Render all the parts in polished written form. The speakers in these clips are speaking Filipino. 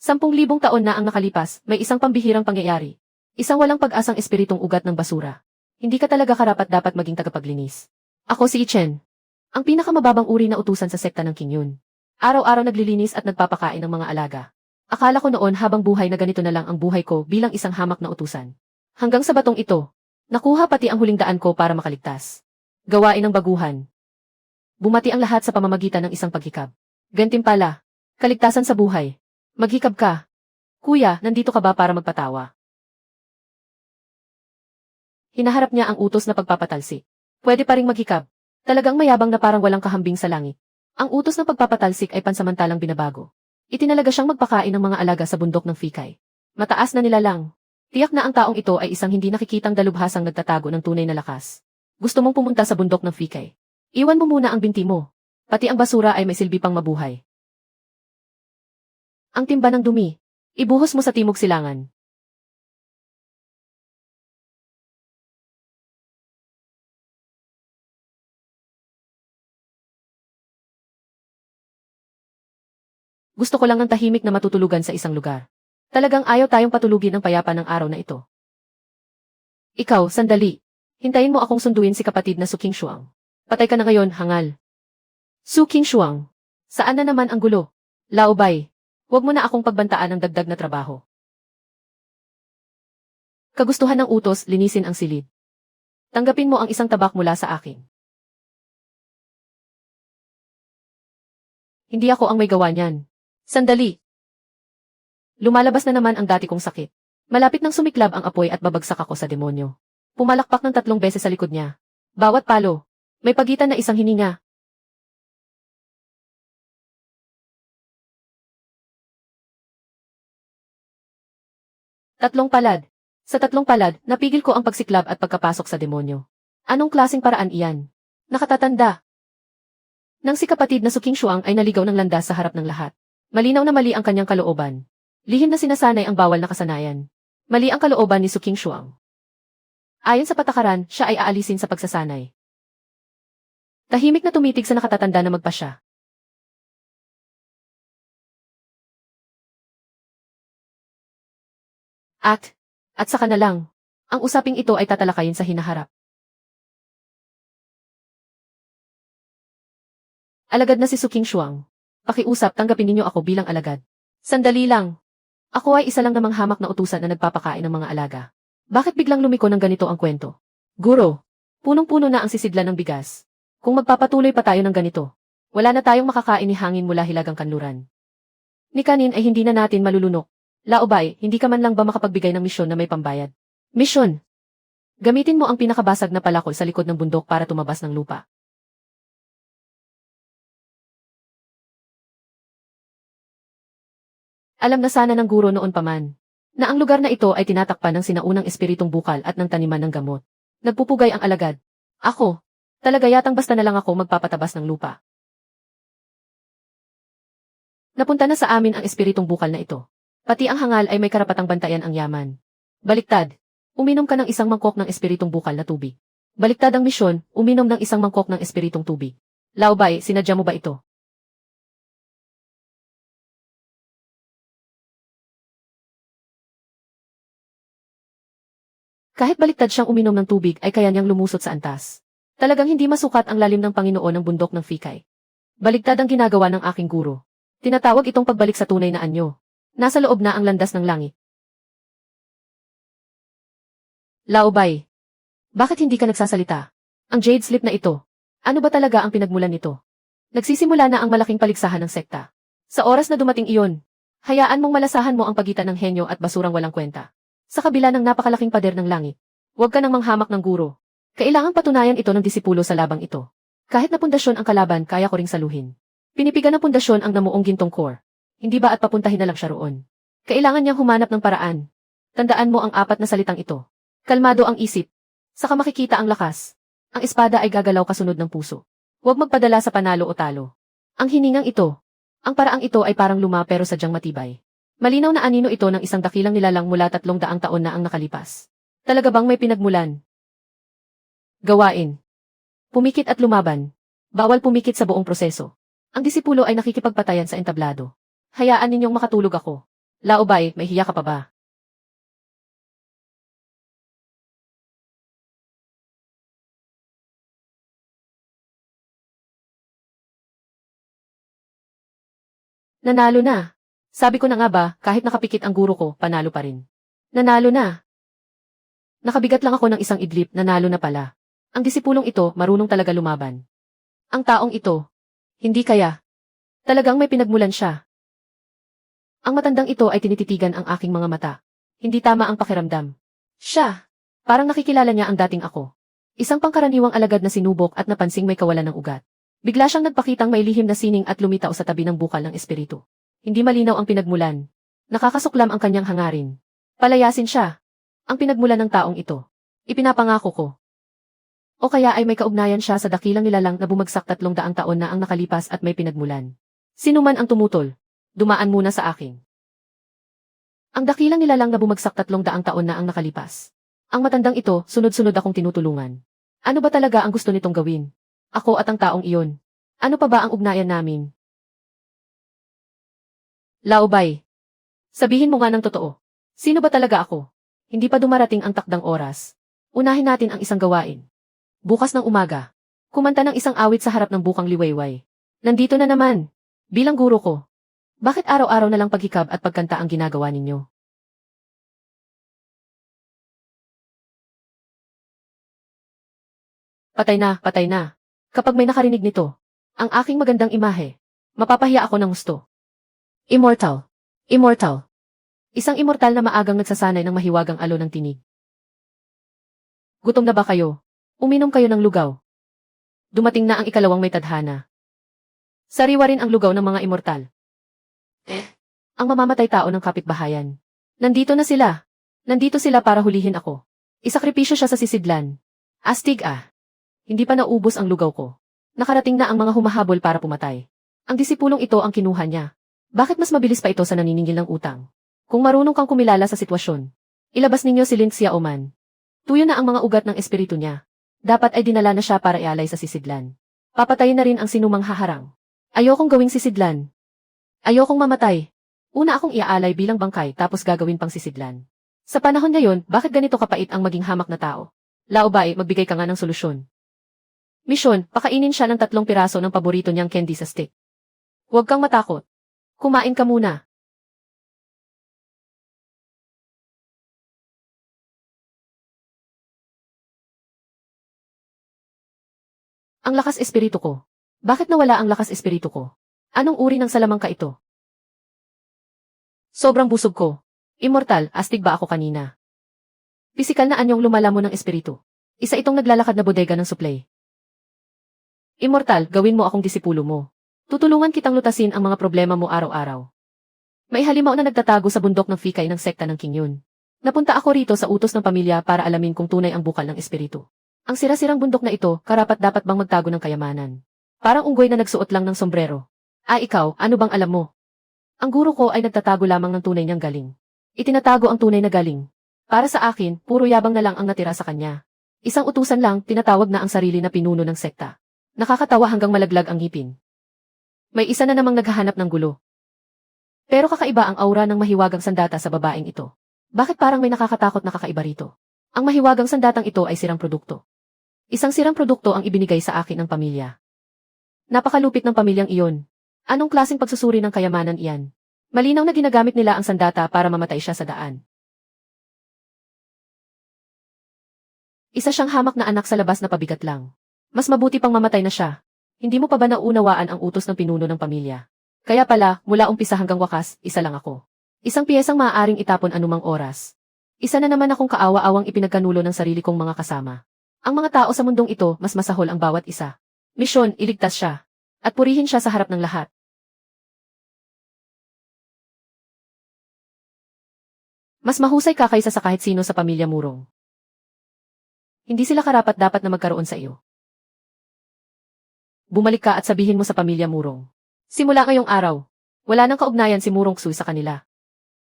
10,000 taon na ang nakalipas, may isang pambihirang pangyayari. Isang walang pag-asang espiritong ugat ng basura. Hindi ka talaga karapat-dapat maging tagapaglinis. Ako si Chen. Ang pinakamababang uri na utusan sa sekta ng Qingyun. Araw-araw naglilinis at nagpapakain ng mga alaga. Akala ko noon habang buhay na ganito na lang ang buhay ko bilang isang hamak na utusan. Hanggang sa batong ito, nakuha pati ang huling daan ko para makaligtas. Gawain ng baguhan. Bumati ang lahat sa pamamagitan ng isang paghikab. Gantimpala. Kaligtasan sa buhay. Maghikab ka. Kuya, nandito ka ba para magpatawa? Hinaharap niya ang utos na pagpapatalsik. Pwede pa ring maghikab. Talagang mayabang na parang walang kahambing sa langit. Ang utos ng pagpapatalsik ay pansamantalang binabago. Itinalaga siyang magpakain ng mga alaga sa bundok ng Fikay. Mataas na nilalang. Tiyak na ang taong ito ay isang hindi nakikitang dalubhasang nagtatago ng tunay na lakas. Gusto mong pumunta sa bundok ng Fikay. Iwan mo muna ang binti mo. Pati ang basura ay may silbi pang mabuhay. Ang timba ng dumi. Ibuhos mo sa timog silangan. Gusto ko lang ng tahimik na matutulugan sa isang lugar. Talagang ayaw tayong patulugin ng payapa ng araw na ito. Ikaw, sandali. Hintayin mo akong sunduin si kapatid na Su Qingshuang. Patay ka na ngayon, hangal. Su Qingshuang. Saan na naman ang gulo? Laobay. Huwag mo na akong pagbantaan ng dagdag na trabaho. Kagustuhan ng utos, linisin ang silid. Tanggapin mo ang isang tabak mula sa akin. Hindi ako ang may gawa niyan. Sandali. Lumalabas na naman ang dati kong sakit. Malapit nang sumiklab ang apoy at babagsak ako sa demonyo. Pumalakpak ng 3 beses sa likod niya. Bawat palo, may pagitan na isang hininga. Tatlong palad. Sa 3 palad, napigil ko ang pagsiklab at pagkapasok sa demonyo. Anong klaseng paraan iyan? Nakatatanda. Nang si kapatid na Su Qingshuang ay naligaw ng landas sa harap ng lahat. Malinaw na mali ang kanyang kalooban. Lihim na sinasanay ang bawal na kasanayan. Mali ang kalooban ni Su Qingshuang. Ayon sa patakaran, siya ay aalisin sa pagsasanay. Tahimik na tumitig sa nakatatanda na magpasya. At saka na lang, ang usaping ito ay tatalakayin sa hinaharap. Alagad na si Su Qingshuang. Pakiusap, tanggapin ninyo ako bilang alagad. Sandali lang. Ako ay isa lang namang hamak na utusan na nagpapakain ng mga alaga. Bakit biglang lumiko ng ganito ang kwento? Guro, punong-puno na ang sisidlan ng bigas. Kung magpapatuloy pa tayo ng ganito, wala na tayong makakain ni hangin mula hilagang kanluran. Ni kanin ay hindi na natin malulunok. Laobay, hindi ka man lang ba makapagbigay ng misyon na may pambayad? Misyon! Gamitin mo ang pinakabasag na palakol sa likod ng bundok para tumabas ng lupa. Alam na sana ng guro noon pa man, na ang lugar na ito ay tinatakpan ng sinaunang espiritong bukal at ng taniman ng gamot. Nagpupugay ang alagad. Ako, talaga yatang basta na lang ako magpapatabas ng lupa. Napunta na sa amin ang espiritong bukal na ito. Pati ang hangal ay may karapatang bantayan ang yaman. Baliktad, uminom ka ng isang mangkok ng espiritong bukal na tubig. Baliktad ang misyon, uminom ng isang mangkok ng espiritong tubig. Laobay, sinadya mo ba ito? Kahit baliktad siyang uminom ng tubig ay kaya niyang lumusot sa antas. Talagang hindi masukat ang lalim ng Panginoon ng bundok ng Fikay. Baliktad ang ginagawa ng aking guro. Tinatawag itong pagbalik sa tunay na anyo. Nasa loob na ang landas ng langit. Laobay. Bakit hindi ka nagsasalita? Ang jade slip na ito. Ano ba talaga ang pinagmulan nito? Nagsisimula na ang malaking paligsahan ng sekta. Sa oras na dumating iyon, hayaan mong malasahan mo ang pagitan ng henyo at basurang walang kwenta. Sa kabila ng napakalaking pader ng langit, huwag ka nang manghamak ng guro. Kailangang patunayan ito ng disipulo sa labang ito. Kahit na pundasyon ang kalaban, kaya ko ring saluhin. Pinipigan ng pundasyon ang namuong gintong core. Hindi ba at papuntahin na lang siya roon? Kailangan niyang humanap ng paraan. Tandaan mo ang 4 na salitang ito. Kalmado ang isip. Saka makikita ang lakas. Ang espada ay gagalaw kasunod ng puso. Huwag magpadala sa panalo o talo. Ang hiningang ito. Ang paraang ito ay parang luma pero sadyang matibay. Malinaw na anino ito ng isang dakilang nilalang mula 300 taon na ang nakalipas. Talaga bang may pinagmulan? Gawain. Pumikit at lumaban. Bawal pumikit sa buong proseso. Ang disipulo ay nakikipagpatayan sa entablado. Hayaan ninyong makatulog ako. Laobay, may hiya ka pa ba? Nanalo na. Sabi ko na nga ba, kahit nakapikit ang guro ko, panalo pa rin. Nanalo na. Nakabigat lang ako ng isang idlip, nanalo na pala. Ang disipulong ito, marunong talaga lumaban. Ang taong ito, hindi kaya. Talagang may pinagmulan siya. Ang matandang ito ay tinititigan ang aking mga mata. Hindi tama ang pakiramdam. Siya. Parang nakikilala niya ang dating ako. Isang pangkaraniwang alagad na sinubok at napansing may kawalan ng ugat. Bigla siyang nagpakitang may lihim na sining at lumitaw sa tabi ng bukal ng espiritu. Hindi malinaw ang pinagmulan. Nakakasuklam ang kanyang hangarin. Palayasin siya. Ang pinagmulan ng taong ito. Ipinapangako ko. O kaya ay may kaugnayan siya sa dakilang nilalang na bumagsak 300 taon na ang nakalipas at may pinagmulan. Sino man ang tumutol, dumaan muna sa akin. Ang dakilang nilalang na bumagsak 300 taon na ang nakalipas. Ang matandang ito, sunod-sunod akong tinutulungan. Ano ba talaga ang gusto nitong gawin? Ako at ang taong iyon. Ano pa ba ang ugnayan namin? Laobay. Sabihin mo nga ng totoo. Sino ba talaga ako? Hindi pa dumarating ang takdang oras. Unahin natin ang isang gawain. Bukas ng umaga. Kumanta ng isang awit sa harap ng bukang liwayway. Nandito na naman. Bilang guro ko. Bakit araw-araw na lang paghikab at pagkanta ang ginagawa ninyo? Patay na, patay na. Kapag may nakarinig nito, ang aking magandang imahe, mapapahiya ako ng gusto. Immortal. Immortal. Isang immortal na maagang nagsasanay ng mahiwagang alo ng tinig. Gutom na ba kayo? Uminom kayo ng lugaw. Dumating na ang ikalawang may tadhana. Sariwa rin ang lugaw ng mga immortal. Ang mamamatay tao ng kapitbahayan. Nandito na sila. Nandito sila para hulihin ako. Isakripisyo siya sa sisidlan. Astig ah. Hindi pa naubos ang lugaw ko. Nakarating na ang mga humahabol para pumatay. Ang disipulong ito ang kinuha niya. Bakit mas mabilis pa ito sa naniningil ng utang? Kung marunong kang kumilala sa sitwasyon, ilabas ninyo si Lin Xiaoman. Tuyo na ang mga ugat ng espiritu niya. Dapat ay dinala na siya para ialay sa sisidlan. Papatayin na rin ang sinumang haharang. Ayokong gawing sisidlan. Ayokong mamatay. Una akong iaalay bilang bangkay tapos gagawin pang sisidlan. Sa panahon ngayon, bakit ganito kapait ang maging hamak na tao? Laobay, magbigay ka nga ng solusyon. Misyon, pakainin siya ng 3 piraso ng paborito niyang candy sa stick. Huwag kang matakot. Kumain ka muna. Ang lakas espiritu ko. Bakit nawala ang lakas espiritu ko? Anong uri ng salamangka ito? Sobrang busog ko. Immortal, astig ba ako kanina? Pisikal na anyong lumala mo ng espiritu. Isa itong naglalakad na bodega ng supply. Immortal, gawin mo akong disipulo mo. Tutulungan kitang lutasin ang mga problema mo araw-araw. May halimaw na nagtatago sa bundok ng fikay ng sekta ng King Yun. Napunta ako rito sa utos ng pamilya para alamin kung tunay ang bukal ng espiritu. Ang sira-sirang bundok na ito, karapat-dapat bang magtago ng kayamanan? Parang unggoy na nagsuot lang ng sombrero. Ikaw, ano bang alam mo? Ang guro ko ay nagtatago lamang ng tunay niyang galing. Itinatago ang tunay na galing. Para sa akin, puro yabang na lang ang natira sa kanya. Isang utusan lang, tinatawag na ang sarili na pinuno ng sekta. Nakakatawa hanggang malaglag ang ngipin. May isa na namang naghahanap ng gulo. Pero kakaiba ang aura ng mahiwagang sandata sa babaeng ito. Bakit parang may nakakatakot na kakaiba rito? Ang mahiwagang sandatang ito ay sirang produkto. Isang sirang produkto ang ibinigay sa akin ng pamilya. Napakalupit ng pamilyang iyon. Anong klaseng pagsusuri ng kayamanan iyan? Malinaw na ginagamit nila ang sandata para mamatay siya sa daan. Isa siyang hamak na anak sa labas na pabigat lang. Mas mabuti pang mamatay na siya. Hindi mo pa ba naunawaan ang utos ng pinuno ng pamilya? Kaya pala, mula umpisa hanggang wakas, isa lang ako. Isang piyesang maaaring itapon anumang oras. Isa na naman akong kaawa-awang ipinagkanulo ng sarili kong mga kasama. Ang mga tao sa mundong ito, mas masahol ang bawat isa. Misyon, iligtas siya. At purihin siya sa harap ng lahat. Mas mahusay ka kaysa sa kahit sino sa pamilya Murong. Hindi sila karapat-dapat na magkaroon sa iyo. Bumalik ka at sabihin mo sa pamilya Murong. Simula ngayong araw, wala nang kaugnayan si Murong Xu sa kanila.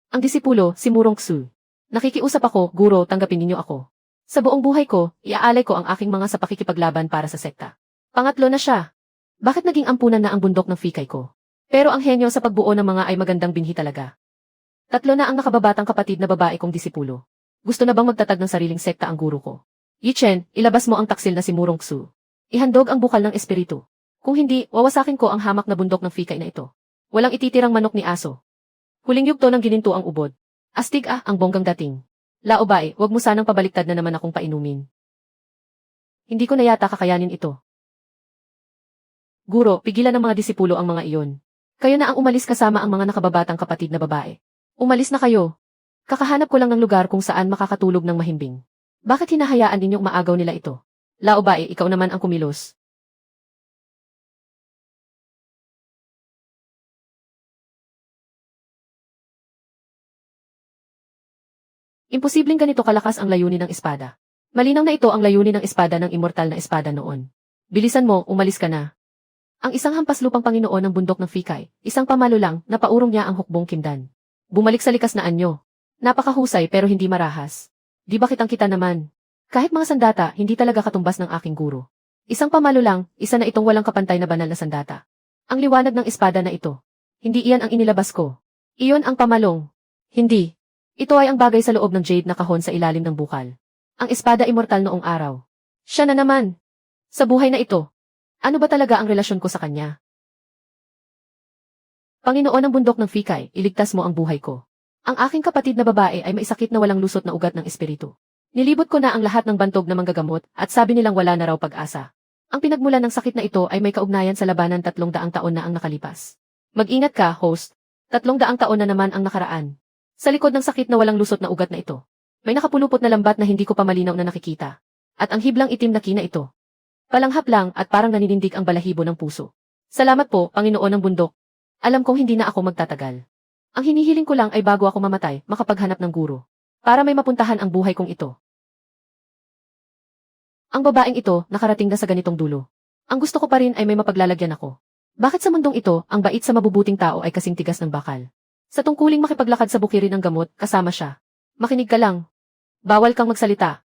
Ang disipulo, si Murong Xu. Nakikiusap ako, guro, tanggapin ninyo ako. Sa buong buhay ko, iaalay ko ang aking mga sa pakikipaglaban para sa sekta. Pangatlo na siya. Bakit naging ampunan na ang bundok ng fikay ko? Pero ang henyo sa pagbuo ng mga ay magandang binhi talaga. 3 na ang nakababatang kapatid na babae kong disipulo. Gusto na bang magtatag ng sariling sekta ang guro ko? Yichen, ilabas mo ang taksil na si Murong Xu. Ihandog ang bukal ng espiritu. Kung hindi, wawasakin ko ang hamak na bundok ng fikay na ito. Walang ititirang manok ni aso. Huling yugto ng gininto ang ubod. Astig ang bonggang dating. Laobae, wag mo sanang pabaliktad na naman akong painumin. Hindi ko na yata kakayanin ito. Guro, pigilan ng mga disipulo ang mga iyon. Kayo na ang umalis kasama ang mga nakababatang kapatid na babae. Umalis na kayo. Kakahanap ko lang ng lugar kung saan makakatulog ng mahimbing. Bakit hinahayaan ninyong maagaw nila ito? Laobae, ikaw naman ang kumilos. Imposibleng ganito kalakas ang layunin ng espada. Malinaw na ito ang layunin ng espada ng immortal na espada noon. Bilisan mo, umalis ka na. Ang isang hampaslupang Panginoon ng bundok ng Fikay, isang pamalo lang, napaurong niya ang hukbong Kimdan. Bumalik sa likas na anyo. Napakahusay pero hindi marahas. Di ba kitang kita naman? Kahit mga sandata, hindi talaga katumbas ng aking guro. Isang pamalo lang, isa na itong walang kapantay na banal na sandata. Ang liwanag ng espada na ito. Hindi iyan ang inilabas ko. Iyon ang pamalong. Hindi. Ito ay ang bagay sa loob ng jade na kahon sa ilalim ng bukal. Ang espada immortal noong araw. Siya na naman. Sa buhay na ito. Ano ba talaga ang relasyon ko sa kanya? Panginoon ng bundok ng Fikay, iligtas mo ang buhay ko. Ang aking kapatid na babae ay may sakit na walang lusot na ugat ng espiritu. Nilibot ko na ang lahat ng bantog na manggagamot at sabi nilang wala na raw pag-asa. Ang pinagmulan ng sakit na ito ay may kaugnayan sa labanan 300 taon na ang nakalipas. Mag-ingat ka, host. 300 taon na naman ang nakaraan. Sa likod ng sakit na walang lusot na ugat na ito, may nakapulupot na lambat na hindi ko pa malinaw na nakikita. At ang hiblang itim na kina ito. Palanghap lang at parang naninindig ang balahibo ng puso. Salamat po, Panginoon ng bundok. Alam kong hindi na ako magtatagal. Ang hinihiling ko lang ay bago ako mamatay, makapaghanap ng guro. Para may mapuntahan ang buhay kong ito. Ang babaeng ito, nakarating na sa ganitong dulo. Ang gusto ko pa rin ay may mapaglalagyan ako. Bakit sa mundong ito, ang bait sa mabubuting tao ay kasing tigas ng bakal? Sa tungkuling makipaglakad sa bukirin ng gamot, kasama siya. Makinig ka lang. Bawal kang magsalita.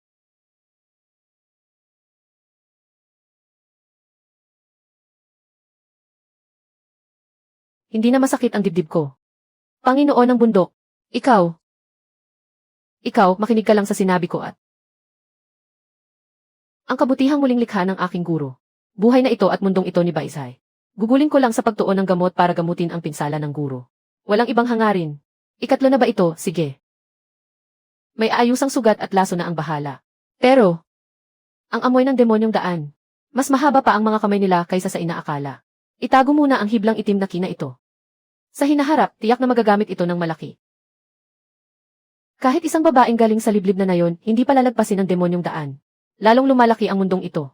Hindi na masakit ang dibdib ko. Panginoon ng bundok. Ikaw. Ikaw, makinig ka lang sa sinabi ko at ang kabutihang muling likha ng aking guro. Buhay na ito at mundong ito ni Baisay. Gugulin ko lang sa pagtuon ng gamot para gamutin ang pinsala ng guro. Walang ibang hangarin. Ikatlo na ba ito? Sige. May ayusang sugat at laso na ang bahala. Pero, ang amoy ng demonyong daan. Mas mahaba pa ang mga kamay nila kaysa sa inaakala. Itago muna ang hiblang itim na kina ito. Sa hinaharap, tiyak na magagamit ito ng malaki. Kahit isang babaeng galing sa liblib na nayon, hindi palalagpasin ang demonyong daan. Lalong lumalaki ang mundong ito.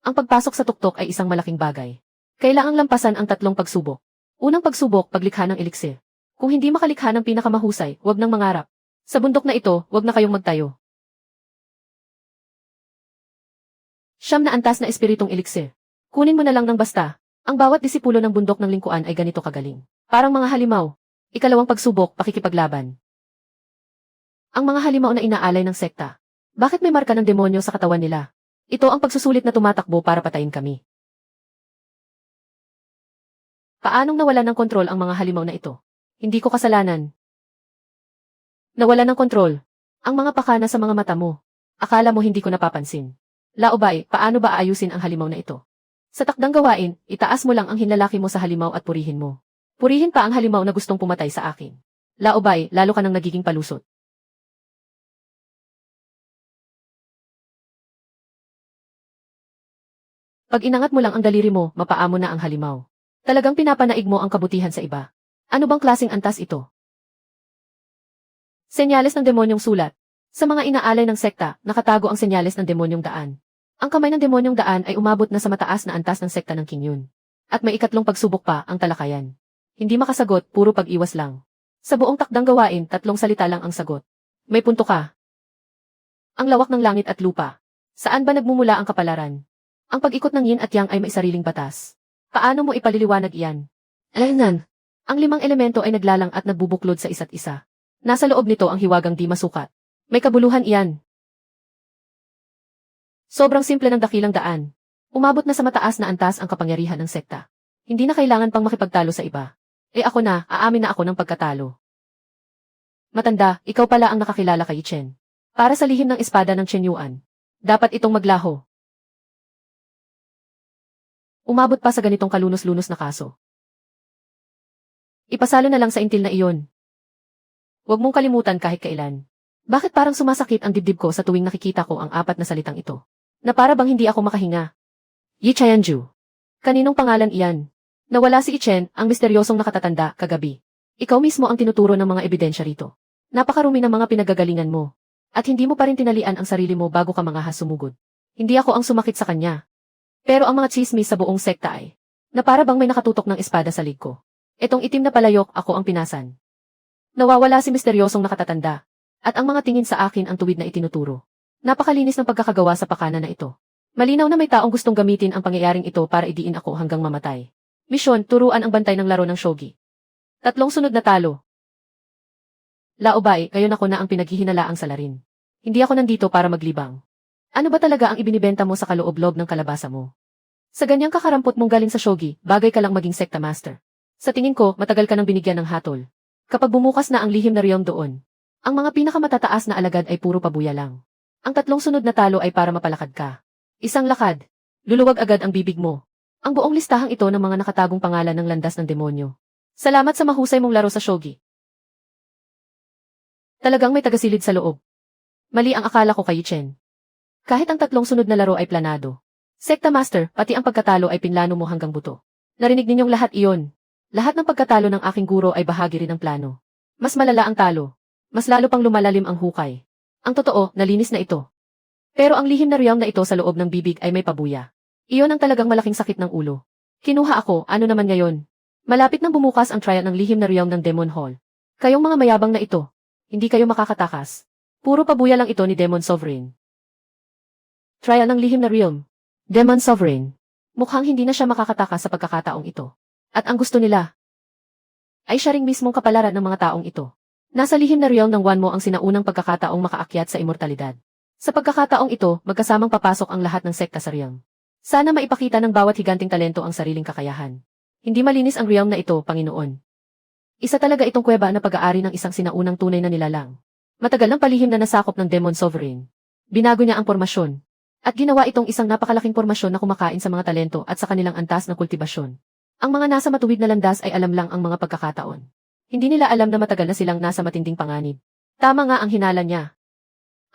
Ang pagpasok sa tuktok ay isang malaking bagay. Kailangang lampasan ang 3 pagsubok. Unang pagsubok, paglikha ng eliksir. Kung hindi makalikha ng pinakamahusay, wag nang mangarap. Sa bundok na ito, wag na kayong magtayo. 9 na antas na espiritong eliksir. Kunin mo na lang ng basta. Ang bawat disipulo ng bundok ng lingkuan ay ganito kagaling. Parang mga halimaw. Ikalawang pagsubok, pakikipaglaban. Ang mga halimaw na inaalay ng sekta. Bakit may marka ng demonyo sa katawan nila? Ito ang pagsusulit na tumatakbo para patayin kami. Paanong nawala ng kontrol ang mga halimaw na ito? Hindi ko kasalanan. Nawala ng kontrol. Ang mga pakana sa mga mata mo. Akala mo hindi ko napapansin. Laobay, paano ba aayusin ang halimaw na ito? Sa takdang gawain, itaas mo lang ang hinlalaki mo sa halimaw at purihin mo. Purihin pa ang halimaw na gustong pumatay sa akin. Laobay, lalo ka nang nagiging palusot. Pag inangat mo lang ang daliri mo, mapaamo na ang halimaw. Talagang pinapanaig mo ang kabutihan sa iba. Ano bang klaseng antas ito? Senyales ng demonyong sulat. Sa mga inaalay ng sekta, nakatago ang senyales ng demonyong daan. Ang kamay ng demonyong daan ay umabot na sa mataas na antas ng sekta ng Kingyun. At may ikatlong pagsubok pa, ang talakayan. Hindi makasagot, puro pag-iwas lang. Sa buong takdang gawain, 3 salita lang ang sagot. May punto ka. Ang lawak ng langit at lupa. Saan ba nagmumula ang kapalaran? Ang pag-ikot ng yin at yang ay may sariling batas. Paano mo ipaliliwanag iyan? Alaynan. Ang 5 elemento ay naglalang at nagbubuklod sa isa't isa. Nasa loob nito ang hiwagang di masukat. May kabuluhan iyan. Sobrang simple ng dakilang daan. Umabot na sa mataas na antas ang kapangyarihan ng sekta. Hindi na kailangan pang makipagtalo sa iba. Ako na, aamin na ako ng pagkatalo. Matanda, ikaw pala ang nakakilala kay Chen. Para sa lihim ng espada ng Chen Yuan. Dapat itong maglaho. Umabot pa sa ganitong kalunos-lunos na kaso. Ipasalo na lang sa intil na iyon. Huwag mong kalimutan kahit kailan. Bakit parang sumasakit ang dibdib ko sa tuwing nakikita ko ang apat na salitang ito? Na para bang hindi ako makahinga. Yi Chayanju. Kaninong pangalan iyan? Nawala si Ichen, ang misteryosong nakatatanda, kagabi. Ikaw mismo ang tinuturo ng mga ebidensya rito. Napakarumi ng mga pinagagalingan mo. At hindi mo pa rin tinalian ang sarili mo bago ka mangahas sumugod. Hindi ako ang sumakit sa kanya. Pero ang mga chismis sa buong sekta ay, na para bang may nakatutok ng espada sa lig ko. Etong itim na palayok, ako ang pinasan. Nawawala si misteryosong nakatatanda. At ang mga tingin sa akin ang tuwid na itinuturo. Napakalinis ng pagkakagawa sa pakana na ito. Malinaw na may taong gustong gamitin ang pangyayaring ito para idiin ako hanggang mamatay. Misyon, turuan ang bantay ng laro ng shogi. 3 sunod na talo. Laobay, ngayon ako na ang pinaghihinalaang salarin. Hindi ako nandito para maglibang. Ano ba talaga ang ibinibenta mo sa kaloob-loob ng kalabasa mo? Sa ganyang kakarampot mong galing sa shogi, bagay ka lang maging sekta master. Sa tingin ko, matagal ka nang binigyan ng hatol. Kapag bumukas na ang lihim na riyong doon, ang mga pinakamatataas na alagad ay puro pabuya lang. Ang 3 sunod na talo ay para mapalakad ka. Isang lakad. Luluwag agad ang bibig mo. Ang buong listahang ito ng mga nakatagong pangalan ng landas ng demonyo. Salamat sa mahusay mong laro sa shogi. Talagang may tagasilid sa loob. Mali ang akala ko kay Chen. Kahit ang 3 sunod na laro ay planado. Sekta Master, pati ang pagkatalo ay pinlano mo hanggang buto. Narinig ninyong lahat iyon. Lahat ng pagkatalo ng aking guro ay bahagi rin ng plano. Mas malala ang talo. Mas lalo pang lumalalim ang hukay. Ang totoo, nalinis na ito. Pero ang lihim na riyong na ito sa loob ng bibig ay may pabuya. Iyon ang talagang malaking sakit ng ulo. Kinuha ako, ano naman ngayon? Malapit nang bumukas ang trial ng lihim na riyong ng Demon Hall. Kayong mga mayabang na ito, hindi kayo makakatakas. Puro pabuya lang ito ni Demon Sovereign. Trial ng lihim na riyong. Demon Sovereign. Mukhang hindi na siya makakatakas sa pagkakataong ito. At ang gusto nila ay siya ring mismong kapalaran ng mga taong ito. Nasa lihim na riyong ng Wan mo ang sinaunang pagkakataong makaakyat sa immortalidad. Sa pagkakataong ito, magkasamang papasok ang lahat ng sekta sa riyong. Sana maipakita ng bawat higanting talento ang sariling kakayahan. Hindi malinis ang riyong na ito, Panginoon. Isa talaga itong kuweba na pag-aari ng isang sinaunang tunay na nilalang. Matagal ng palihim na nasakop ng Demon Sovereign. Binago niya ang pormasyon. At ginawa itong isang napakalaking pormasyon na kumakain sa mga talento at sa kanilang antas na kultibasyon. Ang mga nasa matuwid na landas ay alam lang ang mga pagkakataon. Hindi nila alam na matagal na silang nasa matinding panganib. Tama nga ang hinala niya.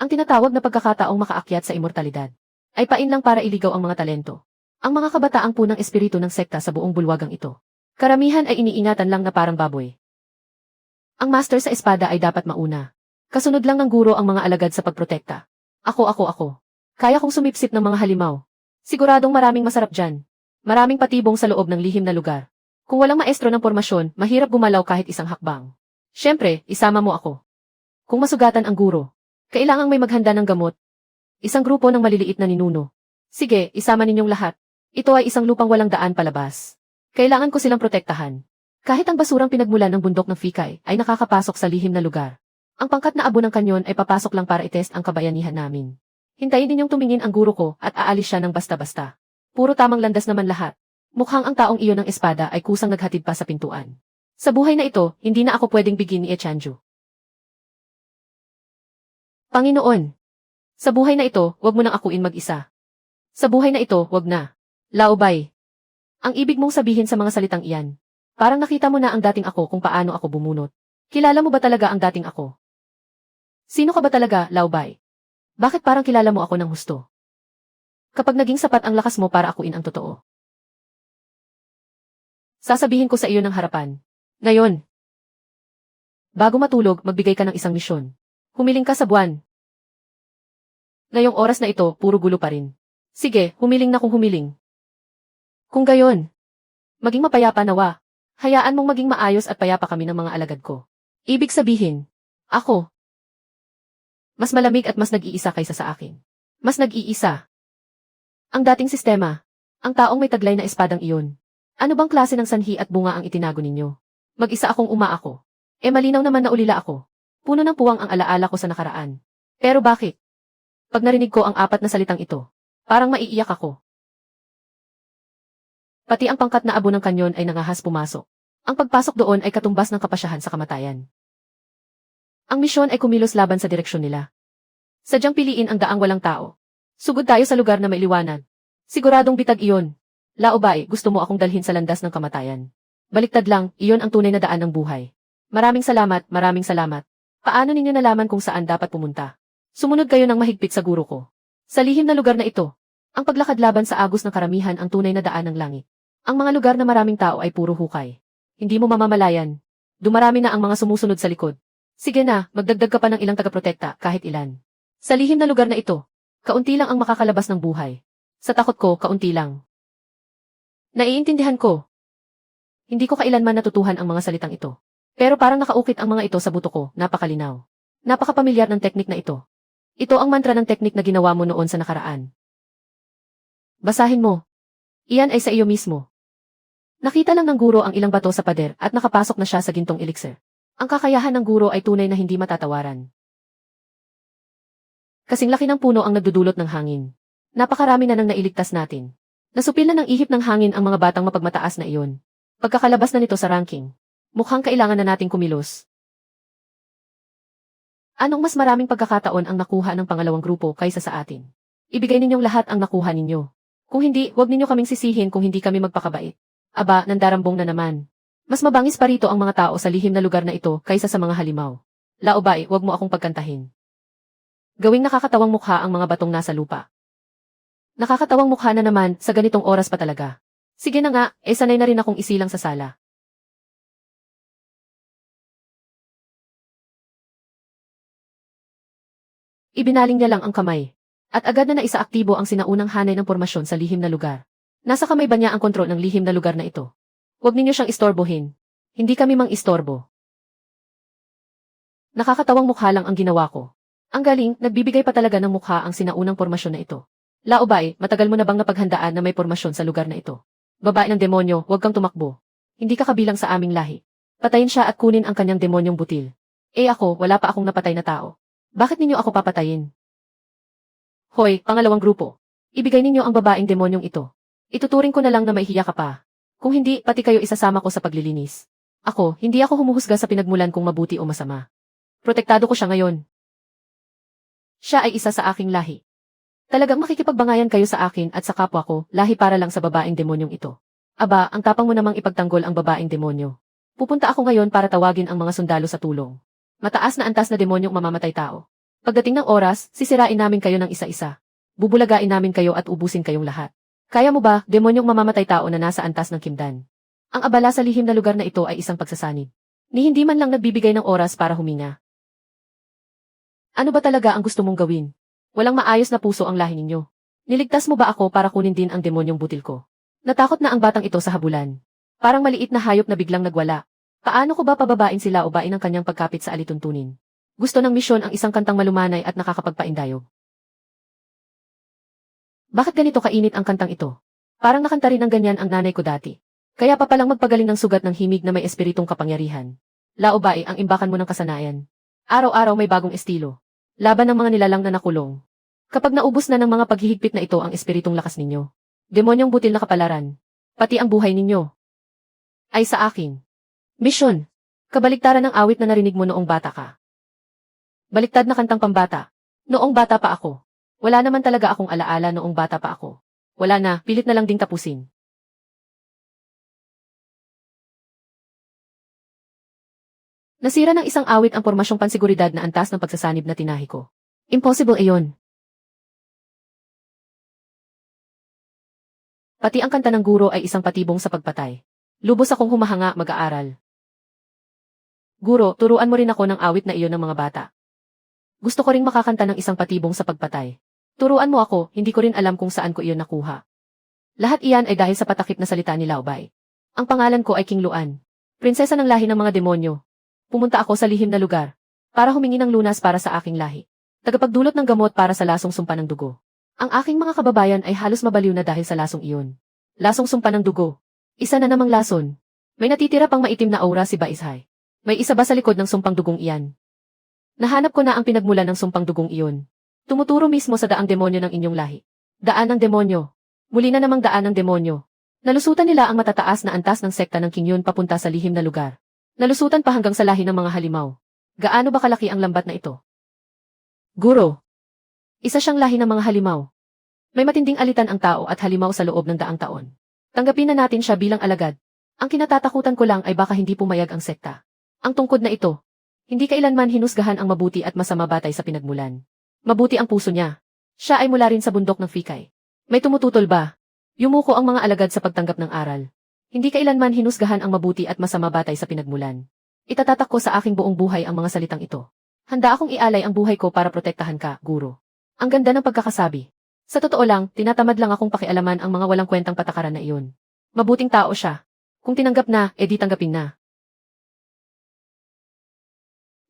Ang tinatawag na pagkakataong makaakyat sa immortalidad ay pain lang para iligaw ang mga talento. Ang mga kabataang punang espiritu ng sekta sa buong bulwagang ito. Karamihan ay iniingatan lang na parang baboy. Ang master sa espada ay dapat mauna. Kasunod lang ng guro ang mga alagad sa pagprotekta. Ako. Kaya kong sumipsip ng mga halimaw. Siguradong maraming masarap dyan. Maraming patibong sa loob ng lihim na lugar. Kung walang maestro ng pormasyon, mahirap gumalaw kahit isang hakbang. Siyempre, isama mo ako. Kung masugatan ang guro, kailangang may maghanda ng gamot. Isang grupo ng maliliit na ninuno. Sige, isama ninyong lahat. Ito ay isang lupang walang daan palabas. Kailangan ko silang protektahan. Kahit ang basurang pinagmulan ng bundok ng Fikay ay nakakapasok sa lihim na lugar. Ang pangkat na abo ng kanyon ay papasok lang para itest ang kabayanihan namin. Hintayin ninyong tumingin ang guro ko at aalis siya ng basta-basta. Puro tamang landas naman lahat. Mukhang ang taong iyon ng espada ay kusang naghatid pa sa pintuan. Sa buhay na ito, hindi na ako pwedeng bigin ni Echanju. Panginoon, sa buhay na ito, wag mo nang akuin mag-isa. Sa buhay na ito, wag na. Laobay. Ang ibig mong sabihin sa mga salitang iyan. Parang nakita mo na ang dating ako kung paano ako bumunot. Kilala mo ba talaga ang dating ako? Sino ka ba talaga, Laobay? Bakit parang kilala mo ako ng husto? Kapag naging sapat ang lakas mo para akuin ang totoo. Sasabihin ko sa iyo ng harapan. Ngayon. Bago matulog, magbigay ka ng isang misyon. Humiling ka sa buwan. Ngayong oras na ito, puro gulo pa rin. Sige, humiling na kung humiling. Kung gayon, maging mapayapa nawa. Hayaan mong maging maayos at payapa kami ng mga alagad ko. Ibig sabihin, ako. Mas malamig at mas nag-iisa kaysa sa akin. Mas nag-iisa. Ang dating sistema, ang taong may taglay na espadang iyon. Ano bang klase ng sanhi at bunga ang itinago ninyo? Mag-isa akong umaako. Malinaw naman na ulila ako. Puno ng puwang ang alaala ko sa nakaraan. Pero bakit? Pag narinig ko ang 4 na salitang ito, parang maiiyak ako. Pati ang pangkat na abo ng kanyon ay nangahas pumasok. Ang pagpasok doon ay katumbas ng kapasyahan sa kamatayan. Ang misyon ay kumilos laban sa direksyon nila. Sadyang piliin ang daang walang tao. Sugod tayo sa lugar na may liwanag. Siguradong bitag iyon. Laobay, gusto mo akong dalhin sa landas ng kamatayan. Baliktad lang, iyon ang tunay na daan ng buhay. Maraming salamat, maraming salamat. Paano ninyo nalaman kung saan dapat pumunta? Sumunod kayo ng mahigpit sa guro ko. Sa lihim na lugar na ito, ang paglakad laban sa agos ng karamihan ang tunay na daan ng langit. Ang mga lugar na maraming tao ay puro hukay. Hindi mo mamamalayan. Dumarami na ang mga sumusunod sa likod. Sige na, magdagdag ka pa ng ilang tagaprotekta kahit ilan. Sa lihim na lugar na ito, kaunti lang ang makakalabas ng buhay. Sa takot ko, kaunti lang. Naiintindihan ko. Hindi ko kailanman natutuhan ang mga salitang ito. Pero parang nakaukit ang mga ito sa buto ko, napakalinaw. Napakapamilyar ng teknik na ito. Ito ang mantra ng teknik na ginawa mo noon sa nakaraan. Basahin mo. Iyan ay sa iyo mismo. Nakita lang ng guro ang ilang bato sa pader at nakapasok na siya sa gintong elixir. Ang kakayahan ng guro ay tunay na hindi matatawaran. Kasing laki ng puno ang nagdudulot ng hangin. Napakarami na nang nailigtas natin. Nasupil na ng ihip ng hangin ang mga batang mapagmataas na iyon. Pagkakalabas na nito sa ranking, mukhang kailangan na nating kumilos. Anong mas maraming pagkakataon ang nakuha ng pangalawang grupo kaysa sa atin? Ibigay ninyong lahat ang nakuha ninyo. Kung hindi, huwag ninyo kaming sisihin kung hindi kami magpakabait. Aba, nandarambong na naman. Mas mabangis pa rito ang mga tao sa lihim na lugar na ito kaysa sa mga halimaw. Laobay, huwag mo akong pagkantahin. Gawing nakakatawang mukha ang mga batong nasa lupa. Nakakatawang mukha na naman sa ganitong oras pa talaga. Sige na nga, sanay na rin akong isilang sa sala. Ibinaling niya lang ang kamay. At agad na naisaaktibo ang sinaunang hanay ng pormasyon sa lihim na lugar. Nasa kamay ba niya ang kontrol ng lihim na lugar na ito? Huwag ninyo siyang istorbohin. Hindi kami mang istorbo. Nakakatawang mukha lang ang ginawa ko. Ang galing, nagbibigay pa talaga ng mukha ang sinaunang pormasyon na ito. Laobay, matagal mo na bang napaghandaan na may pormasyon sa lugar na ito? Babae ng demonyo, huwag kang tumakbo. Hindi ka kabilang sa aming lahi. Patayin siya at kunin ang kanyang demonyong butil. Ako, wala pa akong napatay na tao. Bakit ninyo ako papatayin? Hoy, pangalawang grupo. Ibigay ninyo ang babaeng demonyong ito. Ituturing ko na lang na maihiya ka pa. Kung hindi, pati kayo isasama ko sa paglilinis. Ako, hindi ako humuhusga sa pinagmulan kung mabuti o masama. Protektado ko siya ngayon. Siya ay isa sa aking lahi. Talagang makikipagbangayan kayo sa akin at sa kapwa ko, lahi para lang sa babaeng demonyong ito. Aba, ang tapang mo namang ipagtanggol ang babaeng demonyo. Pupunta ako ngayon para tawagin ang mga sundalo sa tulong. Mataas na antas na demonyong mamamatay tao. Pagdating ng oras, sisirain namin kayo ng isa-isa. Bubulagain namin kayo at ubusin kayong lahat. Kaya mo ba, demonyong mamamatay tao na nasa antas ng kimdan? Ang abala sa lihim na lugar na ito ay isang pagsasanib. Ni hindi man lang nagbibigay ng oras para huminga. Ano ba talaga ang gusto mong gawin? Walang maayos na puso ang lahi ninyo. Niligtas mo ba ako para kunin din ang demonyong butil ko? Natakot na ang batang ito sa habulan. Parang maliit na hayop na biglang nagwala. Paano ko ba pababain sila o bain ang kanyang pagkapit sa alituntunin? Gusto ng misyon ang isang kantang malumanay at nakakapagpaindayog. Bakit ganito kainit ang kantang ito? Parang nakanta rin ng ganyan ang nanay ko dati. Kaya pa palang magpagaling ng sugat ng himig na may espiritong kapangyarihan. Laobay ang imbakan mo ng kasanayan. Araw-araw may bagong estilo. Laban ng mga nilalang na nakulong. Kapag naubos na ng mga paghihigpit na ito ang espiritong lakas ninyo, demonyong butil na kapalaran, pati ang buhay ninyo, ay sa akin. Misyon. Kabaliktaran ng awit na narinig mo noong bata ka. Baliktad na kantang pambata. Noong bata pa ako. Wala naman talaga akong alaala noong bata pa ako. Wala na, pilit na lang ding tapusin. Nasira ng isang awit ang pormasyong pansiguridad na antas ng pagsasanib na tinahi ko. Impossible iyon. Pati ang kanta ng guro ay isang patibong sa pagpatay. Lubos akong humahanga mag-aaral. Guro, turuan mo rin ako ng awit na iyon ng mga bata. Gusto ko ring makakanta ng isang patibong sa pagpatay. Turuan mo ako, hindi ko rin alam kung saan ko iyon nakuha. Lahat iyan ay dahil sa patakip na salita ni Laobay. Ang pangalan ko ay King Luan, prinsesa ng lahi ng mga demonyo. Pumunta ako sa lihim na lugar para humingi ng lunas para sa aking lahi. Tagapagdulot ng gamot para sa lasong sumpa ng dugo. Ang aking mga kababayan ay halos mabaliw na dahil sa lasong iyon. Lasong sumpa ng dugo. Isa na namang lason. May natitira pang maitim na aura si Baishay. May isa ba sa likod ng sumpang dugong iyan? Nahanap ko na ang pinagmulan ng sumpang dugong iyon. Tumuturo mismo sa daang demonyo ng inyong lahi. Daan ng demonyo. Muli na namang daan ng demonyo. Nalusutan nila ang matataas na antas ng sekta ng King Yun papunta sa lihim na lugar. Nalusutan pa hanggang sa lahi ng mga halimaw. Gaano ba kalaki ang lambat na ito? Guro. Isa siyang lahi ng mga halimaw. May matinding alitan ang tao at halimaw sa loob ng daang taon. Tanggapin na natin siya bilang alagad. Ang kinatatakutan ko lang ay baka hindi pumayag ang sekta. Ang tungkod na ito, hindi kailanman hinusgahan ang mabuti at masama batay sa pinagmulan. Mabuti ang puso niya. Siya ay mula rin sa bundok ng Fikay. May tumututol ba? Yumuko ang mga alagad sa pagtanggap ng aral. Hindi kailanman hinusgahan ang mabuti at masama batay sa pinagmulan. Itatatak ko sa aking buong buhay ang mga salitang ito. Handa akong ialay ang buhay ko para protektahan ka, guro. Ang ganda ng pagkakasabi. Sa totoo lang, tinatamad lang akong pakialaman ang mga walang kwentang patakaran na iyon. Mabuting tao siya. Kung tinanggap na, edi tanggapin na.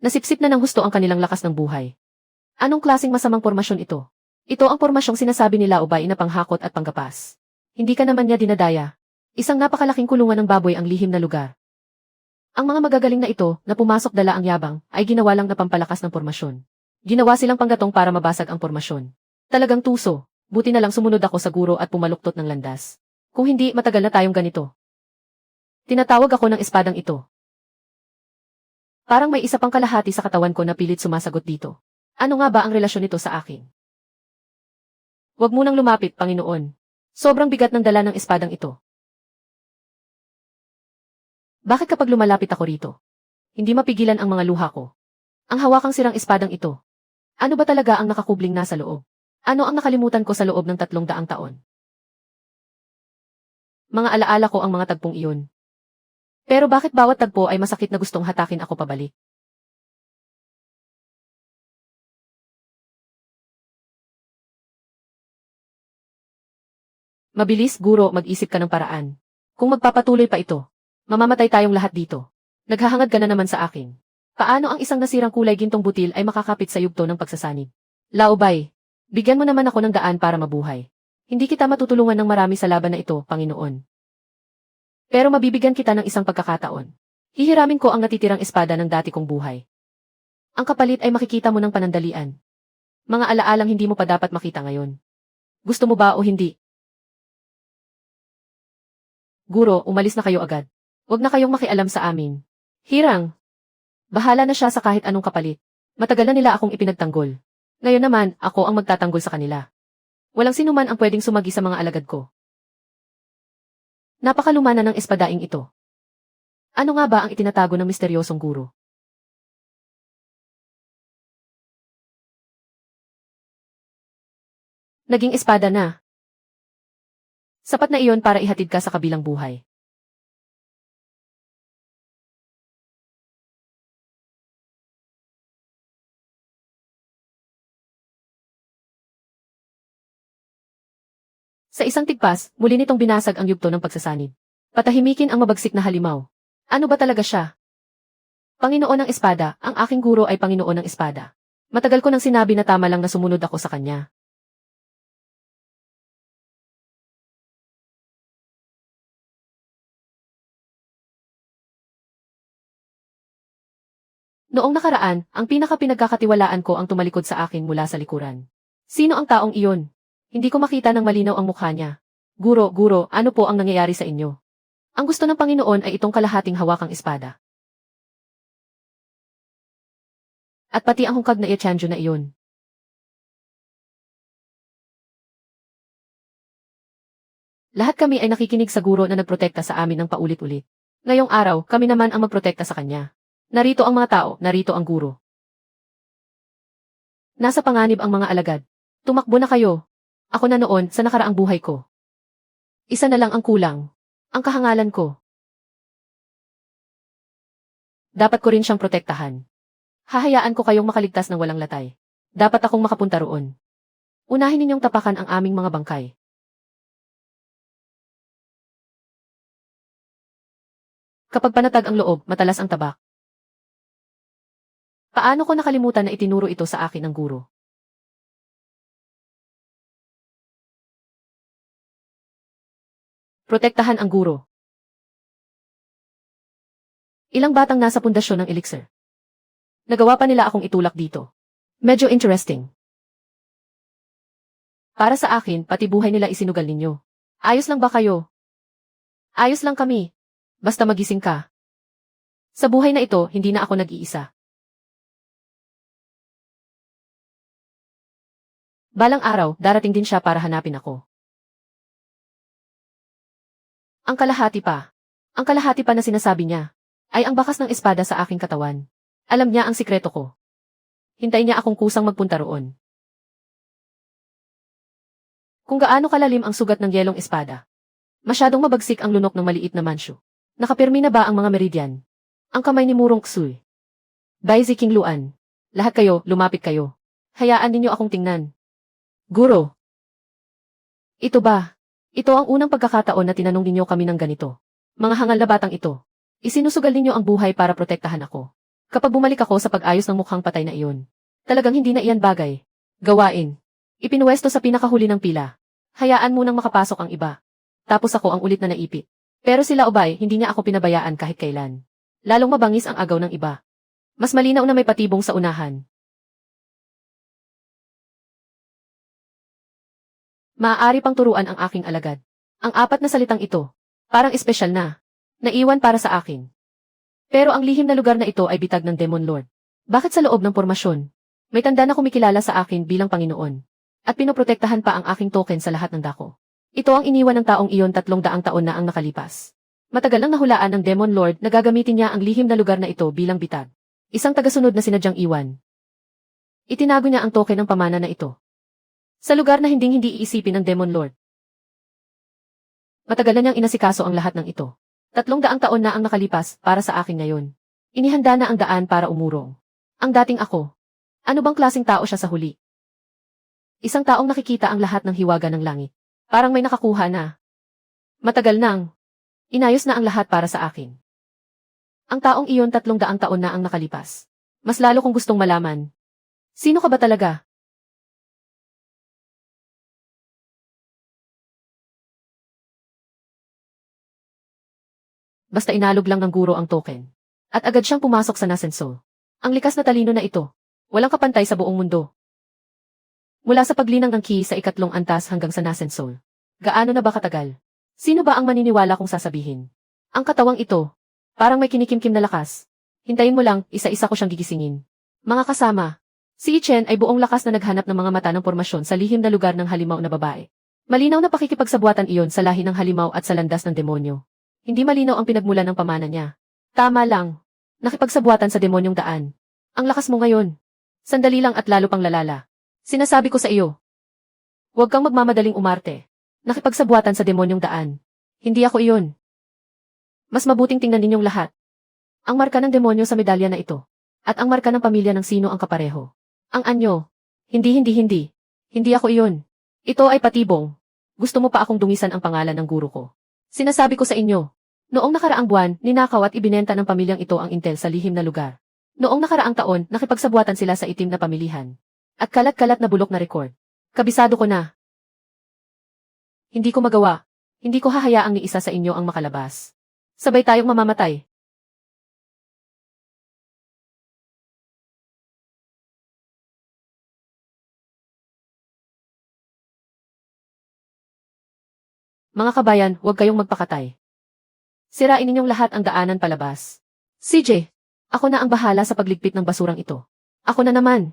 Nasipsip na ng husto ang kanilang lakas ng buhay. Anong klaseng masamang pormasyon ito? Ito ang pormasyong sinasabi nila Ubay na panghakot at panggapas. Hindi ka naman niya dinadaya. Isang napakalaking kulungan ng baboy ang lihim na lugar. Ang mga magagaling na ito, na pumasok dala ang yabang, ay ginawa lang na pampalakas ng pormasyon. Ginawa silang panggatong para mabasag ang pormasyon. Talagang tuso, buti na lang sumunod ako sa guro at pumaluktot ng landas. Kung hindi, matagal na tayong ganito. Tinatawag ako ng espadang ito. Parang may isa pang kalahati sa katawan ko na pilit sumasagot dito. Ano nga ba ang relasyon nito sa akin? Huwag munang lumapit, Panginoon. Sobrang bigat ng dala ng espadang ito. Bakit kapag lumalapit ako rito? Hindi mapigilan ang mga luha ko. Ang hawakang sirang espadang ito. Ano ba talaga ang nakakubling nasa loob? Ano ang nakalimutan ko sa loob ng 300 taon? Mga alaala ko ang mga tagpong iyon. Pero bakit bawat tagpo ay masakit na gustong hatakin ako pabalik? Mabilis, guro, mag-isip ka ng paraan. Kung magpapatuloy pa ito, mamamatay tayong lahat dito. Naghahangad ka na naman sa akin. Paano ang isang nasirang kulay gintong butil ay makakapit sa yugto ng pagsasanib? Laubay, bigyan mo naman ako ng daan para mabuhay. Hindi kita matutulungan ng marami sa laban na ito, Panginoon. Pero mabibigyan kita ng isang pagkakataon. Hihiramin ko ang natitirang espada ng dati kong buhay. Ang kapalit ay makikita mo ng panandalian. Mga alaalang hindi mo pa dapat makita ngayon. Gusto mo ba o hindi? Guro, umalis na kayo agad. Huwag na kayong makialam sa amin. Hirang. Bahala na siya sa kahit anong kapalit. Matagal na nila akong ipinagtanggol. Ngayon naman, ako ang magtatanggol sa kanila. Walang sinuman ang pwedeng sumagi sa mga alagad ko. Napakaluma na ng espadaing ito. Ano nga ba ang itinatago ng misteryosong guro? Naging espada na. Sapat na iyon para ihatid ka sa kabilang buhay. Sa isang tigpas, muli nitong binasag ang yugto ng pagsasanib. Patahimikin ang mabagsik na halimaw. Ano ba talaga siya? Panginoon ng espada, ang aking guro ay Panginoon ng espada. Matagal ko nang sinabi na tama lang na sumunod ako sa kanya. Noong nakaraan, ang pinaka-pinagkakatiwalaan ko ang tumalikod sa akin mula sa likuran. Sino ang taong iyon? Hindi ko makita ng malinaw ang mukha niya. Guro, ano po ang nangyayari sa inyo? Ang gusto ng Panginoon ay itong kalahating hawakang espada. At pati ang hungkag na Etianjo na iyon. Lahat kami ay nakikinig sa guro na nagprotekta sa amin ng paulit-ulit. Ngayong araw, kami naman ang magprotekta sa kanya. Narito ang mga tao, narito ang guro. Nasa panganib ang mga alagad. Tumakbo na kayo. Ako na noon sa nakaraang buhay ko. Isa na lang ang kulang. Ang kahangalan ko. Dapat ko rin siyang protektahan. Hahayaan ko kayong makaligtas ng walang latay. Dapat akong makapunta roon. Unahin ninyong tapakan ang aming mga bangkay. Kapag panatag ang loob, matalas ang tabak. Paano ko nakalimutan na itinuro ito sa akin ng guro? Protektahan ang guro. Ilang batang nasa pundasyon ng elixir. Nagawa pa nila akong itulak dito. Medyo interesting. Para sa akin, pati buhay nila isinugal ninyo. Ayos lang ba kayo? Ayos lang kami. Basta magising ka. Sa buhay na ito, hindi na ako nag-iisa. Balang araw, darating din siya para hanapin ako. Ang kalahati pa. Ang kalahati pa na sinasabi niya, ay ang bakas ng espada sa aking katawan. Alam niya ang sikreto ko. Hintay niya akong kusang magpunta roon. Kung gaano kalalim ang sugat ng yelong espada. Masyadong mabagsik ang lunok ng maliit na mansyo. Nakapirmi na ba ang mga meridian? Ang kamay ni Murong Ksui. Bai Ziking Luan. Lahat kayo, lumapit kayo. Hayaan ninyo akong tingnan. Guro. Ito ba? Ito ang unang pagkakataon na tinanong ninyo kami ng ganito. Mga hangal na batang ito. Isinusugal ninyo ang buhay para protektahan ako. Kapag bumalik ako sa pag-ayos ng mukhang patay na iyon, talagang hindi na iyan bagay. Gawain. Ipinuwesto sa pinakahuli ng pila. Hayaan munang makapasok ang iba. Tapos ako ang ulit na naipit. Pero sila Ubay, hindi niya ako pinabayaan kahit kailan. Lalong mabangis ang agaw ng iba. Mas malinaw na may patibong sa unahan. Maaari pang turuan ang aking alagad. Ang apat na salitang ito, parang espesyal na. Naiwan para sa akin. Pero ang lihim na lugar na ito ay bitag ng Demon Lord. Bakit sa loob ng pormasyon? May tanda na kumikilala sa akin bilang Panginoon. At pinoprotektahan pa ang aking token sa lahat ng dako. Ito ang iniwan ng taong iyon 300 taon na ang nakalipas. Matagal nang nahulaan ng Demon Lord na gagamitin niya ang lihim na lugar na ito bilang bitag. Isang tagasunod na sinadyang iwan. Itinago niya ang token ng pamana na ito. Sa lugar na hinding-hindi iisipin ng Demon Lord. Matagal na niyang inasikaso ang lahat ng ito. 300 taon na ang nakalipas para sa akin ngayon. Inihanda na ang daan para umurong. Ang dating ako. Ano bang klaseng tao siya sa huli? Isang taong nakikita ang lahat ng hiwaga ng langit. Parang may nakakuha na. Matagal nang. Inayos na ang lahat para sa akin. Ang taong iyon 300 taon na ang nakalipas. Mas lalo kong gustong malaman. Sino ka ba talaga? Basta inalog lang ng guro ang token. At agad siyang pumasok sa Nasenso. Ang likas na talino na ito. Walang kapantay sa buong mundo. Mula sa paglinang ng key sa 2 antas hanggang sa Nasenso. Gaano na ba katagal? Sino ba ang maniniwala kung sasabihin? Ang katawang ito. Parang may kinikimkim na lakas. Hintayin mo lang, isa-isa ko siyang gigisingin. Mga kasama. Si Ichen ay buong lakas na naghanap ng mga mata ng pormasyon sa lihim na lugar ng halimaw na babae. Malinaw na pakikipagsabuatan iyon sa lahi ng halimaw at sa landas ng demonyo. Hindi malinaw ang pinagmulan ng pamana niya. Tama lang. Nakipagsabuatan sa demonyong daan. Ang lakas mo ngayon. Sandali lang at lalo pang lalala. Sinasabi ko sa iyo. Huwag kang magmamadaling umarte. Nakipagsabuatan sa demonyong daan. Hindi ako iyon. Mas mabuting tingnan ninyong lahat. Ang marka ng demonyo sa medalya na ito. At ang marka ng pamilya ng sino ang kapareho. Ang anyo. Hindi. Hindi ako iyon. Ito ay patibong. Gusto mo pa akong dungisan ang pangalan ng guro ko. Sinasabi ko sa inyo, noong nakaraang buwan, ninakaw at ibinenta ng pamilyang ito ang intel sa lihim na lugar. Noong nakaraang taon, nakipagsabuatan sila sa itim na pamilihan. At kalat-kalat na bulok na record. Kabisado ko na. Hindi ko magawa. Hindi ko hahayaang ni isa sa inyo ang makalabas. Sabay tayong mamamatay. Mga kabayan, huwag kayong magpakatay. Sirain ninyong lahat ang daanan palabas. CJ, ako na ang bahala sa pagligpit ng basurang ito. Ako na naman.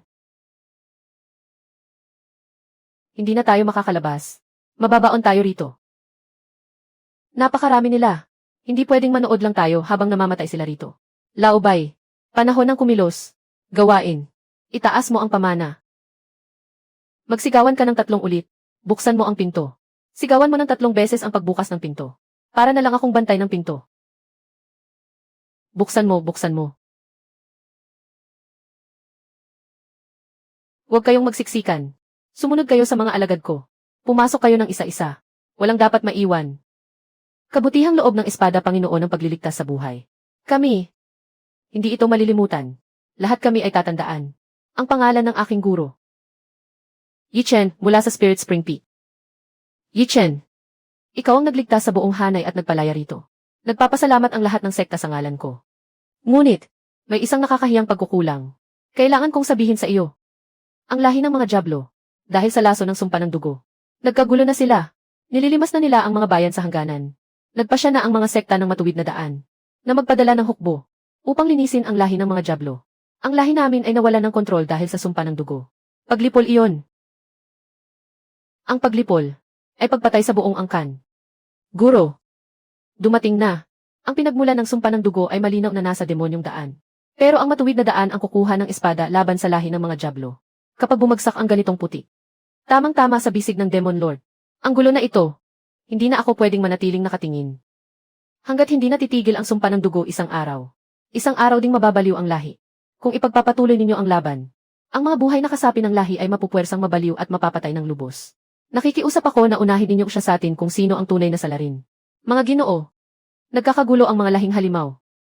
Hindi na tayo makakalabas. Mababaon tayo rito. Napakarami nila. Hindi pwedeng manood lang tayo habang namamatay sila rito. Laobay, panahon ng kumilos. Gawain. Itaas mo ang pamana. Magsigawan ka ng 3 ulit. Buksan mo ang pinto. Sigawan mo ng 3 beses ang pagbukas ng pinto. Para na lang akong bantay ng pinto. Buksan mo. Huwag kayong magsiksikan. Sumunod kayo sa mga alagad ko. Pumasok kayo ng isa-isa. Walang dapat maiwan. Kabutihang loob ng espada Panginoon ang pagliligtas sa buhay. Kami. Hindi ito malilimutan. Lahat kami ay tatandaan. Ang pangalan ng aking guro. Yichen, mula sa Spirit Spring Peak. Yichen. Ikaw ang nagligtas sa buong hanay at nagpalaya rito. Nagpapasalamat ang lahat ng sekta sa ngalan ko. Ngunit, may isang nakakahiyang pagkukulang. Kailangan kong sabihin sa iyo. Ang lahi ng mga Diablo, dahil sa laso ng sumpa ng dugo. Nagkagulo na sila. Nililimas na nila ang mga bayan sa hangganan. Nagpasya na ang mga sekta ng matuwid na daan, na magpadala ng hukbo, upang linisin ang lahi ng mga Diablo. Ang lahi namin ay nawalan ng kontrol dahil sa sumpa ng dugo. Paglipol iyon. Ang paglipol ay pagpatay sa buong angkan. Guro, dumating na. Ang pinagmulan ng sumpa ng dugo ay malinaw na nasa demonyong daan. Pero ang matuwid na daan ang kukuha ng espada laban sa lahi ng mga dyablo. Kapag bumagsak ang ganitong puti. Tamang-tama sa bisig ng Demon Lord. Ang gulo na ito. Hindi na ako pwedeng manatiling nakatingin. Hanggat hindi natitigil ang sumpa ng dugo isang araw. Isang araw ding mababaliw ang lahi. Kung ipagpapatuloy ninyo ang laban, ang mga buhay na kasapi ng lahi ay mapupuwersang mabaliw at mapapatay ng lubos. Nakikiusap ako na unahin ninyo siya sa atin kung sino ang tunay na salarin. Mga Ginoo, nagkakagulo ang mga lahing halimaw.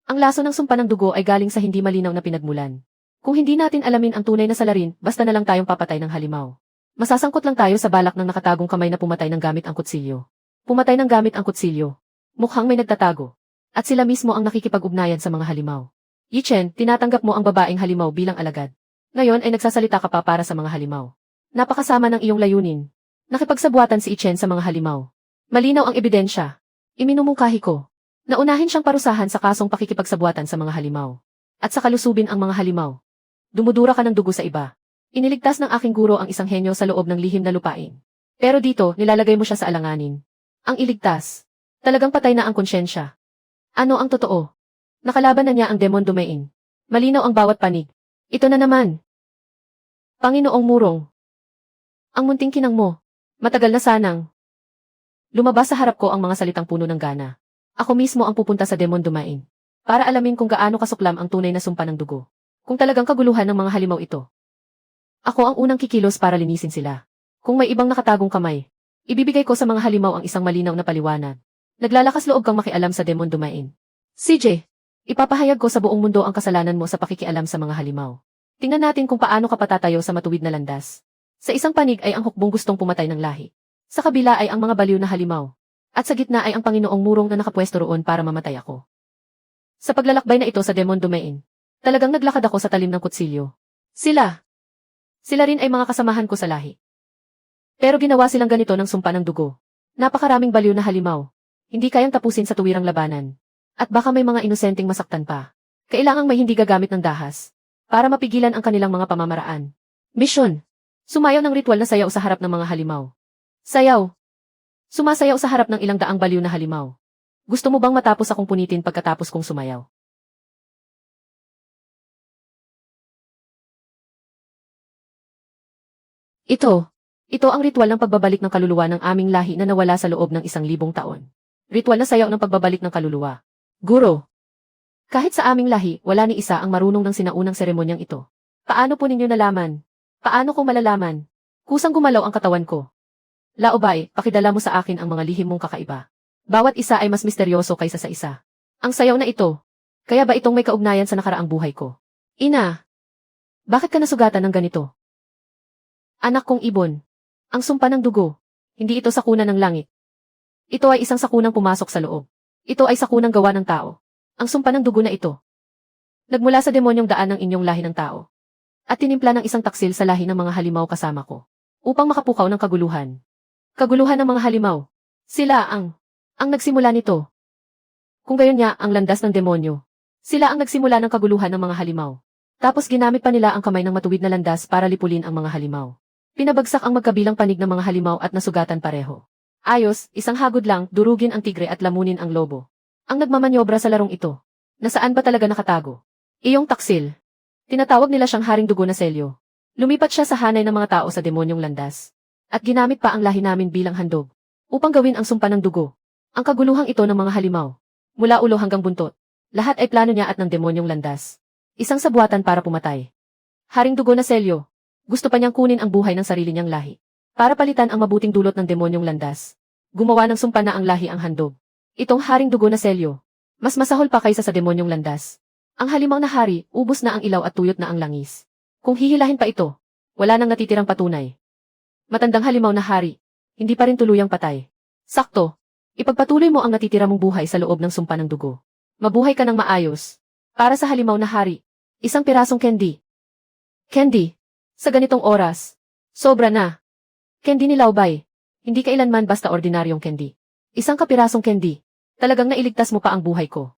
Ang laso ng sumpa ng dugo ay galing sa hindi malinaw na pinagmulan. Kung hindi natin alamin ang tunay na salarin, basta na lang tayong papatay ng halimaw. Masasangkot lang tayo sa balak ng nakatagong kamay na pumatay ng gamit ang kutsilyo. Pumatay ng gamit ang kutsilyo. Mukhang may nagtatago. At sila mismo ang nakikipag-ugnayan sa mga halimaw. Yichen, tinatanggap mo ang babaeng halimaw bilang alagad. Ngayon ay nagsasalita ka pa para sa mga halimaw. Napakasama ng iyong layunin. Nakipagsabuatan si Yichen sa mga halimaw. Malinaw ang ebidensya. Iminumungkahi ko. Naunahin siyang parusahan sa kasong pakikipagsabuatan sa mga halimaw. At sa kalusubin ang mga halimaw. Dumudura ka ng dugo sa iba. Iniligtas ng aking guro ang isang henyo sa loob ng lihim na lupain. Pero dito, nilalagay mo siya sa alanganin. Ang iligtas. Talagang patay na ang konsyensya. Ano ang totoo? Nakalaban na niya ang Demon Domain. Malinaw ang bawat panig. Ito na naman. Panginoong Murong. Ang munting kinang mo. Matagal na sanang. Lumabas sa harap ko ang mga salitang puno ng gana. Ako mismo ang pupunta sa Demon Domain. Para alamin kung gaano kasuklam ang tunay na sumpa ng dugo. Kung talagang kaguluhan ng mga halimaw ito. Ako ang unang kikilos para linisin sila. Kung may ibang nakatagong kamay, ibibigay ko sa mga halimaw ang isang malinaw na paliwanag. Naglalakas loob kang makialam sa Demon Domain. CJ, ipapahayag ko sa buong mundo ang kasalanan mo sa pakikialam sa mga halimaw. Tingnan natin kung paano ka patatayo sa matuwid na landas. Sa isang panig ay ang hukbong gustong pumatay ng lahi. Sa kabila ay ang mga baliw na halimaw. At sa gitna ay ang Panginoong Murong na nakapwesto roon para mamatay ako. Sa paglalakbay na ito sa Demon Domain, talagang naglakad ako sa talim ng kutsilyo. Sila rin ay mga kasamahan ko sa lahi. Pero ginawa silang ganito ng sumpa ng dugo. Napakaraming baliw na halimaw. Hindi kayang tapusin sa tuwirang labanan. At baka may mga inosenteng masaktan pa. Kailangang may hindi gagamit ng dahas. Para mapigilan ang kanilang mga pamamaraan. Misyon. Sumayaw ng ritual na sayaw sa harap ng mga halimaw. Sayaw. Sumasayaw sa harap ng ilang daang baliw na halimaw. Gusto mo bang matapos akong punitin pagkatapos kong sumayaw? Ito ang ritual ng pagbabalik ng kaluluwa ng aming lahi na nawala sa loob ng 1,000 taon. Ritual na sayaw ng pagbabalik ng kaluluwa. Guro. Kahit sa aming lahi, wala ni isa ang marunong ng sinaunang seremonyang ito. Paano po ninyo nalaman? Paano ko malalaman? Kusang gumalaw ang katawan ko. Laobay, pakidala mo sa akin ang mga lihim mong kakaiba. Bawat isa ay mas misteryoso kaysa sa isa. Ang sayaw na ito. Kaya ba itong may kaugnayan sa nakaraang buhay ko? Ina. Bakit ka nasugatan ng ganito? Anak kong ibon. Ang sumpa ng dugo. Hindi ito sakuna ng langit. Ito ay isang sakunang pumasok sa loob. Ito ay sakunang gawa ng tao. Ang sumpa ng dugo na ito. Nagmula sa demonyong daan ng inyong lahi ng tao. At tinimpla ng isang taksil sa lahi ng mga halimaw kasama ko. Upang makapukaw ng kaguluhan. Kaguluhan ng mga halimaw. Sila ang nagsimula nito. Kung gayon nga ang landas ng demonyo. Sila ang nagsimula ng kaguluhan ng mga halimaw. Tapos ginamit pa nila ang kamay ng matuwid na landas para lipulin ang mga halimaw. Pinabagsak ang magkabilang panig ng mga halimaw at nasugatan pareho. Ayos, isang hagod lang, durugin ang tigre at lamunin ang lobo. Ang nagmamanyobra sa larong ito. Nasaan ba talaga nakatago? Iyong taksil. Tinatawag nila siyang haring dugo na selyo. Lumipat siya sa hanay ng mga tao sa demonyong landas. At ginamit pa ang lahi namin bilang handog. Upang gawin ang sumpa ng dugo. Ang kaguluhang ito ng mga halimaw. Mula ulo hanggang buntot. Lahat ay plano niya at ng demonyong landas. Isang sabuatan para pumatay. Haring dugo na selyo. Gusto pa niyang kunin ang buhay ng sarili niyang lahi. Para palitan ang mabuting dulot ng demonyong landas. Gumawa ng sumpa na ang lahi ang handog. Itong haring dugo na selyo. Mas masahol pa kaysa sa demonyong landas. Ang halimaw na hari, ubos na ang ilaw at tuyot na ang langis. Kung hihilahin pa ito, wala nang natitirang patunay. Matandang halimaw na hari, hindi pa rin tuluyang patay. Sakto, ipagpatuloy mo ang natitira mong buhay sa loob ng sumpa ng dugo. Mabuhay ka ng maayos. Para sa halimaw na hari, isang pirasong candy. Candy, sa ganitong oras, sobra na. Candy ni Laobay, hindi kailanman basta ordinaryong candy. Isang kapirasong candy, talagang nailigtas mo pa ang buhay ko.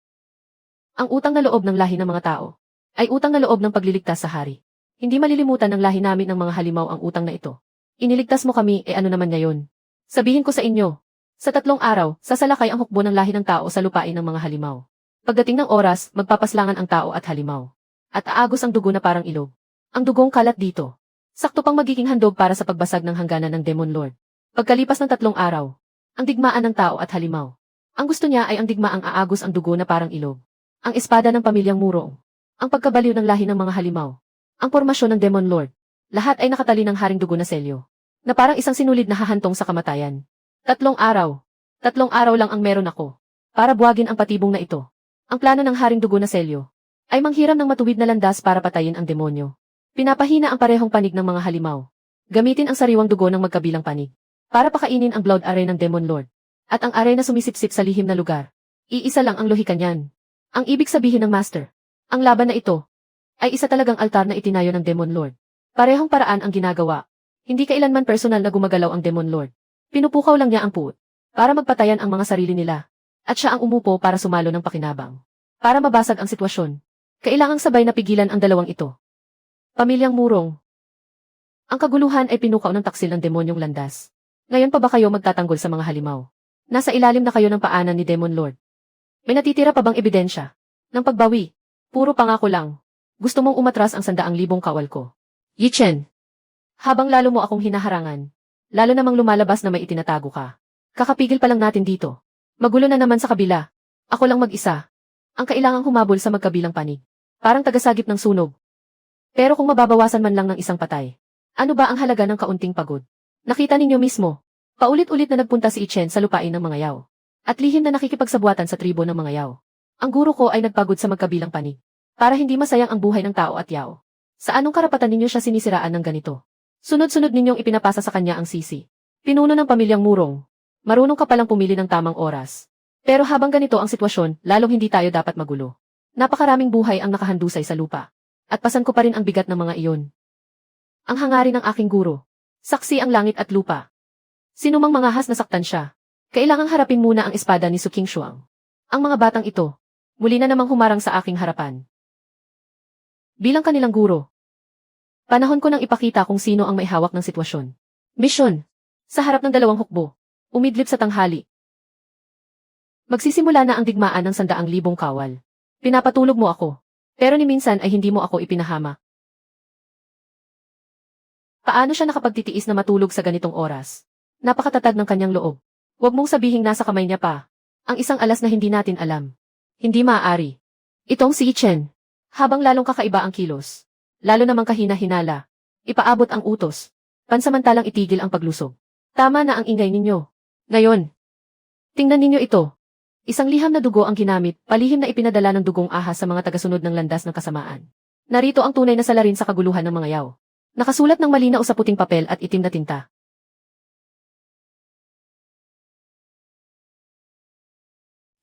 Ang utang na loob ng lahi ng mga tao, ay utang na loob ng pagliligtas sa hari. Hindi malilimutan ng lahi namin ng mga halimaw ang utang na ito. Iniligtas mo kami, ano naman ngayon? Sabihin ko sa inyo, sa 3 araw, sasalakay ang hukbo ng lahi ng tao sa lupain ng mga halimaw. Pagdating ng oras, magpapaslangan ang tao at halimaw. At aagos ang dugo na parang ilog. Ang dugong kalat dito. Sakto pang magiging handog para sa pagbasag ng hangganan ng Demon Lord. Pagkalipas ng 3 araw, ang digmaan ng tao at halimaw. Ang gusto niya ay ang digmaang aagos ang dugo na parang ilog. Ang espada ng pamilyang Murong. Ang pagkabaliw ng lahi ng mga halimaw. Ang pormasyon ng Demon Lord. Lahat ay nakatali ng haring dugo na selyo. Na parang isang sinulid na hahantong sa kamatayan. 3 araw. 3 araw lang ang meron ako. Para buwagin ang patibong na ito. Ang plano ng haring dugo na selyo ay manghiram ng matuwid na landas para patayin ang demonyo. Pinapahina ang parehong panig ng mga halimaw. Gamitin ang sariwang dugo ng magkabilang panig para pakainin ang blood array ng Demon Lord. At ang array na sumisipsip sa lihim na lugar. Iisa lang ang lohikan niyan. Ang ibig sabihin ng Master. Ang laban na ito ay isa talagang altar na itinayo ng Demon Lord. Parehong paraan ang ginagawa. Hindi kailanman personal na gumagalaw ang Demon Lord. Pinupukaw lang niya ang puot para magpatayan ang mga sarili nila. At siya ang umupo para sumalo ng pakinabang. Para mabasag ang sitwasyon. Kailangang sabay na pigilan ang dalawang ito. Pamilyang Murong. Ang kaguluhan ay pinukaw ng taksil ng demonyong landas. Ngayon pa ba kayo magtatanggol sa mga halimaw? Nasa ilalim na kayo ng paanan ni Demon Lord. May natitira pa bang ebidensya? Ng pagbawi. Puro pangako lang. Gusto mong umatras ang 100,000 kawal ko. Yi Chen. Habang lalo mo akong hinaharangan. Lalo namang lumalabas na may itinatago ka. Kakapigil pa lang natin dito. Magulo na naman sa kabila. Ako lang mag-isa. Ang kailangang humabol sa magkabilang panig. Parang tagasagip ng sunog. Pero kung mababawasan man lang ng isang patay, ano ba ang halaga ng kaunting pagod? Nakita ninyo mismo, paulit-ulit na nagpunta si Ichen sa lupain ng mga yaw. At lihim na nakikipagsabuatan sa tribo ng mga yaw. Ang guro ko ay nagpagod sa magkabilang panig. Para hindi masayang ang buhay ng tao at yaw. Sa anong karapatan ninyo siya sinisiraan ng ganito? Sunod-sunod ninyong ipinapasa sa kanya ang sisi. Pinuno ng pamilyang Murong. Marunong ka palang pumili ng tamang oras. Pero habang ganito ang sitwasyon, lalong hindi tayo dapat magulo. Napakaraming buhay ang nakahandusay sa lupa. At pasan ko pa rin ang bigat ng mga iyon. Ang hangarin ng aking guro. Saksi ang langit at lupa. Sinumang mangahas na saktan siya. Kailangang harapin muna ang espada ni Su Qingshuang. Ang mga batang ito, muli na namang humarang sa aking harapan. Bilang kanilang guro, panahon ko nang ipakita kung sino ang may hawak ng sitwasyon. Misyon. Sa harap ng 2 hukbo. Umidlip sa tanghali. Magsisimula na ang digmaan ng 100,000 kawal. Pinapatulog mo ako. Pero ni minsan ay hindi mo ako ipinahama. Paano siya nakapagtitiis na matulog sa ganitong oras? Napakatatag ng kanyang loob. Huwag mong sabihing nasa kamay niya pa. Ang isang alas na hindi natin alam. Hindi maaari. Itong si Ichen. Habang lalong kakaiba ang kilos. Lalo namang kahina-hinala. Ipaabot ang utos. Pansamantalang itigil ang paglusog. Tama na ang ingay ninyo. Ngayon. Tingnan ninyo ito. Isang liham na dugo ang ginamit, palihim na ipinadala ng dugong ahas sa mga tagasunod ng landas ng kasamaan. Narito ang tunay na salarin sa kaguluhan ng mga yaw. Nakasulat ng malinaw sa puting papel at itim na tinta.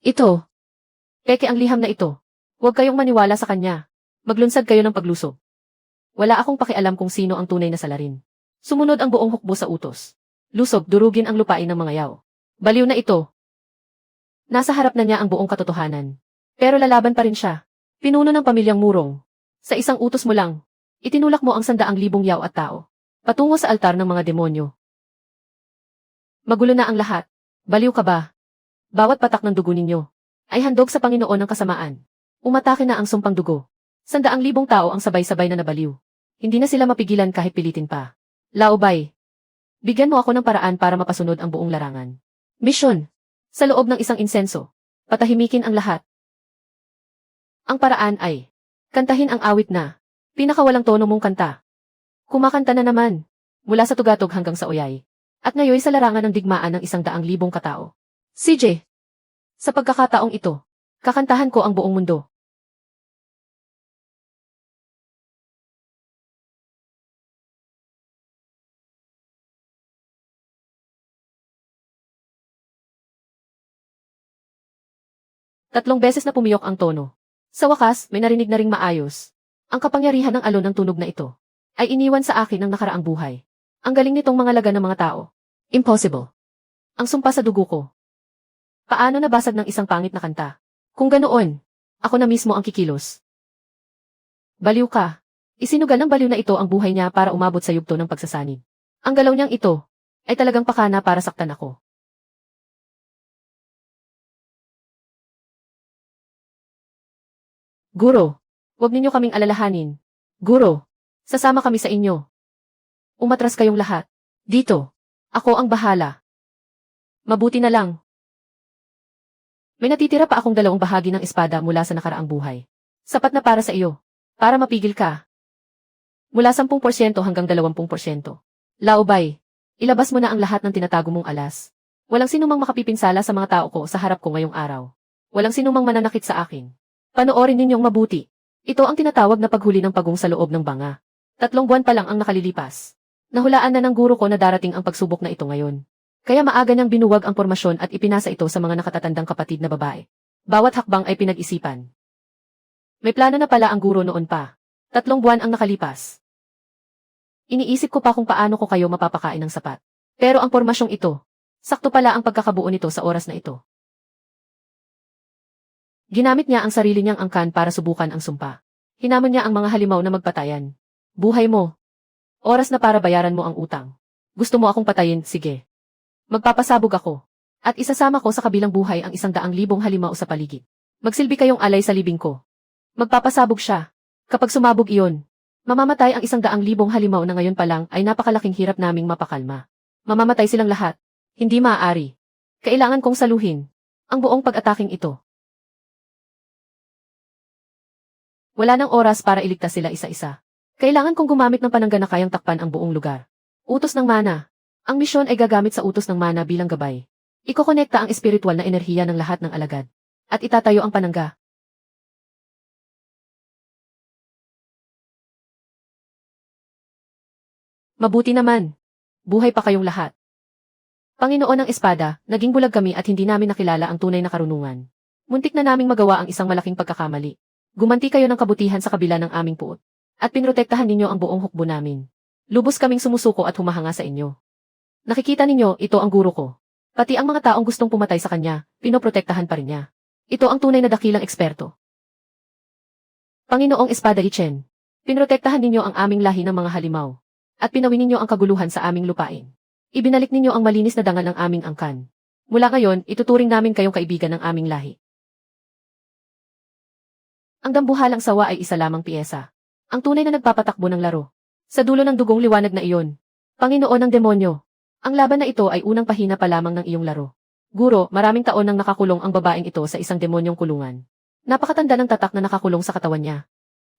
Ito. Peke ang liham na ito. Huwag kayong maniwala sa kanya. Maglunsad kayo ng paglusob. Wala akong pakialam kung sino ang tunay na salarin. Sumunod ang buong hukbo sa utos. Lusob, durugin ang lupain ng mga yaw. Baliw na ito. Nasa harap na niya ang buong katotohanan. Pero lalaban pa rin siya. Pinuno ng pamilyang Murong. Sa isang utos mo lang, itinulak mo ang 100,000 yaw at tao. Patungo sa altar ng mga demonyo. Magulo na ang lahat. Baliw ka ba? Bawat patak ng dugo ninyo ay handog sa Panginoon ng kasamaan. Umatake na ang sumpang dugo. 100,000 tao ang sabay-sabay na nabaliw. Hindi na sila mapigilan kahit pilitin pa. Laobay. Bigyan mo ako ng paraan para mapasunod ang buong larangan. Misyon. Sa loob ng isang insenso, patahimikin ang lahat. Ang paraan ay, kantahin ang awit na, pinakawalang tono mong kanta. Kumakanta na naman, mula sa tugatog hanggang sa oyay. At ngayon sa larangan ng digmaan ng 100,000 katao. CJ. Sa pagkakataong ito, kakantahan ko ang buong mundo. Tatlong beses na pumiyok ang tono. Sa wakas, may narinig na ring maayos. Ang kapangyarihan ng alon ng tunog na ito ay iniwan sa akin ng nakaraang buhay. Ang galing nitong mga laga ng mga tao. Impossible. Ang sumpa sa dugo ko. Paano nabasag ng isang pangit na kanta? Kung ganoon, ako na mismo ang kikilos. Baliw ka. Isinugal ng baliw na ito ang buhay niya para umabot sa yugto ng pagsasanib. Ang galaw niyang ito ay talagang pakana para saktan ako. Guro, huwag ninyo kaming alalahanin. Guro, sasama kami sa inyo. Umatras kayong lahat. Dito. Ako ang bahala. Mabuti na lang. May natitira pa akong 2 bahagi ng espada mula sa nakaraang buhay. Sapat na para sa iyo. Para mapigil ka. Mula 10% hanggang 20%. Laobay, ilabas mo na ang lahat ng tinatago mong alas. Walang sinumang makapipinsala sa mga tao ko sa harap ko ngayong araw. Walang sinumang mananakit sa akin. Panoorin ninyong mabuti. Ito ang tinatawag na paghuli ng pagong sa loob ng banga. 3 buwan pa lang ang nakalilipas. Nahulaan na ng guro ko na darating ang pagsubok na ito ngayon. Kaya maaga niyang binuwag ang pormasyon at ipinasa ito sa mga nakatatandang kapatid na babae. Bawat hakbang ay pinag-isipan. May plano na pala ang guro noon pa. 3 buwan ang nakalipas. Iniisip ko pa kung paano ko kayo mapapakain ng sapat. Pero ang pormasyong ito, sakto pala ang pagkakabuo nito sa oras na ito. Ginamit niya ang sarili niyang angkan para subukan ang sumpa. Hinamon niya ang mga halimaw na magpatayan. Buhay mo. Oras na para bayaran mo ang utang. Gusto mo akong patayin, sige. Magpapasabog ako. At isasama ko sa kabilang buhay ang 100,000 halimaw sa paligid. Magsilbi kayong alay sa libing ko. Magpapasabog siya. Kapag sumabog iyon, mamamatay ang 100,000 halimaw na ngayon pa lang ay napakalaking hirap naming mapakalma. Mamamatay silang lahat. Hindi maaari. Kailangan kong saluhin ang buong pag-ataking ito. Wala nang oras para iligtas sila isa-isa. Kailangan kong gumamit ng panangga na kayang takpan ang buong lugar. Utos ng mana. Ang misyon ay gagamit sa utos ng mana bilang gabay. Ikokonekta ang espiritual na enerhiya ng lahat ng alagad. At itatayo ang panangga. Mabuti naman. Buhay pa kayong lahat. Panginoon ng Espada, naging bulag kami at hindi namin nakilala ang tunay na karunungan. Muntik na naming magawa ang isang malaking pagkakamali. Gumanti kayo ng kabutihan sa kabila ng aming puot. At pinrotektahan ninyo ang buong hukbo namin. Lubos kaming sumusuko at humahanga sa inyo. Nakikita ninyo, ito ang guro ko. Pati ang mga taong gustong pumatay sa kanya, pinoprotektahan pa rin niya. Ito ang tunay na dakilang eksperto. Panginoong Espada Ichen, pinrotektahan ninyo ang aming lahi ng mga halimaw. At pinawin ninyo ang kaguluhan sa aming lupain. Ibinalik ninyo ang malinis na dangal ng aming angkan. Mula ngayon, ituturing namin kayong kaibigan ng aming lahi. Ang dambuhalang sawa ay isa lamang piyesa. Ang tunay na nagpapatakbo ng laro. Sa dulo ng dugong liwanag na iyon, Panginoon ng demonyo. Ang laban na ito ay unang pahina pa lamang ng iyong laro. Guro, maraming taon nang nakakulong ang babaeng ito sa isang demonyong kulungan. Napakatanda ng tatak na nakakulong sa katawan niya.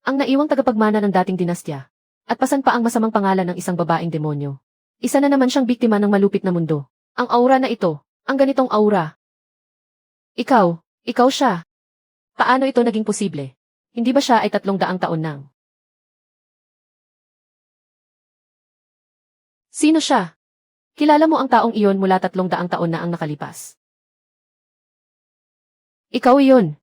Ang naiwang tagapagmana ng dating dinastya. At pasan pa ang masamang pangalan ng isang babaeng demonyo. Isa na naman siyang biktima ng malupit na mundo. Ang aura na ito, ang ganitong aura. Ikaw siya. Paano ito naging posible? Hindi ba siya ay 300 taon nang? Sino siya? Kilala mo ang taong iyon mula 300 taon na ang nakalipas. Ikaw iyon.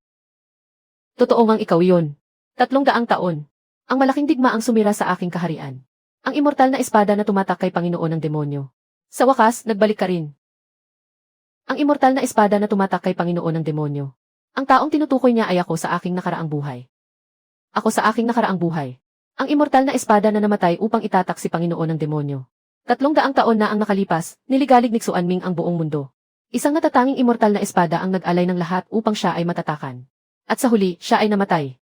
Totoo ngang ikaw iyon. 300 taon. Ang malaking digma ang sumira sa aking kaharian. Ang immortal na espada na tumatak kay Panginoon ng demonyo. Sa wakas, nagbalik ka rin. Ang immortal na espada na tumatak kay Panginoon ng demonyo. Ang taong tinutukoy niya ay ako sa aking nakaraang buhay. Ako sa aking nakaraang buhay. Ang immortal na espada na namatay upang itatak si Panginoon ng demonyo. 300 taon na ang nakalipas, niligalig ni Xuanming ang buong mundo. Isang natatanging immortal na espada ang nag-alay ng lahat upang siya ay matatakan. At sa huli, siya ay namatay.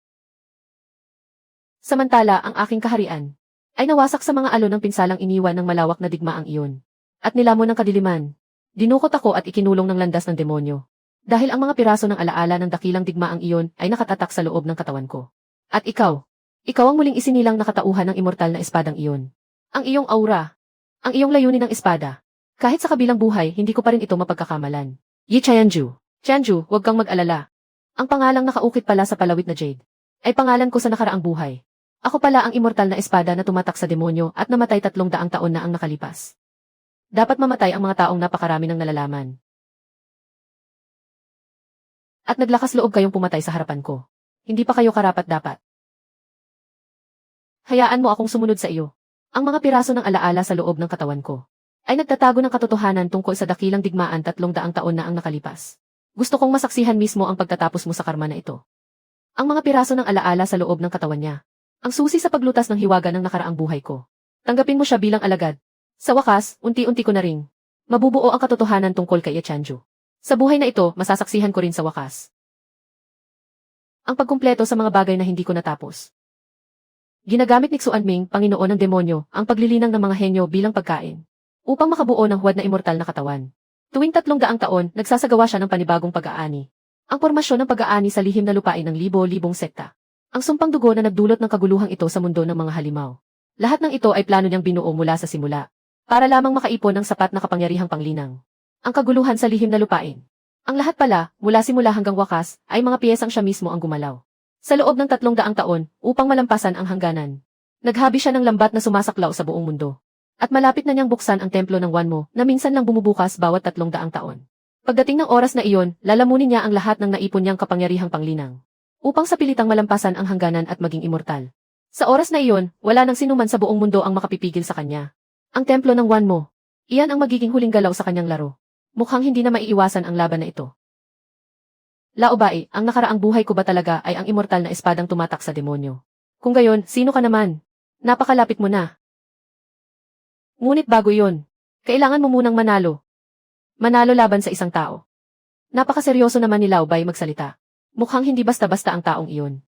Samantala, ang aking kaharian ay nawasak sa mga alon ng pinsalang iniwan ng malawak na digmaang iyon. At nilamon ng kadiliman. Dinukot ako at ikinulong ng landas ng demonyo. Dahil ang mga piraso ng alaala ng dakilang digmaang iyon ay nakatatak sa loob ng katawan ko. At ikaw ang muling isinilang nakatauhan ng immortal na espadang iyon. Ang iyong aura. Ang iyong layunin ng espada. Kahit sa kabilang buhay, hindi ko pa rin ito mapagkakamalan. Yi Qianju. Qianju, huwag kang mag-alala. Ang pangalang nakaukit pala sa palawit na jade ay pangalan ko sa nakaraang buhay. Ako pala ang immortal na espada na tumatak sa demonyo at namatay 300 taon na ang nakalipas. Dapat mamatay ang mga taong napakarami ng nalalaman. At naglakas loob kayong pumatay sa harapan ko. Hindi pa kayo karapat-dapat. Hayaan mo akong sumunod sa iyo. Ang mga piraso ng alaala sa loob ng katawan ko ay nagtatago ng katotohanan tungkol sa dakilang digmaan 300 taon na ang nakalipas. Gusto kong masaksihan mismo ang pagtatapos mo sa karma na ito. Ang mga piraso ng alaala sa loob ng katawan niya. Ang susi sa paglutas ng hiwaga ng nakaraang buhay ko. Tanggapin mo siya bilang alagad. Sa wakas, unti-unti ko na ring mabubuo ang katotohanan tungkol kay Echanju. Sa buhay na ito, masasaksihan ko rin sa wakas ang pagkumpleto sa mga bagay na hindi ko natapos. Ginagamit ni Xuanming, Panginoon ng Demonyo, ang paglilinang ng mga henyo bilang pagkain upang makabuo ng huwad na immortal na katawan. Tuwing 300 taon, nagsasagawa siya ng panibagong pag-aani. Ang pormasyon ng pag-aani sa lihim na lupain ng libo-libong sekta. Ang sumpang dugo na nagdulot ng kaguluhang ito sa mundo ng mga halimaw. Lahat ng ito ay plano niyang binuo mula sa simula, para lamang makaipon ng sapat na kapangyarihang panglinang. Ang kaguluhan sa lihim na lupain. Ang lahat pala, mula simula hanggang wakas, ay mga piyesang siya mismo ang gumalaw. Sa loob ng 300 taon, upang malampasan ang hangganan. Naghabi siya ng lambat na sumasaklaw sa buong mundo. At malapit na niyang buksan ang templo ng Wanmo na minsan lang bumubukas bawat 300 taon. Pagdating ng oras na iyon, lalamunin niya ang lahat ng naipon niyang kapangyarihang panglinang. Upang sa pilitang malampasan ang hangganan at maging immortal. Sa oras na iyon, wala nang sinuman sa buong mundo ang makapipigil sa kanya. Ang templo ng Wanmo. Iyan ang magiging huling galaw sa kanyang laro. Mukhang hindi na maiiwasan ang laban na ito. Laobai, ang nakaraang buhay ko ba talaga ay ang immortal na espadang tumatak sa demonyo? Kung gayon, sino ka naman? Napakalapit mo na. Ngunit bago yon, kailangan mo munang manalo. Manalo laban sa isang tao. Napakaseryoso naman ni Laobay magsalita. Mukhang hindi basta-basta ang taong iyon.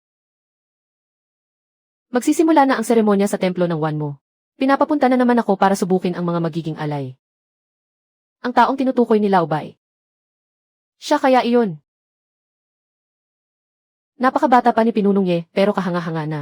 Magsisimula na ang seremonya sa templo ng Wanmo. Pinapapunta na naman ako para subukin ang mga magiging alay. Ang taong tinutukoy ni Laobay. Siya kaya iyon. Napakabata pa ni Pinunong Ye, pero kahanga-hanga na.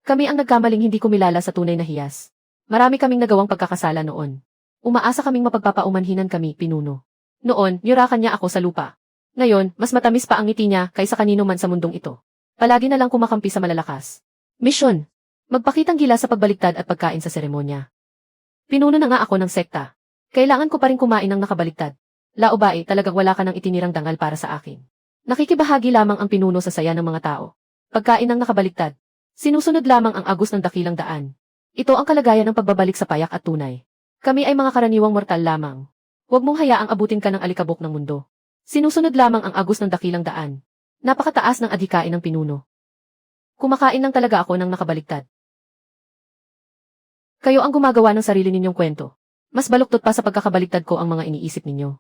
Kami ang nagkamaling hindi kumilala sa tunay na hiyas. Marami kaming nagawang pagkakasala noon. Umaasa kaming mapagpapaumanhinan kami, Pinuno. Noon, niyurakan niya ako sa lupa. Ngayon, mas matamis pa ang ngiti niya kaysa kanino man sa mundong ito. Palagi na lang kumakampi sa malalakas. Mission. Magpakitang gila sa pagbaliktad at pagkain sa seremonya. Pinuno na nga ako ng sekta. Kailangan ko pa rin kumain ng nakabaliktad. Laobai, talagang wala ka ng itinirang dangal para sa akin. Nakikibahagi lamang ang pinuno sa saya ng mga tao. Pagkain ng nakabaliktad. Sinusunod lamang ang agos ng dakilang daan. Ito ang kalagayan ng pagbabalik sa payak at tunay. Kami ay mga karaniwang mortal lamang. Huwag mong hayaang abutin ka ng alikabok ng mundo. Sinusunod lamang ang agos ng dakilang daan. Napakataas ng adhikain ng pinuno. Kumakain lang talaga ako ng nakabaliktad. Kayo ang gumagawa ng sarili ninyong kwento. Mas baluktot pa sa pagkakabaliktad ko ang mga iniisip ninyo.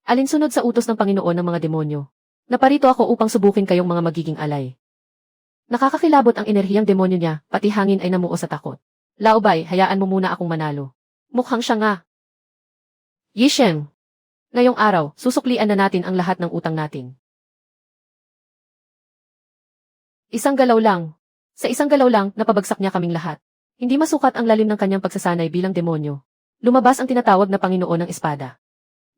Alinsunod sa utos ng Panginoon ng mga demonyo. Naparito ako upang subukin kayong mga magiging alay. Nakakakilabot ang enerhiyang demonyo niya, pati hangin ay namuo sa takot. Laobay, hayaan mo muna akong manalo. Mukhang siya nga. Yisheng. Ngayong araw, susuklian na natin ang lahat ng utang natin. Isang galaw lang. Sa isang galaw lang, napabagsak niya kaming lahat. Hindi masukat ang lalim ng kanyang pagsasanay bilang demonyo. Lumabas ang tinatawag na Panginoon ng Espada.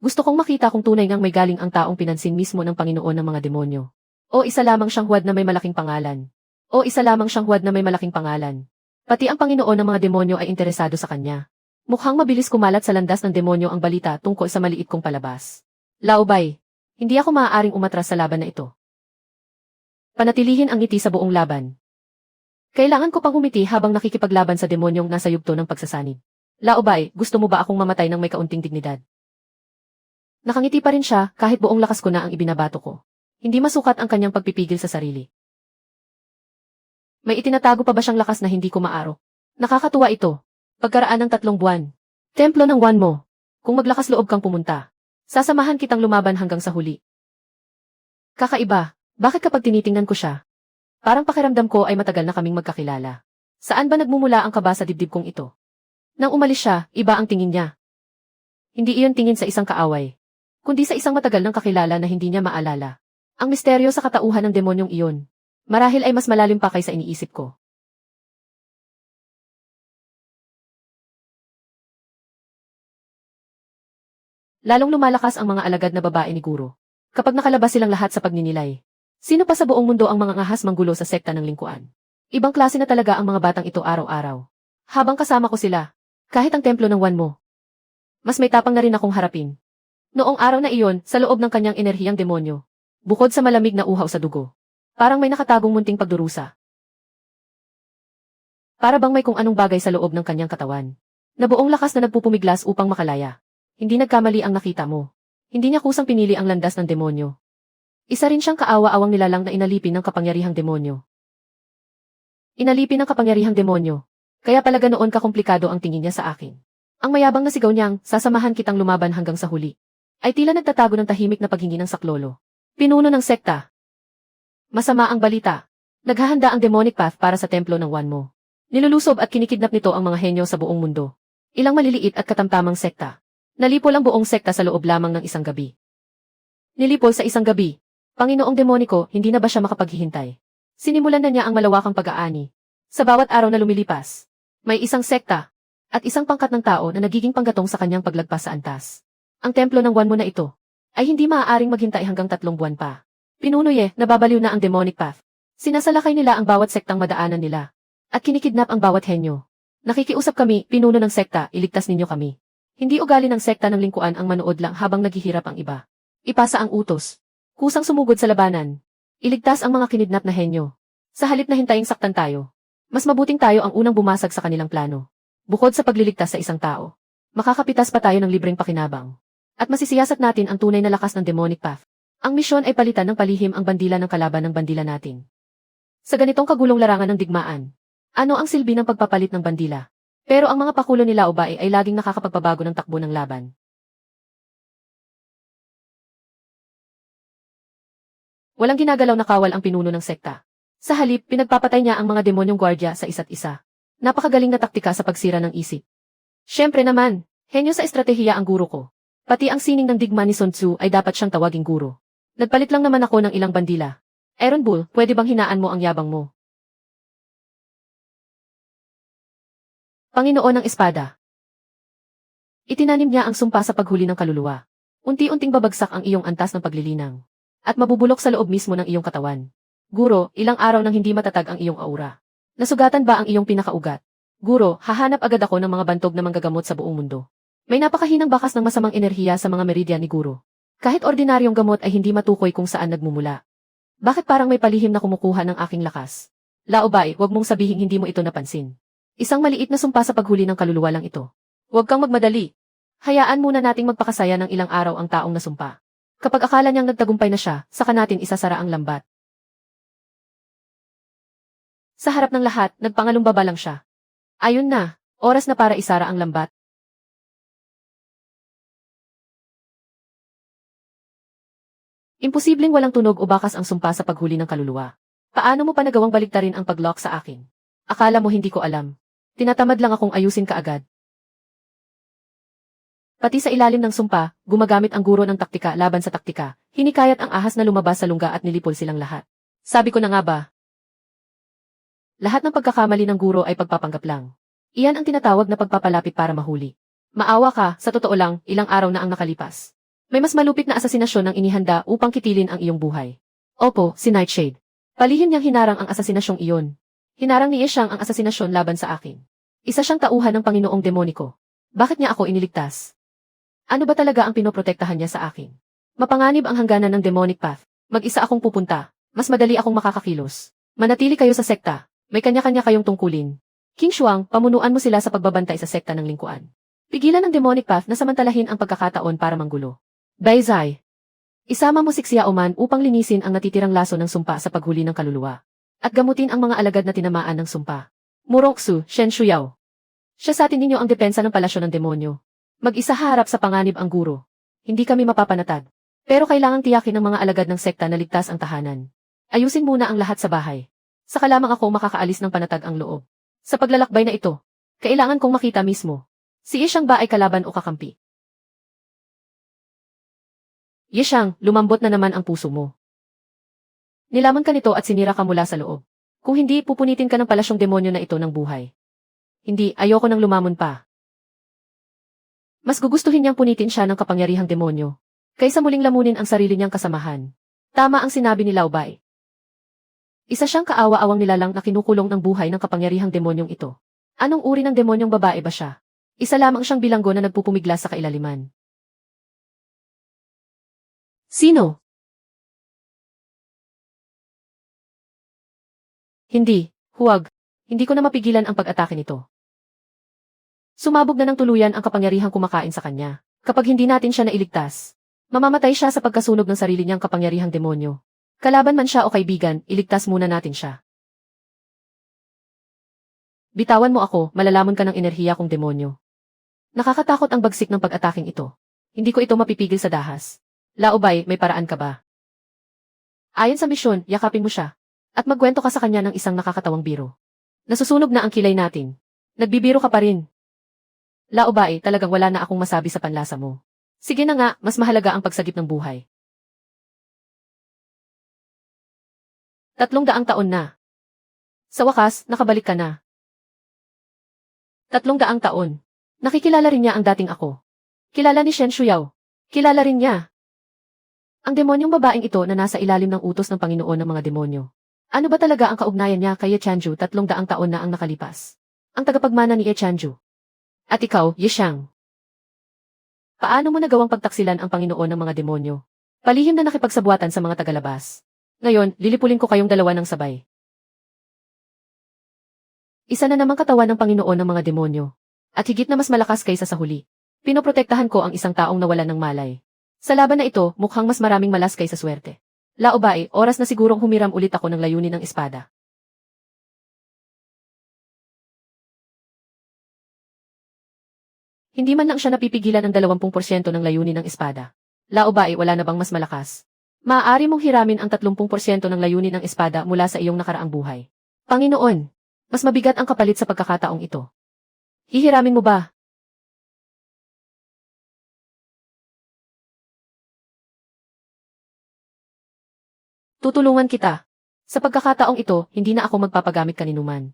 Gusto kong makita kung tunay ngang may galing ang taong pinansin mismo ng Panginoon ng mga demonyo. O isa lamang siyang huwad na may malaking pangalan. O isa lamang siyang huwad na may malaking pangalan. Pati ang Panginoon ng mga demonyo ay interesado sa kanya. Mukhang mabilis kumalat sa landas ng demonyo ang balita tungkol sa maliit kong palabas. Laobay, hindi ako maaaring umatras sa laban na ito. Panatilihin ang ngiti sa buong laban. Kailangan ko pang humiti habang nakikipaglaban sa demonyong nasa yugto ng pagsasanib. Laobay, gusto mo ba akong mamatay ng may kaunting dignidad? Nakangiti pa rin siya kahit buong lakas ko na ang ibinabato ko. Hindi masukat ang kanyang pagpipigil sa sarili. May itinatago pa ba siyang lakas na hindi ko maaro? Nakakatuwa ito. Pagkaraan ng 3 buwan. Templo ng Wanmo. Kung maglakas loob kang pumunta, sasamahan kitang lumaban hanggang sa huli. Kakaiba. Bakit kapag tinitingnan ko siya? Parang pakiramdam ko ay matagal na kaming magkakilala. Saan ba nagmumula ang kaba sa dibdib kong ito? Nang umalis siya, iba ang tingin niya. Hindi iyon tingin sa isang kaaway, kundi sa isang matagal ng kakilala na hindi niya maalala. Ang misteryo sa katauhan ng demonyong iyon. Marahil ay mas malalim pa kaysa iniisip ko. Lalong lumalakas ang mga alagad na babae ni Guro. Kapag nakalabas silang lahat sa pagninilay. Sino pa sa buong mundo ang mga ahas manggulo sa sekta ng lingkuan? Ibang klase na talaga ang mga batang ito araw-araw. Habang kasama ko sila, kahit ang templo ng Wanmo, mas may tapang na rin akong harapin. Noong araw na iyon, sa loob ng kanyang enerhiyang demonyo, bukod sa malamig na uhaw sa dugo, parang may nakatagong munting pagdurusa. Para bang may kung anong bagay sa loob ng kanyang katawan, na buong lakas na nagpupumiglas upang makalaya. Hindi nagkamali ang nakita mo. Hindi niya kusang pinili ang landas ng demonyo. Isa rin siyang kaawa-awang nilalang na inalipin ng kapangyarihang demonyo. Inalipin ng kapangyarihang demonyo. Kaya pala ganoon kakomplikado ang tingin niya sa akin. Ang mayabang na sigaw niyang, sasamahan kitang lumaban hanggang sa huli, ay tila nagtatago ng tahimik na paghingi ng saklolo. Pinuno ng sekta. Masama ang balita. Naghahanda ang demonic path para sa templo ng Wanmo. Nilulusob at kinikidnap nito ang mga henyo sa buong mundo. Ilang maliliit at katamtamang sekta. Nalipol ang buong sekta sa loob lamang ng isang gabi. Nilipol sa isang gabi. Panginoong demoniko, hindi na ba siya makapaghihintay? Sinimulan na niya ang malawakang pag-aani. Sa bawat araw na lumilipas, may isang sekta at isang pangkat ng tao na nagiging panggatong sa kanyang paglagpas sa antas. Ang templo ng Wanmo na ito ay hindi maaaring maghintay hanggang 3 buwan pa. Pinunoy nababaliw na ang demonic path. Sinasalakay nila ang bawat sektang madaanan nila at kinikidnap ang bawat henyo. Nakikiusap kami, pinuno ng sekta, iligtas ninyo kami. Hindi ugali ng sekta ng lingkuan ang manood lang habang naghihirap ang iba. Ipasa ang utos. Kusang sumugod sa labanan. Iligtas ang mga kinidnap na henyo. Sa halip na hintayin saktan tayo, mas mabuting tayo ang unang bumasag sa kanilang plano. Bukod sa pagliligtas sa isang tao, makakapitas pa tayo ng libreng pakinabang. At masisiyasat natin ang tunay na lakas ng demonic path. Ang misyon ay palitan ng palihim ang bandila ng kalaban ng bandila natin. Sa ganitong kagulong larangan ng digmaan, ano ang silbi ng pagpapalit ng bandila? Pero ang mga pakulo ni Lao Bai ay laging nakakapagpabago ng takbo ng laban. Walang ginagalaw na kawal ang pinuno ng sekta. Sa halip, pinagpapatay niya ang mga demonyong gwardya sa isa't isa. Napakagaling na taktika sa pagsira ng isip. Siyempre naman, henyo sa estratehiya ang guro ko. Pati ang sining ng digma ni Sun Tzu ay dapat siyang tawaging guro. Nagpalit lang naman ako ng ilang bandila. Iron Bull, pwede bang hinaan mo ang yabang mo? Panginoon ng Espada. Itinanim niya ang sumpa sa paghuli ng kaluluwa. Unti-unting babagsak ang iyong antas ng paglilinang. At mabubulok sa loob mismo ng iyong katawan. Guro, ilang araw nang hindi matatag ang iyong aura. Nasugatan ba ang iyong pinakaugat? Guro, hahanap agad ako ng mga bantog na manggagamot sa buong mundo. May napakahinang bakas ng masamang enerhiya sa mga meridyan ni Guro. Kahit ordinaryong gamot ay hindi matukoy kung saan nagmumula. Bakit parang may palihim na kumukuha ng aking lakas? Lao Bai, huwag mong sabihing hindi mo ito napansin. Isang maliit na sumpa sa paghuli ng kaluluwa lang ito. Huwag kang magmadali. Hayaan muna nating magpakasaya ng ilang araw ang taong nasumpa. Kapag akala niyang nagtagumpay na siya, saka natin isasara ang lambat. Sa harap ng lahat, nagpangalumbaba lang siya. Ayun na, oras na para isara ang lambat. Imposibleng walang tunog o bakas ang sumpa sa paghuli ng kaluluwa. Paano mo pa nagawang baliktarin ang pag-lock sa akin? Akala mo hindi ko alam. Tinatamad lang akong ayusin kaagad. Pati sa ilalim ng sumpa, gumagamit ang guro ng taktika laban sa taktika, hinikayat ang ahas na lumabas sa lungga at nilipol silang lahat. Sabi ko na nga ba? Lahat ng pagkakamali ng guro ay pagpapanggap lang. Iyan ang tinatawag na pagpapalapit para mahuli. Maawa ka, sa totoo lang, ilang araw na ang nakalipas. May mas malupit na asasinasyon ang inihanda upang kitilin ang iyong buhay. Opo, si Nightshade. Palihim niyang hinarang ang asasinasyong iyon. Hinarang ni Yeshang ang asasinasyon laban sa akin. Isa siyang tauhan ng Panginoong Demoniko. Bakit niya ako iniligtas? Ano ba talaga ang pinoprotektahan niya sa akin? Mapanganib ang hangganan ng demonic path. Mag-isa akong pupunta. Mas madali akong makakakilos. Manatili kayo sa sekta. May kanya-kanya kayong tungkulin. King Shuang, pamunuan mo sila sa pagbabantay sa sekta ng lingkuan. Pigilan ang demonic path na samantalahin ang pagkakataon para manggulo. Baizai. Isama mo si Xiaoman upang linisin ang natitirang laso ng sumpa sa paghuli ng kaluluwa. At gamutin ang mga alagad na tinamaan ng sumpa. Muroksu, Shen Shuyao. Siya sa atin ninyo ang depensa ng palasyo ng demonyo. Mag-isa harap sa panganib ang guro. Hindi kami mapapanatag. Pero kailangang tiyakin ng mga alagad ng sekta na ligtas ang tahanan. Ayusin muna ang lahat sa bahay. Saka lamang ako makakaalis ng panatag ang loob. Sa paglalakbay na ito, kailangan kong makita mismo. Si Yeshang ba ay kalaban o kakampi? Yeshang, lumambot na naman ang puso mo. Nilaman ka nito at sinira ka mula sa loob. Kung hindi, pupunitin ka ng palasyong demonyo na ito ng buhay. Hindi, ayoko nang lumamon pa. Mas gugustuhin niyang punitin siya ng kapangyarihang demonyo, kaysa muling lamunin ang sarili niyang kasamahan. Tama ang sinabi ni Lao Bai. Isa siyang kaawa-awang nilalang na kinukulong ng buhay ng kapangyarihang demonyong ito. Anong uri ng demonyong babae ba siya? Isa lamang siyang bilanggo na nagpupumiglas sa kailaliman. Sino? Hindi, huwag. Hindi ko na mapigilan ang pag-atake nito. Sumabog na ng tuluyan ang kapangyarihang kumakain sa kanya. Kapag hindi natin siya nailigtas, mamamatay siya sa pagkasunog ng sarili niyang kapangyarihang demonyo. Kalaban man siya o kaibigan, iligtas muna natin siya. Bitawan mo ako, malalamon ka ng enerhiya kong demonyo. Nakakatakot ang bagsik ng pag-ataking ito. Hindi ko ito mapipigil sa dahas. Laobay, may paraan ka ba? Ayon sa misyon, yakapin mo siya. At magkwento ka sa kanya ng isang nakakatawang biro. Nasusunog na ang kilay natin. Nagbibiro ka pa rin. Laobay, talagang wala na akong masabi sa panlasa mo. Sige na nga, mas mahalaga ang pagsagip ng buhay. 300 taon na. Sa wakas, nakabalik ka na. 300 taon. Nakikilala rin niya ang dating ako. Kilala ni Shen Shuyao. Kilala rin niya. Ang demonyong babaeng ito na nasa ilalim ng utos ng Panginoon ng mga demonyo. Ano ba talaga ang kaugnayan niya kay Ye Chanju 300 taon na ang nakalipas? Ang tagapagmana ni Ye Chanju. At ikaw, Ye Xiang. Paano mo nagawang pagtaksilan ang Panginoon ng mga demonyo? Palihim na nakipagsabuatan sa mga tagalabas. Ngayon, lilipulin ko kayong dalawa ng sabay. Isa na namang katawan ng Panginoon ng mga demonyo. At higit na mas malakas kaysa sa huli. Pinoprotektahan ko ang isang taong nawalan ng malay. Sa laban na ito, mukhang mas maraming malas kaysa swerte. Laobay, oras na sigurong humiram ulit ako ng layunin ng espada. Hindi man lang siya napipigilan ng 20% ng layunin ng espada. Laobay, wala na bang mas malakas? Maaari mong hiramin ang 30% ng layunin ng espada mula sa iyong nakaraang buhay. Panginoon, mas mabigat ang kapalit sa pagkakataong ito. Hihiramin mo ba? Tutulungan kita. Sa pagkakataong ito, hindi na ako magpapagamit kaninuman.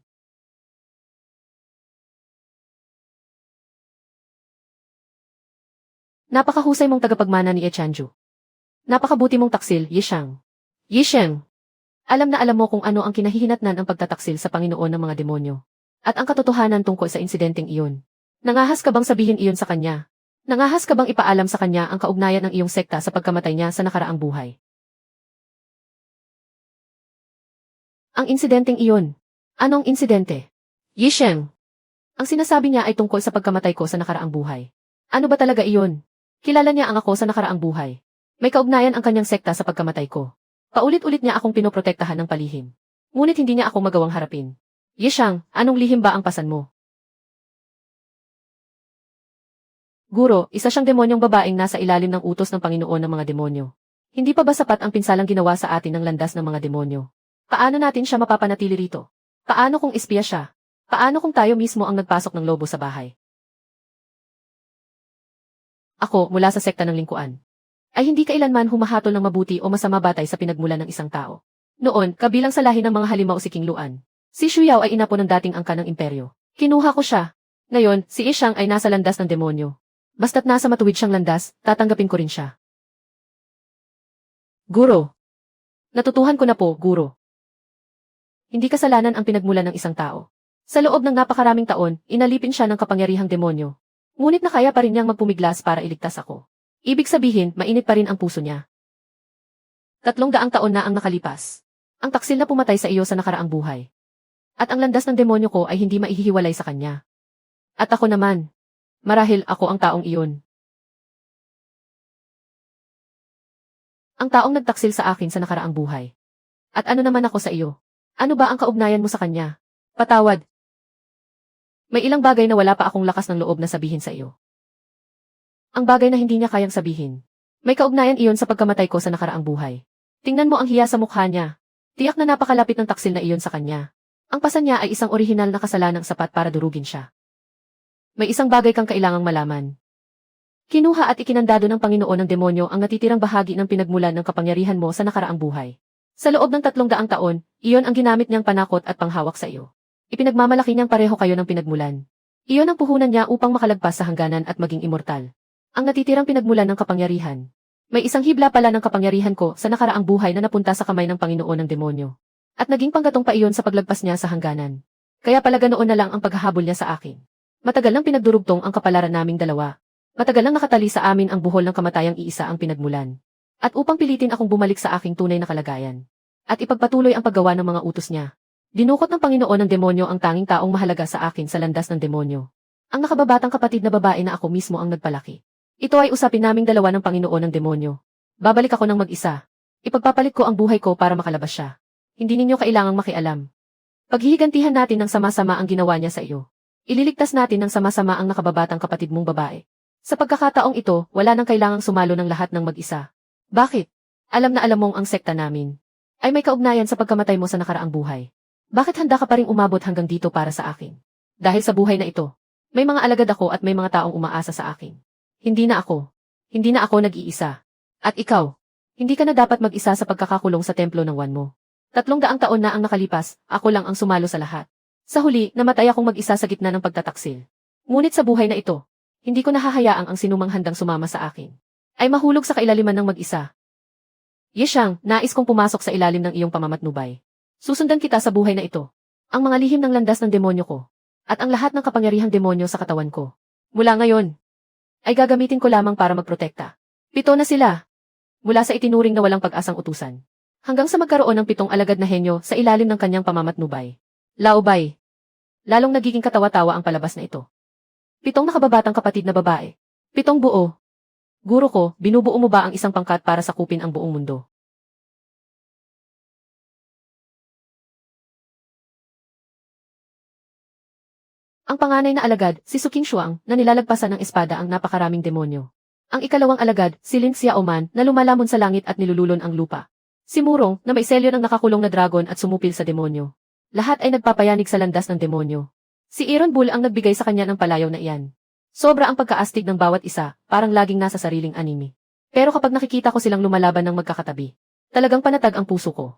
Napakahusay mong tagapagmana ni Ye Chanju. Napakabuti mong taksil, Ye Xiang. Ye Xiang. Alam na alam mo kung ano ang kinahihinatnan ng pagtataksil sa Panginoon ng mga demonyo. At ang katotohanan tungkol sa insidenteng iyon. Nangahas ka bang sabihin iyon sa kanya? Nangahas ka bang ipaalam sa kanya ang kaugnayan ng iyong sekta sa pagkamatay niya sa nakaraang buhay? Ang insidenteng iyon. Anong insidente? Ye Xiang. Ang sinasabi niya ay tungkol sa pagkamatay ko sa nakaraang buhay. Ano ba talaga iyon? Kilala niya ang ako sa nakaraang buhay. May kaugnayan ang kanyang sekta sa pagkamatay ko. Paulit-ulit niya akong pinoprotektahan ng palihim. Ngunit hindi niya ako magawang harapin. Ye Xiang, anong lihim ba ang pasan mo? Guro, isa siyang demonyong babaeng nasa ilalim ng utos ng Panginoon ng mga demonyo. Hindi pa ba sapat ang pinsalang ginawa sa atin ng landas ng mga demonyo? Paano natin siya mapapanatili rito? Paano kung espiya siya? Paano kung tayo mismo ang nagpasok ng lobo sa bahay? Ako, mula sa sekta ng lingkuan, ay hindi kailanman humahatol ng mabuti o masama batay sa pinagmulan ng isang tao. Noon, kabilang sa lahi ng mga halimaw si King Luan, si Shuyao ay inapo ng dating angka ng imperyo. Kinuha ko siya. Ngayon, si Ye Xiang ay nasa landas ng demonyo. Basta't nasa matuwid siyang landas, tatanggapin ko rin siya. Guro. Natutuhan ko na po, Guro. Hindi kasalanan ang pinagmulan ng isang tao. Sa loob ng napakaraming taon, inalipin siya ng kapangyarihang demonyo. Ngunit nakaya pa rin niyang magpumiglas para iligtas ako. Ibig sabihin, mainit pa rin ang puso niya. 300 taon na ang nakalipas. Ang taksil na pumatay sa iyo sa nakaraang buhay. At ang landas ng demonyo ko ay hindi maihihiwalay sa kanya. At ako naman. Marahil ako ang taong iyon. Ang taong nagtaksil sa akin sa nakaraang buhay. At ano naman ako sa iyo? Ano ba ang kaugnayan mo sa kanya? Patawad. May ilang bagay na wala pa akong lakas ng loob na sabihin sa iyo. Ang bagay na hindi niya kayang sabihin. May kaugnayan iyon sa pagkamatay ko sa nakaraang buhay. Tingnan mo ang hiya sa mukha niya. Tiyak na napakalapit ng taksil na iyon sa kanya. Ang pasan niya ay isang orihinal na kasalanang sapat para durugin siya. May isang bagay kang kailangang malaman. Kinuha at ikinandado ng Panginoon ng demonyo ang natitirang bahagi ng pinagmulan ng kapangyarihan mo sa nakaraang buhay. Sa loob ng 300 taon, iyon ang ginamit niyang panakot at panghawak sa iyo. Ipinagmamalaki niyang pareho kayo ng pinagmulan. Iyon ang puhunan niya upang makalagpas sa hangganan at maging immortal. Ang natitirang pinagmulan ng kapangyarihan. May isang hibla pala ng kapangyarihan ko sa nakaraang buhay na napunta sa kamay ng Panginoon ng demonyo. At naging panggatong pa iyon sa paglagpas niya sa hangganan. Kaya pala ganoon na lang ang paghahabol niya sa akin. Matagal nang pinagdurugtong ang kapalaran naming dalawa. Matagal nang nakatali sa amin ang buhol ng kamatayang iisa ang pinagmulan. At upang pilitin akong bumalik sa aking tunay na kalagayan. At ipagpatuloy ang paggawa ng mga utos niya. Dinukot ng Panginoon ng demonyo ang tanging taong mahalaga sa akin sa landas ng demonyo. Ang nakababatang kapatid na babae na ako mismo ang nagpalaki. Ito ay usapin naming dalawa ng Panginoon ng demonyo. Babalik ako ng mag-isa. Ipagpapalit ko ang buhay ko para makalabas siya. Hindi ninyo kailangang makialam. Paghihigantihan natin ng sama-sama ang ginawa niya sa iyo. Ililigtas natin ng sama-sama ang nakababatang kapatid mong babae. Sa pagkakataong ito, wala nang kailangang sumalo ng lahat ng mag-isa. Bakit? Alam na alam mong ang sekta namin ay may kaugnayan sa pagkamatay mo sa nakaraang buhay. Bakit handa ka pa ring umabot hanggang dito para sa akin? Dahil sa buhay na ito, may mga alagad ako at may mga taong umaasa sa akin. Hindi na ako. Hindi na ako nag-iisa. At ikaw, hindi ka na dapat mag-isa sa pagkakakulong sa templo ng Wan mo. 300 taon na ang nakalipas, ako lang ang sumalo sa lahat. Sa huli, namatay akong mag-isa sa gitna ng pagtataksil. Ngunit sa buhay na ito, hindi ko nahahayaang ang sinumang handang sumama sa akin ay mahulog sa kailaliman ng mag-isa. Yeshang, nais kong pumasok sa ilalim ng iyong pamamatnubay. Susundan kita sa buhay na ito. Ang mga lihim ng landas ng demonyo ko at ang lahat ng kapangyarihang demonyo sa katawan ko. Mula ngayon, ay gagamitin ko lamang para magprotekta. 7 na sila. Mula sa itinuring na walang pag-asang utusan, hanggang sa magkaroon ng 7 alagad na henyo sa ilalim ng kanyang pamamatnubay. Laobay. Lalong nagiging katawa-tawa ang palabas na ito. 7 nakababatang kapatid na babae. 7 buo. Guro ko, binubuo mo ba ang isang pangkat para sakupin ang buong mundo? Ang panganay na alagad, si Su Qingshuang, na nilalagpasan ng espada ang napakaraming demonyo. Ang ikalawang alagad, si Lin Xiaoman, na lumalamon sa langit at nilululon ang lupa. Si Murong, na may selyo ng nakakulong na dragon at sumupil sa demonyo. Lahat ay nagpapayanig sa landas ng demonyo. Si Iron Bull ang nagbigay sa kanya ng palayaw na iyan. Sobra ang pagkaastig ng bawat isa, parang laging nasa sariling anime. Pero kapag nakikita ko silang lumalaban ng magkakatabi, talagang panatag ang puso ko.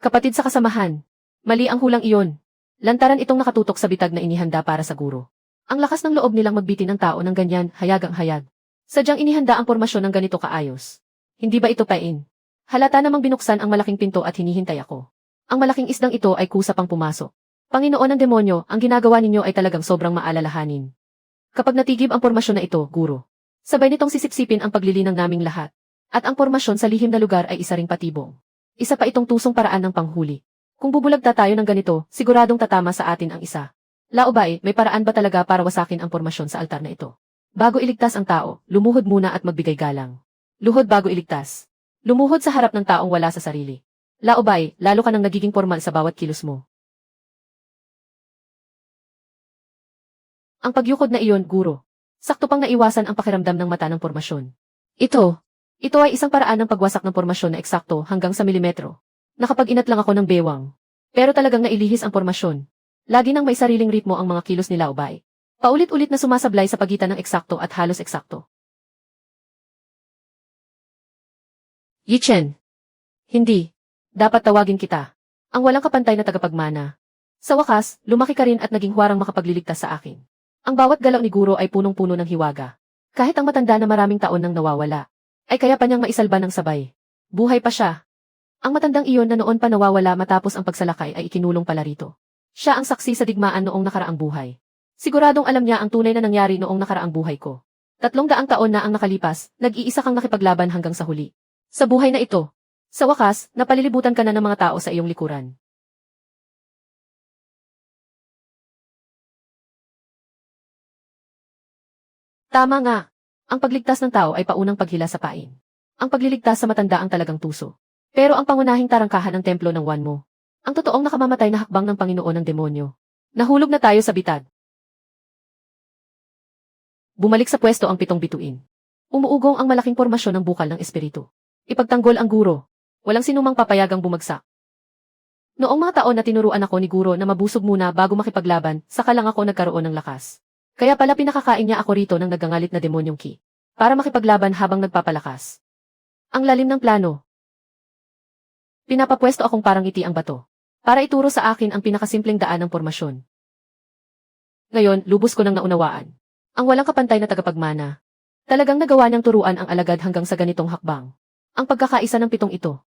Kapatid sa kasamahan, mali ang hulang iyon. Lantaran itong nakatutok sa bitag na inihanda para sa guro. Ang lakas ng loob nilang magbitin ng tao ng ganyan, hayagang hayag. Sadyang inihanda ang pormasyon ng ganito kaayos. Hindi ba ito pain? Halata namang binuksan ang malaking pinto at hinihintay ako. Ang malaking isdang ito ay kusa pang pumasok. Panginoon ng demonyo, ang ginagawa ninyo ay talagang sobrang maalalahanin. Kapag natigib ang pormasyon na ito, guro, sabay nitong sisipsipin ang paglilinang naming lahat. At ang pormasyon sa lihim na lugar ay isa ring patibong. Isa pa itong tusong paraan ng panghuli. Kung bubulagta tayo ng ganito, siguradong tatama sa atin ang isa. Laobay, may paraan ba talaga para wasakin ang pormasyon sa altar na ito? Bago iligtas ang tao, lumuhod muna at magbigay galang. Luhod bago iligtas. Lumuhod sa harap ng taong wala sa sarili. Laobay, lalo ka nang nagiging formal sa bawat kilos mo. Ang pagyukod na iyon, guro. Sakto pang naiwasan ang pakiramdam ng mata ng pormasyon. Ito ay isang paraan ng pagwasak ng pormasyon na eksakto hanggang sa milimetro. Nakapag-inat lang ako ng bewang. Pero talagang nailihis ang pormasyon. Lagi nang may sariling ritmo ang mga kilos ni Laobay. Paulit-ulit na sumasablay sa pagitan ng eksakto at halos eksakto. Yichen. Hindi. Dapat tawagin kita. Ang walang kapantay na tagapagmana. Sa wakas, lumaki ka rin at naging huwarang makapagliligtas sa akin. Ang bawat galaw ni Guro ay punong-puno ng hiwaga. Kahit ang matanda na maraming taon nang nawawala, ay kaya pa niyang maisalba ng sabay. Buhay pa siya. Ang matandang iyon na noon pa nawawala matapos ang pagsalakay ay ikinulong pala rito. Siya ang saksi sa digmaan noong nakaraang buhay. Siguradong alam niya ang tunay na nangyari noong nakaraang buhay ko. 300 taon na ang nakalipas, nag-iisa kang nakipaglaban hanggang sa huli. Sa buhay na ito, sa wakas, napalilibutan ka na ng mga tao sa iyong likuran. Tama nga. Ang pagligtas ng tao ay paunang paghila sa pain. Ang pagliligtas sa matanda ang talagang tuso. Pero ang pangunahing tarangkahan ng templo ng Wan mo. Ang totoong nakamamatay na hakbang ng Panginoon ng demonyo. Nahulog na tayo sa bitag. Bumalik sa pwesto ang 7 bituin. Umuugong ang malaking pormasyon ng bukal ng espiritu. Ipagtanggol ang guro. Walang sinumang papayagang bumagsak. Noong mga taon na tinuruan ako ni Guro na mabusog muna bago makipaglaban, saka lang ako nagkaroon ng lakas. Kaya pala pinakakain niya ako rito ng nagangalit na demonyong Ki. Para makipaglaban habang nagpapalakas. Ang lalim ng plano. Pinapapwesto akong parang iti ang bato. Para ituro sa akin ang pinakasimpleng daan ng pormasyon. Ngayon, lubos ko nang naunawaan. Ang walang kapantay na tagapagmana. Talagang nagawa niyang turuan ang alagad hanggang sa ganitong hakbang. Ang pagkakaisa ng 7 ito.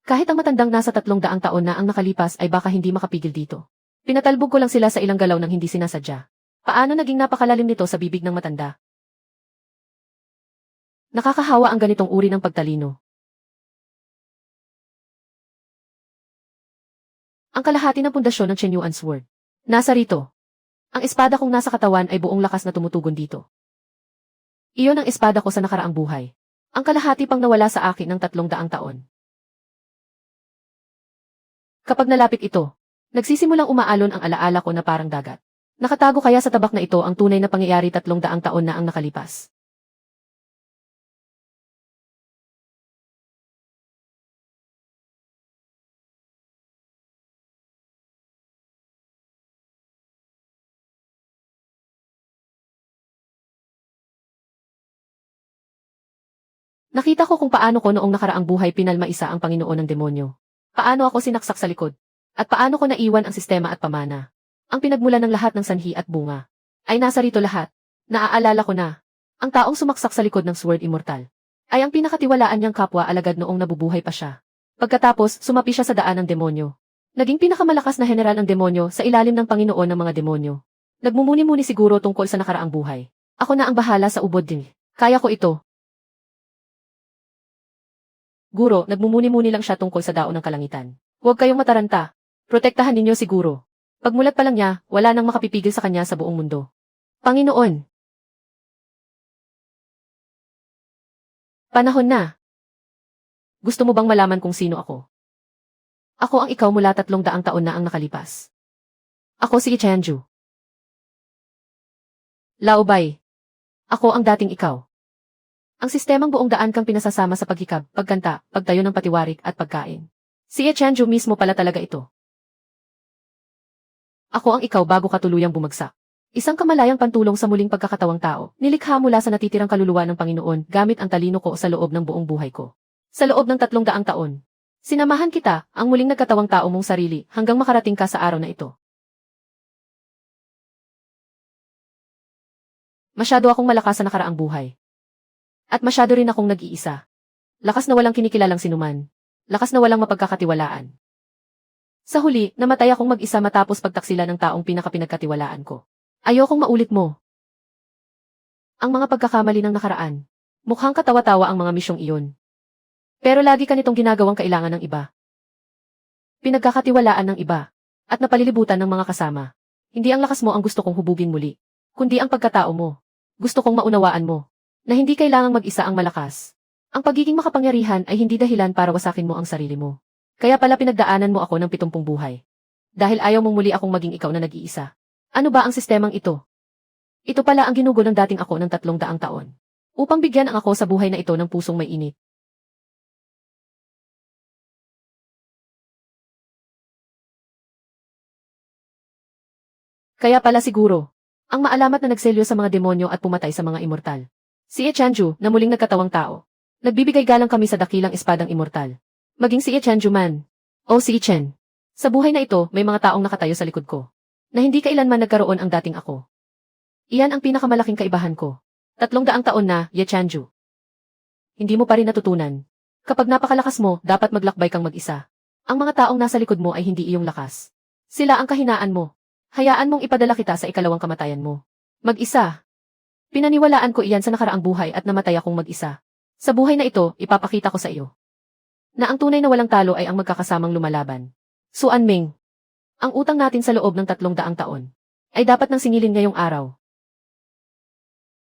Kahit ang matandang nasa 300 taon na ang nakalipas ay baka hindi makapigil dito. Pinatalbog ko lang sila sa ilang galaw nang hindi sinasadya. Paano naging napakalalim nito sa bibig ng matanda? Nakakahawa ang ganitong uri ng pagtalino. Ang kalahati ng pundasyon ng Chenyuan Sword. Nasa rito. Ang espada kong nasa katawan ay buong lakas na tumutugon dito. Iyon ang espada ko sa nakaraang buhay. Ang kalahati pang nawala sa akin ng 300 taon. Kapag nalapit ito, nagsisimulang umaalon ang alaala ko na parang dagat. Nakatago kaya sa tabak na ito ang tunay na pangyayari 300 taon na ang nakalipas. Nakita ko kung paano ko noong nakaraang buhay pinalma isa ang Panginoon ng demonyo. Paano ako sinaksak sa likod. At paano ko naiwan ang sistema at pamana. Ang pinagmulan ng lahat ng sanhi at bunga. Ay nasa rito lahat. Naaalala ko na. Ang taong sumaksak sa likod ng Sword Immortal. Ay ang pinakatiwalaan niyang kapwa alagad noong nabubuhay pa siya. Pagkatapos, sumapi siya sa daan ng demonyo. Naging pinakamalakas na general ng demonyo sa ilalim ng Panginoon ng mga demonyo. Nagmumuni-muni siguro tungkol sa nakaraang buhay. Ako na ang bahala sa ubod din. Kaya ko ito. Guro, nagmumuni-muni lang siya tungkol sa daon ng kalangitan. Huwag kayong mataranta. Protektahan ninyo si Guro. Pagmulat pa lang niya, wala nang makapipigil sa kanya sa buong mundo. Panginoon. Panahon na. Gusto mo bang malaman kung sino ako? Ako ang ikaw mula 300 taon na ang nakalipas. Ako si Ichanju. Laobay. Ako ang dating ikaw. Ang sistemang buong daan kang pinasasama sa paghikab, pagkanta, pagtayo ng patiwarik at pagkain. Si Ichanju mismo pala talaga ito. Ako ang ikaw bago ka tuluyang bumagsak. Isang kamalayang pantulong sa muling pagkakatawang tao, nilikha mula sa natitirang kaluluwa ng Panginoon gamit ang talino ko sa loob ng buong buhay ko. Sa loob ng 300 taon. Sinamahan kita, ang muling nagkatawang tao mong sarili, hanggang makarating ka sa araw na ito. Masyado akong malakas sa nakaraang buhay. At masyado rin akong nag-iisa. Lakas na walang kinikilalang sinuman. Lakas na walang mapagkakatiwalaan. Sa huli, namatay akong mag-isa matapos pagtaksila ng taong pinakapinagkatiwalaan ko. Ayokong maulit mo. Ang mga pagkakamali ng nakaraan. Mukhang katawa-tawa ang mga misyong iyon. Pero lagi ka nitong ginagawang kailangan ng iba. Pinagkakatiwalaan ng iba. At napalilibutan ng mga kasama. Hindi ang lakas mo ang gusto kong hubugin muli. Kundi ang pagkatao mo. Gusto kong maunawaan mo. Na hindi kailangang mag-isa ang malakas. Ang pagiging makapangyarihan ay hindi dahilan para wasakin mo ang sarili mo. Kaya pala pinagdaanan mo ako ng 70 buhay. Dahil ayaw mong muli akong maging ikaw na nag-iisa. Ano ba ang sistemang ito? Ito pala ang ginugo ng dating ako ng 300 taon. Upang bigyan ang ako sa buhay na ito ng pusong may init. Kaya pala siguro, ang maalamat na nagselyo sa mga demonyo at pumatay sa mga immortal. Si Ichanju, na muling nagkatawang tao. Nagbibigay galang kami sa dakilang espadang immortal. Maging si Ichanju man. O si Ichen. Sa buhay na ito, may mga taong nakatayo sa likod ko. Na hindi kailanman nagkaroon ang dating ako. Iyan ang pinakamalaking kaibahan ko. 300 taon na, Ichanju. Hindi mo pa rin natutunan. Kapag napakalakas mo, dapat maglakbay kang mag-isa. Ang mga taong nasa likod mo ay hindi iyong lakas. Sila ang kahinaan mo. Hayaan mong ipadala kita sa ikalawang kamatayan mo. Mag-isa. Pinaniwalaan ko iyan sa nakaraang buhay at namatay akong mag-isa. Sa buhay na ito, ipapakita ko sa iyo na ang tunay na walang talo ay ang magkakasamang lumalaban. Suan Ming, ang utang natin sa loob ng 300 taon ay dapat nang singilin ngayong araw.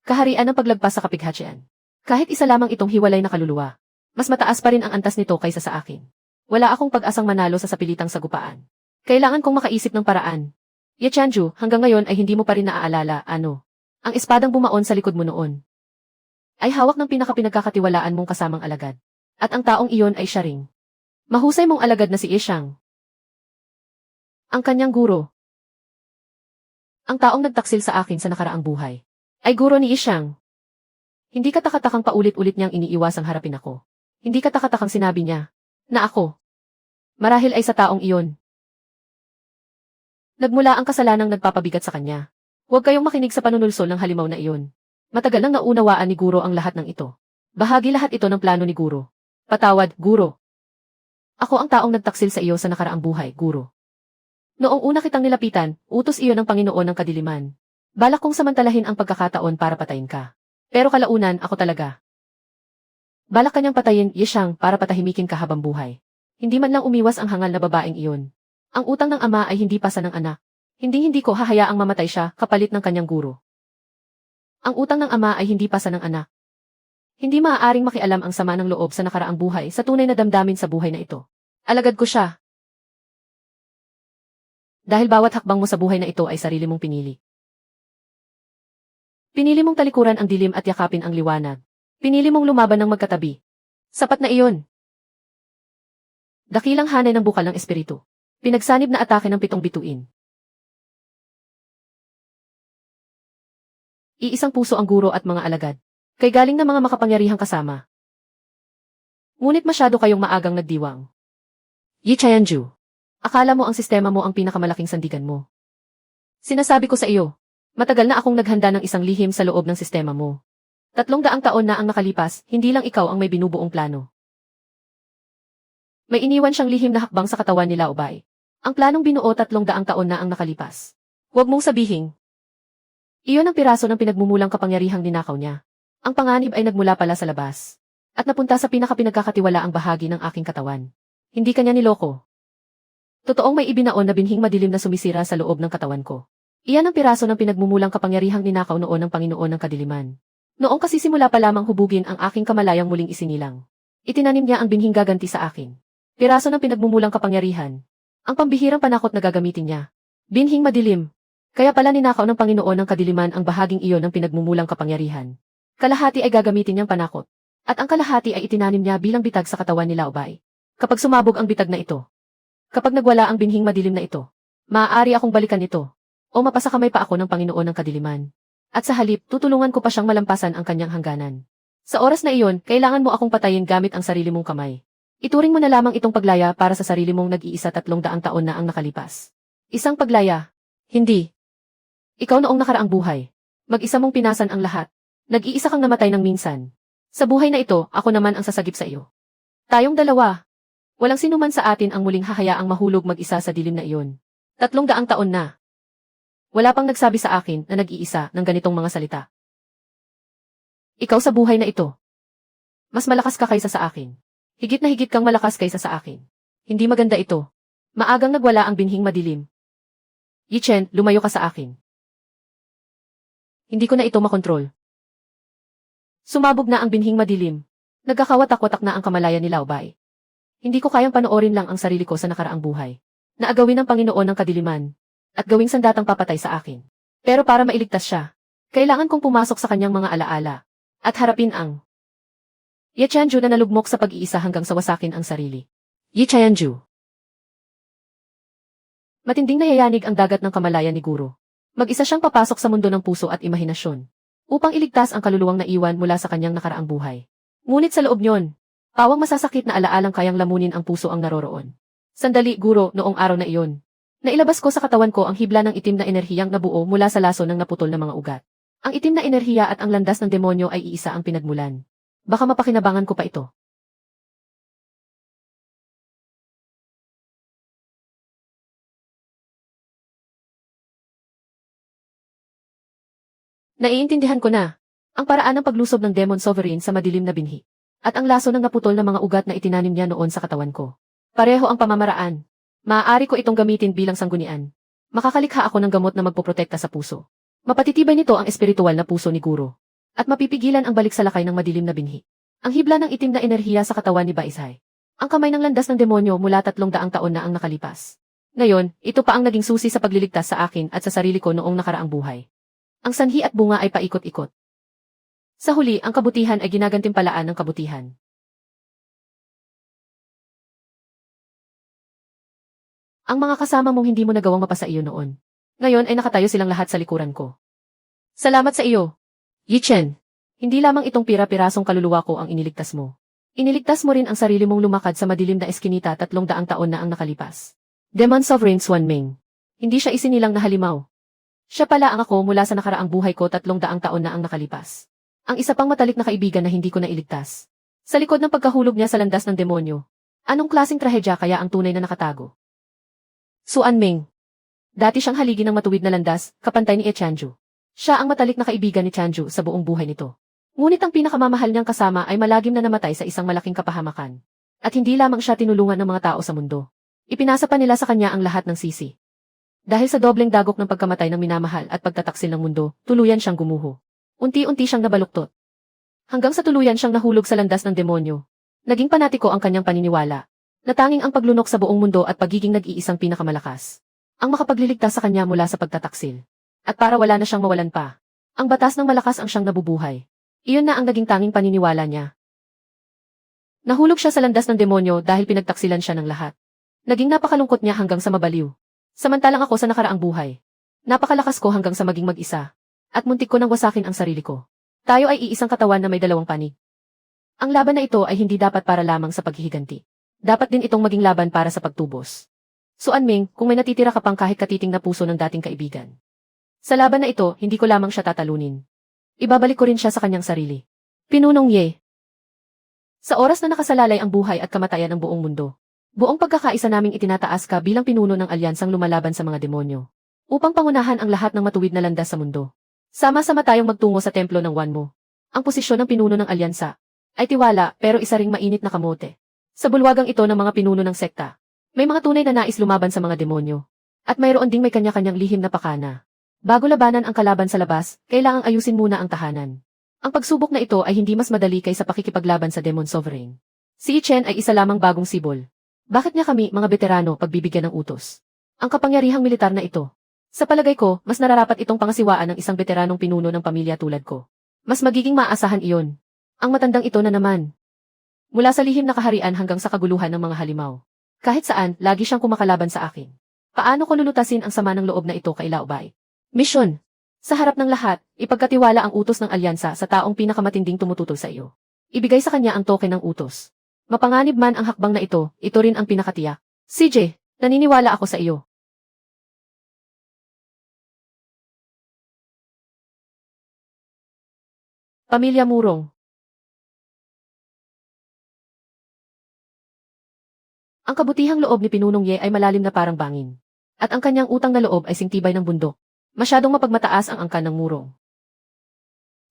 Kaharian ng paglagpas sa kapighatian. Kahit isa lamang itong hiwalay na kaluluwa, mas mataas pa rin ang antas nito kaysa sa akin. Wala akong pag-asang manalo sa sapilitang sagupaan. Kailangan kong makaisip ng paraan. Ichanju, hanggang ngayon ay hindi mo pa rin naaalala, ano? Ang espadang bumaon sa likod mo noon ay hawak ng pinakapinagkakatiwalaan mong kasamang alagad. At ang taong iyon ay siya ring mahusay mong alagad na si Ishang. Ang kanyang guro. Ang taong nagtaksil sa akin sa nakaraang buhay ay guro ni Ishang. Hindi katakatakang paulit-ulit niyang iniiwasang harapin ako. Hindi katakatakang sinabi niya na ako. Marahil ay sa taong iyon. Nagmula ang kasalanang nagpapabigat sa kanya. Huwag kayong makinig sa panunulsol ng halimaw na iyon. Matagal nang naunawaan ni Guro ang lahat ng ito. Bahagi lahat ito ng plano ni Guro. Patawad, Guro. Ako ang taong nagtaksil sa iyo sa nakaraang buhay, Guro. Noong una kitang nilapitan, utos iyon ng Panginoon ng Kadiliman. Balak kong samantalahin ang pagkakataon para patayin ka. Pero kalaunan, ako talaga. Balak kanyang patayin, Yeshang, para patahimikin ka habang buhay. Hindi man lang umiwas ang hangal na babaeng iyon. Ang utang ng ama ay hindi pasa ng anak. Hindi ko hahayaang mamatay siya kapalit ng kanyang guro. Ang utang ng ama ay hindi pasa ng anak. Hindi maaaring makialam ang sama ng loob sa nakaraang buhay sa tunay na damdamin sa buhay na ito. Alagad ko siya. Dahil bawat hakbang mo sa buhay na ito ay sarili mong pinili. Pinili mong talikuran ang dilim at yakapin ang liwanag. Pinili mong lumaban ng magkatabi. Sapat na iyon. Dakilang hanay ng bukal ng espiritu. Pinagsanib na atake ng 7 bituin. Iisang puso ang guro at mga alagad. Kay galing na mga makapangyarihang kasama. Ngunit masyado kayong maagang nagdiwang. Yi Qianju. Akala mo ang sistema mo ang pinakamalaking sandigan mo. Sinasabi ko sa iyo, matagal na akong naghanda ng isang lihim sa loob ng sistema mo. 300 taon na ang nakalipas, hindi lang ikaw ang may binubuong plano. May iniwan siyang lihim na hakbang sa katawan ni Lao Bai. Ang planong binuo 300 taon na ang nakalipas. Huwag mong sabihin. Iyon ang piraso ng pinagmumulang kapangyarihang ninakaw niya. Ang panganib ay nagmula pala sa labas. At napunta sa pinakapinagkakatiwalaang bahagi ng aking katawan. Hindi kanya niloko. Totoong may ibinaon na binhing madilim na sumisira sa loob ng katawan ko. Iyan ang piraso ng pinagmumulang kapangyarihang ninakaw noon ng Panginoon ng Kadiliman. Noong kasi simula pa lamang hubugin ang aking kamalayang muling isinilang. Itinanim niya ang binhing gaganti sa akin. Piraso ng pinagmumulang kapangyarihan. Ang pambihirang panakot na gagamitin niya. Binhing madilim. Kaya pala ninakaw ng Panginoon ng Kadiliman ang bahaging iyon ng pinagmumulang kapangyarihan. Kalahati ay gagamitin niyang panakot. At ang kalahati ay itinanim niya bilang bitag sa katawan ni Lao Bai. Kapag sumabog ang bitag na ito. Kapag nagwala ang binhing madilim na ito. Maaari akong balikan ito. O mapasakamay pa ako ng Panginoon ng Kadiliman. At sa halip, tutulungan ko pa siyang malampasan ang kanyang hangganan. Sa oras na iyon, kailangan mo akong patayin gamit ang sarili mong kamay. Ituring mo na lamang itong paglaya para sa sarili mong nag-iisa 300 taon na ang nakalipas. Isang paglaya. Hindi. Ikaw noong nakaraang buhay. Mag-isa mong pinasan ang lahat. Nag-iisa kang namatay ng minsan. Sa buhay na ito, ako naman ang sasagip sa iyo. Tayong dalawa. Walang sinuman sa atin ang muling hahayaang mahulog mag-isa sa dilim na iyon. 300 taon na. Wala pang nagsabi sa akin na nag-iisa ng ganitong mga salita. Ikaw sa buhay na ito. Mas malakas ka kaysa sa akin. Higit na higit kang malakas kaysa sa akin. Hindi maganda ito. Maagang nagwala ang binhing madilim. Yi Chen, lumayo ka sa akin. Hindi ko na ito makontrol. Sumabog na ang binhing madilim. Nagkakawatak-watak na ang kamalayan ni Lao Bai. Hindi ko kayang panoorin lang ang sarili ko sa nakaraang buhay. Naagawin ng Panginoon ng Kadiliman. At gawing sandatang papatay sa akin. Pero para mailigtas siya, kailangan kong pumasok sa kanyang mga alaala. At harapin ang Yi Qianju na nalugmok sa pag-iisa hanggang sa wasakin ang sarili. Yi Qianju. Matinding nayayanig ang dagat ng kamalayan ni Guro. Mag-isa siyang papasok sa mundo ng puso at imahinasyon. Upang iligtas ang kaluluwang naiwan mula sa kanyang nakaraang buhay. Ngunit sa loob niyon, pawang masasakit na alaalang kayang lamunin ang puso ang naroroon. Sandali, Guro, noong araw na iyon. Nailabas ko sa katawan ko ang hibla ng itim na enerhiyang nabuo mula sa laso ng naputol na mga ugat. Ang itim na enerhiya at ang landas ng demonyo ay iisa ang pinagmulan. Baka mapakinabangan ko pa ito. Naiintindihan ko na. Ang paraan ng paglusob ng Demon Sovereign sa madilim na binhi. At ang laso ng naputol na mga ugat na itinanim niya noon sa katawan ko. Pareho ang pamamaraan. Maaari ko itong gamitin bilang sanggunian. Makakalikha ako ng gamot na magpoprotekta sa puso. Mapatitibay nito ang espiritual na puso ni Guro. At mapipigilan ang balik sa lakay ng madilim na binhi. Ang hibla ng itim na enerhiya sa katawan ni Baisay. Ang kamay ng landas ng demonyo mula 300 taon na ang nakalipas. Ngayon, ito pa ang naging susi sa pagliligtas sa akin at sa sarili ko noong nakaraang buhay. Ang sanhi at bunga ay paikot-ikot. Sa huli, ang kabutihan ay ginagantimpalaan ng kabutihan. Ang mga kasama mong hindi mo nagawang mapasa iyo noon. Ngayon ay nakatayo silang lahat sa likuran ko. Salamat sa iyo, Yi Chen. Hindi lamang itong pira-pirasong kaluluwa ko ang iniligtas mo. Iniligtas mo rin ang sarili mong lumakad sa madilim na eskinita 300 taon na ang nakalipas. Demon Sovereign Swan Ming. Hindi siya isinilang na halimaw. Siya pala ang ako mula sa nakaraang buhay ko 300 taon na ang nakalipas. Ang isa pang matalik na kaibigan na hindi ko nailigtas. Sa likod ng pagkahulog niya sa landas ng demonyo. Anong klaseng trahedya kaya ang tunay na nakatago? Suan Ming. Dati siyang haligi ng matuwid na landas, kapantay ni Qianju. Siya ang matalik na kaibigan ni Qianju sa buong buhay nito. Ngunit ang pinakamamahal niyang kasama ay malagim na namatay sa isang malaking kapahamakan. At hindi lamang siya tinulungan ng mga tao sa mundo. Ipinasa pa nila sa kanya ang lahat ng sisi. Dahil sa dobleng dagok ng pagkamatay ng minamahal at pagtataksil ng mundo, tuluyan siyang gumuho. Unti-unti siyang nabaluktot. Hanggang sa tuluyan siyang nahulog sa landas ng demonyo. Naging panatiko ang kanyang paniniwala. Na tanging ang paglunok sa buong mundo at pagiging nag-iisang pinakamalakas ang makapagliligtas sa kanya mula sa pagtataksil. At para wala na siyang mawalan pa. Ang batas ng malakas ang siyang nabubuhay. Iyon na ang naging tanging paniniwala niya. Nahulog siya sa landas ng demonyo dahil pinagtaksilan siya ng lahat. Naging napakalungkot niya hanggang sa mabaliw. Samantalang ako sa nakaraang buhay. Napakalakas ko hanggang sa maging mag-isa. At muntik ko nang wasakin ang sarili ko. Tayo ay iisang katawan na may dalawang panig. Ang laban na ito ay hindi dapat para lamang sa paghihiganti. Dapat din itong maging laban para sa pagtubos. So Anming, kung may natitira ka pang kahit katiting na puso ng dating kaibigan. Sa laban na ito, hindi ko lamang siya tatalunin. Ibabalik ko rin siya sa kanyang sarili. Pinunong Ye. Sa oras na nakasalalay ang buhay at kamatayan ng buong mundo, buong pagkakaisa naming itinataas ka bilang pinuno ng alyansang lumalaban sa mga demonyo. Upang pangunahan ang lahat ng matuwid na landas sa mundo. Sama-sama tayong magtungo sa templo ng Wanmo. Ang posisyon ng pinuno ng alyansa ay tiwala pero isa ring mainit na kamote. Sa bulwagang ito ng mga pinuno ng sekta, may mga tunay na nais lumaban sa mga demonyo. At mayroon ding may kanya-kanyang lihim na pakana. Bago labanan ang kalaban sa labas, kailangang ayusin muna ang tahanan. Ang pagsubok na ito ay hindi mas madali kaysa pakikipaglaban sa Demon Sovereign. Si Chen ay isa lamang bagong sibol. Bakit niya kami, mga veterano, pagbibigyan ng utos? Ang kapangyarihang militar na ito. Sa palagay ko, mas nararapat itong pangasiwaan ng isang veteranong pinuno ng pamilya tulad ko. Mas magiging maaasahan iyon. Ang matandang ito na naman. Mula sa lihim na kaharian hanggang sa kaguluhan ng mga halimaw. Kahit saan, lagi siyang kumakalaban sa akin. Paano ko lulutasin ang sama ng loob na ito kay Laobay? Mission. Sa harap ng lahat, ipagkatiwala ang utos ng alyansa sa taong pinakamatinding tumututol sa iyo. Ibigay sa kanya ang token ng utos. Mapanganib man ang hakbang na ito rin ang pinakatiyak. CJ, naniniwala ako sa iyo. Pamilya Murong. Ang kabutihang loob ni Pinunong Ye ay malalim na parang bangin. At ang kanyang utang na loob ay singtibay ng bundok. Masyadong mapagmataas ang angkan ng Murong.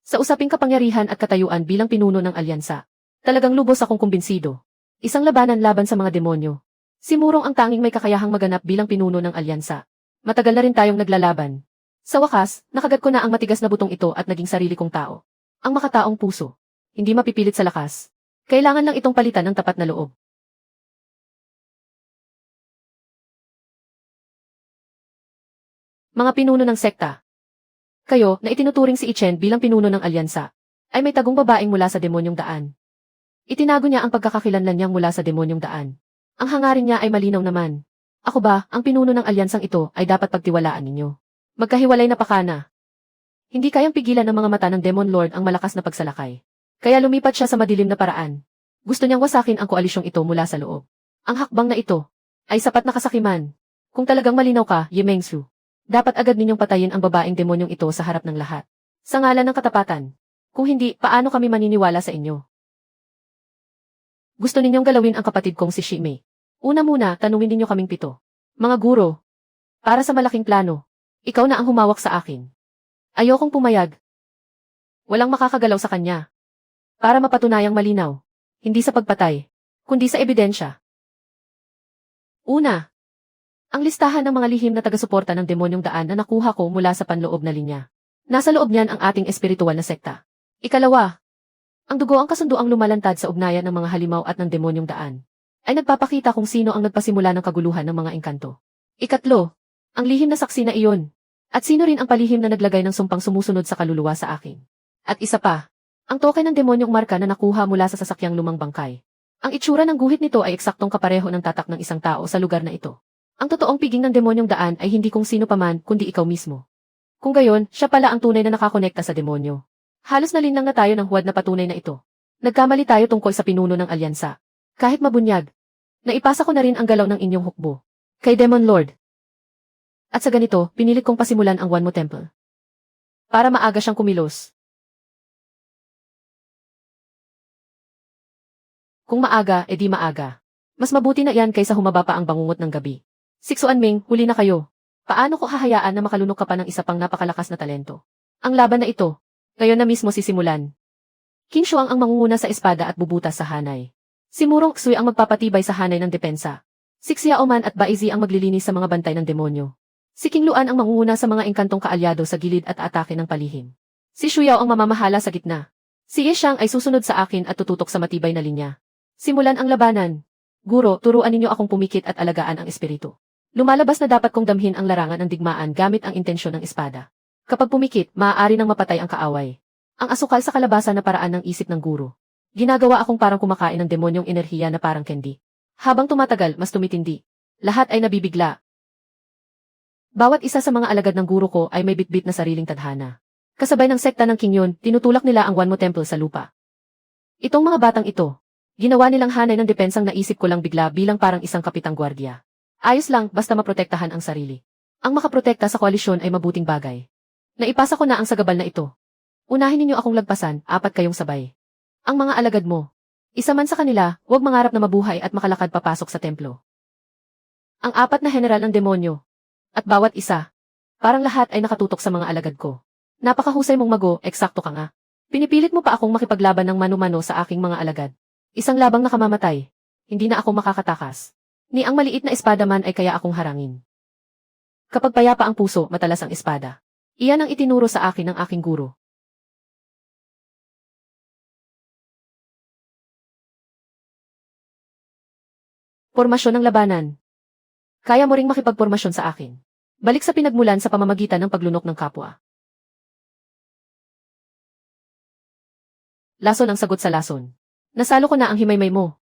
Sa usaping kapangyarihan at katayuan bilang pinuno ng alyansa, talagang lubos akong kumbinsido. Isang labanan laban sa mga demonyo. Si Murong ang tanging may kakayahang maganap bilang pinuno ng alyansa. Matagal na rin tayong naglalaban. Sa wakas, nakagat ko na ang matigas na butong ito at naging sarili kong tao. Ang makataong puso. Hindi mapipilit sa lakas. Kailangan lang itong palitan ng tapat na loob. Mga pinuno ng sekta. Kayo, na itinuturing si Ichen bilang pinuno ng alyansa, ay may tagong babaeng mula sa demonyong daan. Itinago niya ang pagkakakilanlan niyang mula sa demonyong daan. Ang hangarin niya ay malinaw naman. Ako ba, ang pinuno ng alyansang ito ay dapat pagtiwalaan ninyo. Magkahiwalay na pakana. Hindi kayang pigilan ng mga mata ng Demon Lord ang malakas na pagsalakay. Kaya lumipat siya sa madilim na paraan. Gusto niyang wasakin ang koalisyong ito mula sa loob. Ang hakbang na ito ay sapat na kasakiman. Kung talagang malinaw ka, Ye Mengsu, dapat agad ninyong patayin ang babaeng demonyong ito sa harap ng lahat. Sa ngalan ng katapatan. Kung hindi, paano kami maniniwala sa inyo? Gusto ninyong galawin ang kapatid kong si Shimei. Una muna, tanungin ninyo kaming 7. Mga guro. Para sa malaking plano. Ikaw na ang humawak sa akin. Ayokong pumayag. Walang makakagalaw sa kanya. Para mapatunayang malinaw. Hindi sa pagpatay, kundi sa ebidensya. Una. Ang listahan ng mga lihim na taga-suporta ng demonyong daan na nakuha ko mula sa panloob na linya. Nasa loob niyan ang ating espiritual na sekta. Ikalawa. Ang dugo ang kasunduang lumalantad sa ugnayan ng mga halimaw at ng demonyong daan. Ay nagpapakita kung sino ang nagpasimula ng kaguluhan ng mga engkanto. Ikatlo. Ang lihim na saksi na iyon. At sino rin ang palihim na naglagay ng sumpang sumusunod sa kaluluwa sa akin. At isa pa. Ang token ng demonyong marka na nakuha mula sa sasakyang lumang bangkay. Ang itsura ng guhit nito ay eksaktong kapareho ng tatak ng isang tao sa lugar na ito. Ang totoong piging ng demonyong daan ay hindi kung sino paman kundi ikaw mismo. Kung gayon, siya pala ang tunay na nakakonekta sa demonyo. Halos nalinlang na tayo ng huwad na patunay na ito. Nagkamali tayo tungkol sa pinuno ng alyansa. Kahit mabunyag, naipasa ko na rin ang galaw ng inyong hukbo. Kay Demon Lord. At sa ganito, pinilit kong pasimulan ang Wanmo Temple. Para maaga siyang kumilos. Kung maaga, edi maaga. Mas mabuti na iyan kaysa humaba pa ang bangungot ng gabi. Siksuan Ming, huli na kayo. Paano ko hahayaan na makalunok ka pa ng isa pang napakalakas na talento? Ang laban na ito, ngayon na mismo sisimulan. Qin Shuang ang mangunguna sa espada at bubutas sa hanay. Si Murong Xue ang magpapatibay sa hanay ng depensa. Si Xiao Man at Baizi ang maglilinis sa mga bantay ng demonyo. Si King Luan ang mangunguna sa mga engkantong kaalyado sa gilid at atake ng palihim. Si Shuyao ang mamamahala sa gitna. Si Ye Xiang ay susunod sa akin at tututok sa matibay na linya. Simulan ang labanan. Guro, turuan ninyo akong pumikit at alagaan ang espiritu. Lumalabas na dapat kong damhin ang larangan ng digmaan gamit ang intensyon ng espada. Kapag pumikit, maaari nang mapatay ang kaaway. Ang asukal sa kalabasan na paraan ng isip ng guro. Ginagawa akong parang kumakain ng demonyong enerhiya na parang candy. Habang tumatagal, mas tumitindi. Lahat ay nabibigla. Bawat isa sa mga alagad ng guro ko ay may bitbit na sariling tadhana. Kasabay ng sekta ng Kinyon, tinutulak nila ang Wanmo Temple sa lupa. Itong mga batang ito, ginawa nilang hanay ng depensang naisip ko lang bigla bilang parang isang kapitang gwardya. Ayos lang, basta maprotektahan ang sarili. Ang makaprotekta sa koalisyon ay mabuting bagay. Naipasa ko na ang sagabal na ito. Unahin ninyo akong lagpasan, 4 kayong sabay. Ang mga alagad mo. Isa man sa kanila, huwag mangarap na mabuhay at makalakad papasok sa templo. Ang 4 na general ng demonyo. At bawat isa. Parang lahat ay nakatutok sa mga alagad ko. Napakahusay mong mago, eksakto ka nga. Pinipilit mo pa akong makipaglaban ng mano-mano sa aking mga alagad. Isang labang nakamamatay. Hindi na ako makakatakas. Ni ang maliit na espada man ay kaya akong harangin. Kapag payapa ang puso, matalas ang espada. Iyan ang itinuro sa akin ng aking guro. Pormasyon ng labanan. Kaya mo ring makipagpormasyon sa akin. Balik sa pinagmulan sa pamamagitan ng paglunok ng kapwa. Lason ang sagot sa lason. Nasalo ko na ang himaymay mo.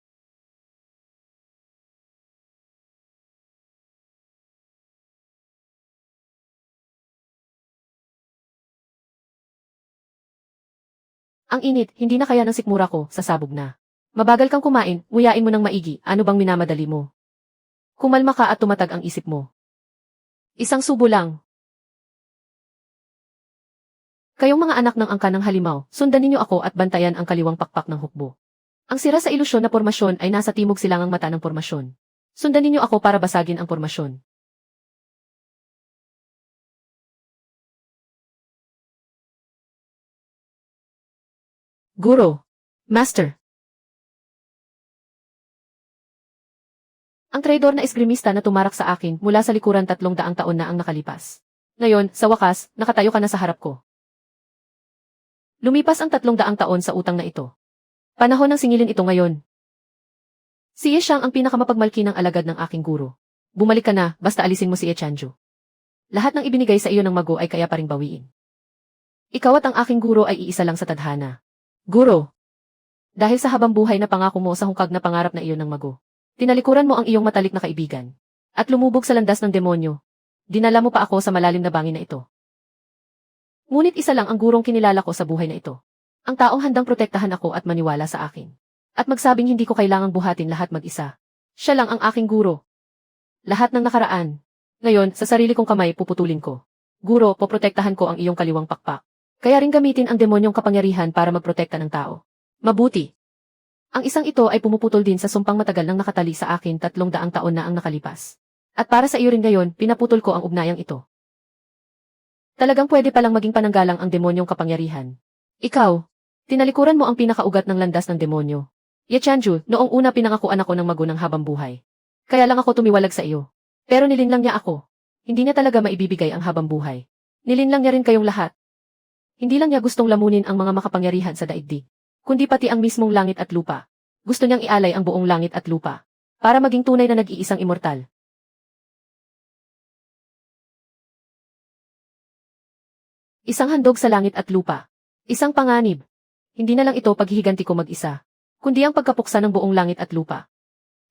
Ang init, hindi na kaya ng sikmura ko, sasabog na. Mabagal kang kumain, nguyain mo ng maigi, ano bang minamadali mo? Kumalma ka at tumatag ang isip mo. Isang subo lang. Kayong mga anak ng angka ng halimaw, sundan ninyo ako at bantayan ang kaliwang pakpak ng hukbo. Ang sira sa ilusyon na pormasyon ay nasa timog silangang mata ng pormasyon. Sundan ninyo ako para basagin ang pormasyon. Guro. Master. Ang traidor na esgrimista na tumarak sa akin mula sa likuran 300 taon na ang nakalipas. Ngayon, sa wakas, nakatayo ka na sa harap ko. Lumipas ang 300 taon sa utang na ito. Panahon ng singilin ito ngayon. Si Ye Xiang ang pinakamapagmalki ng alagad ng aking guro. Bumalik ka na, basta alisin mo si Ye Chanju. Lahat ng ibinigay sa iyo ng mago ay kaya pa ring bawiin. Ikaw at ang aking guro ay iisa lang sa tadhana. Guro. Dahil sa habang buhay na pangako mo sa hungkag na pangarap na iyon ng mago, tinalikuran mo ang iyong matalik na kaibigan. At lumubog sa landas ng demonyo. Dinala mo pa ako sa malalim na bangin na ito. Ngunit isa lang ang gurong kinilala ko sa buhay na ito. Ang taong handang protektahan ako at maniwala sa akin. At magsabing hindi ko kailangang buhatin lahat mag-isa. Siya lang ang aking guro. Lahat ng nakaraan. Ngayon, sa sarili kong kamay puputulin ko. Guro, poprotektahan ko ang iyong kaliwang pakpak. Kaya rin gamitin ang demonyong kapangyarihan para magprotekta ng tao. Mabuti. Ang isang ito ay pumuputol din sa sumpang matagal nang nakatali sa akin 300 taon na ang nakalipas. At para sa iyo rin ngayon, pinaputol ko ang ugnayang ito. Talagang pwede palang maging pananggalang ang demonyong kapangyarihan. Ikaw, tinalikuran mo ang pinakaugat ng landas ng demonyo. Ye Chanju, noong una pinangakuan ako ng mago ng habang buhay. Kaya lang ako tumiwalag sa iyo. Pero nilinlang niya ako. Hindi niya talaga maibibigay ang habang buhay. Nilinlang niya rin kayong lahat. Hindi lang niya gustong lamunin ang mga makapangyarihan sa daigdig, kundi pati ang mismong langit at lupa. Gusto niyang ialay ang buong langit at lupa, para maging tunay na nag-iisang immortal. Isang handog sa langit at lupa. Isang panganib. Hindi na lang ito paghihiganti ko mag-isa, kundi ang pagkapuksa ng buong langit at lupa.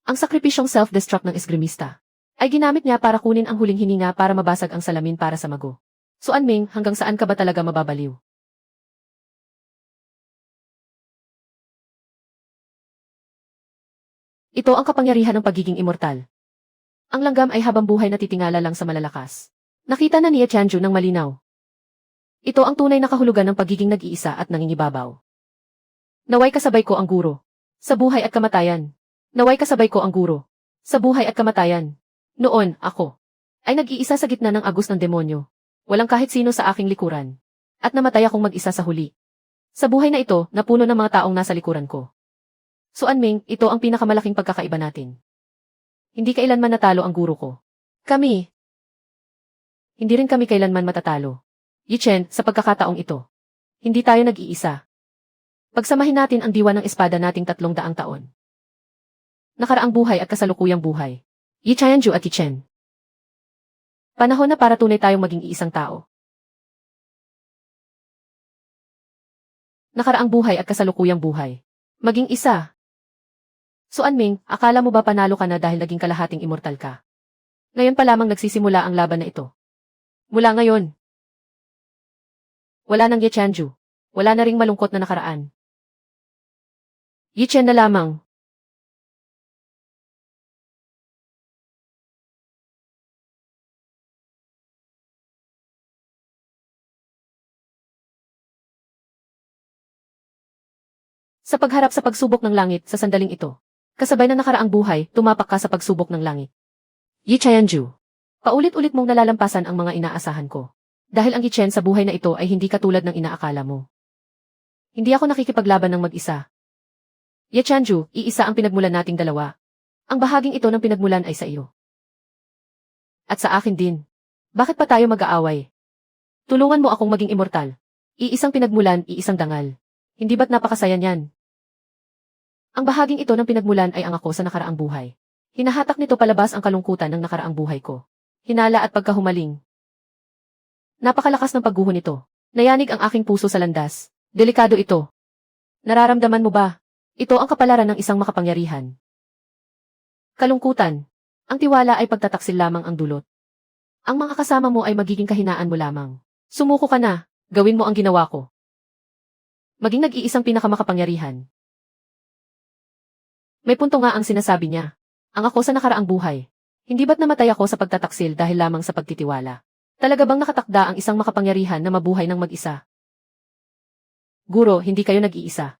Ang sakripisyong self-destruct ng esgrimista ay ginamit niya para kunin ang huling hininga para mabasag ang salamin para sa mago. So Anming, hanggang saan ka ba talaga mababaliw? Ito ang kapangyarihan ng pagiging immortal. Ang langgam ay habang buhay na titingala lang sa malalakas. Nakita na ni Ye Chanju ng malinaw. Ito ang tunay na kahulugan ng pagiging nag-iisa at nangingibabaw. Naway kasabay ko ang guro. Sa buhay at kamatayan. Naway kasabay ko ang guro. Sa buhay at kamatayan. Noon, ako ay nag-iisa sa gitna ng agos ng demonyo. Walang kahit sino sa aking likuran. At namatay akong mag-isa sa huli. Sa buhay na ito, napuno ng mga taong nasa likuran ko. So Anming, ito ang pinakamalaking pagkakaiba natin. Hindi kailanman natalo ang guro ko. Kami. Hindi rin kami kailanman matatalo. Yi Chen, sa pagkakataong ito. Hindi tayo nag-iisa. Pagsamahin natin ang diwa ng espada nating 300 taon. Nakaraang buhay at kasalukuyang buhay. Yi Chanju at Yi Chen. Panahon na para tunay tayong maging iisang tao. Nakaraang buhay at kasalukuyang buhay. Maging isa. So Anming, akala mo ba panalo ka na dahil naging kalahating immortal ka? Ngayon pa lamang nagsisimula ang laban na ito. Mula ngayon, wala nang Ye Chanju. Wala na ring malungkot na nakaraan. Yi Chen na lamang. Sa pagharap sa pagsubok ng langit sa sandaling ito, kasabay ng nakaraang buhay, tumapak ka sa pagsubok ng langit. Yi Chanju. Paulit-ulit mong nalalampasan ang mga inaasahan ko. Dahil ang Yi Chen sa buhay na ito ay hindi katulad ng inaakala mo. Hindi ako nakikipaglaban ng mag-isa. Ye Chanju, iisa ang pinagmulan nating dalawa. Ang bahaging ito ng pinagmulan ay sa iyo. At sa akin din. Bakit pa tayo mag-aaway? Tulungan mo akong maging immortal. Iisang pinagmulan, iisang dangal. Hindi ba't napakasaya niyan? Ang bahaging ito ng pinagmulan ay ang ako sa nakaraang buhay. Hinahatak nito palabas ang kalungkutan ng nakaraang buhay ko. Hinala at pagkahumaling. Napakalakas ng pagguho nito. Nayanig ang aking puso sa landas. Delikado ito. Nararamdaman mo ba? Ito ang kapalaran ng isang makapangyarihan. Kalungkutan. Ang tiwala ay pagtataksil lamang ang dulot. Ang mga kasama mo ay magiging kahinaan mo lamang. Sumuko ka na. Gawin mo ang ginawa ko. Maging nag-iisang pinakamakapangyarihan. May punto nga ang sinasabi niya. Ang ako sa nakaraang buhay. Hindi ba't namatay ako sa pagtataksil dahil lamang sa pagtitiwala? Talaga bang nakatakda ang isang makapangyarihan na mabuhay ng mag-isa? Guro, hindi kayo nag-iisa.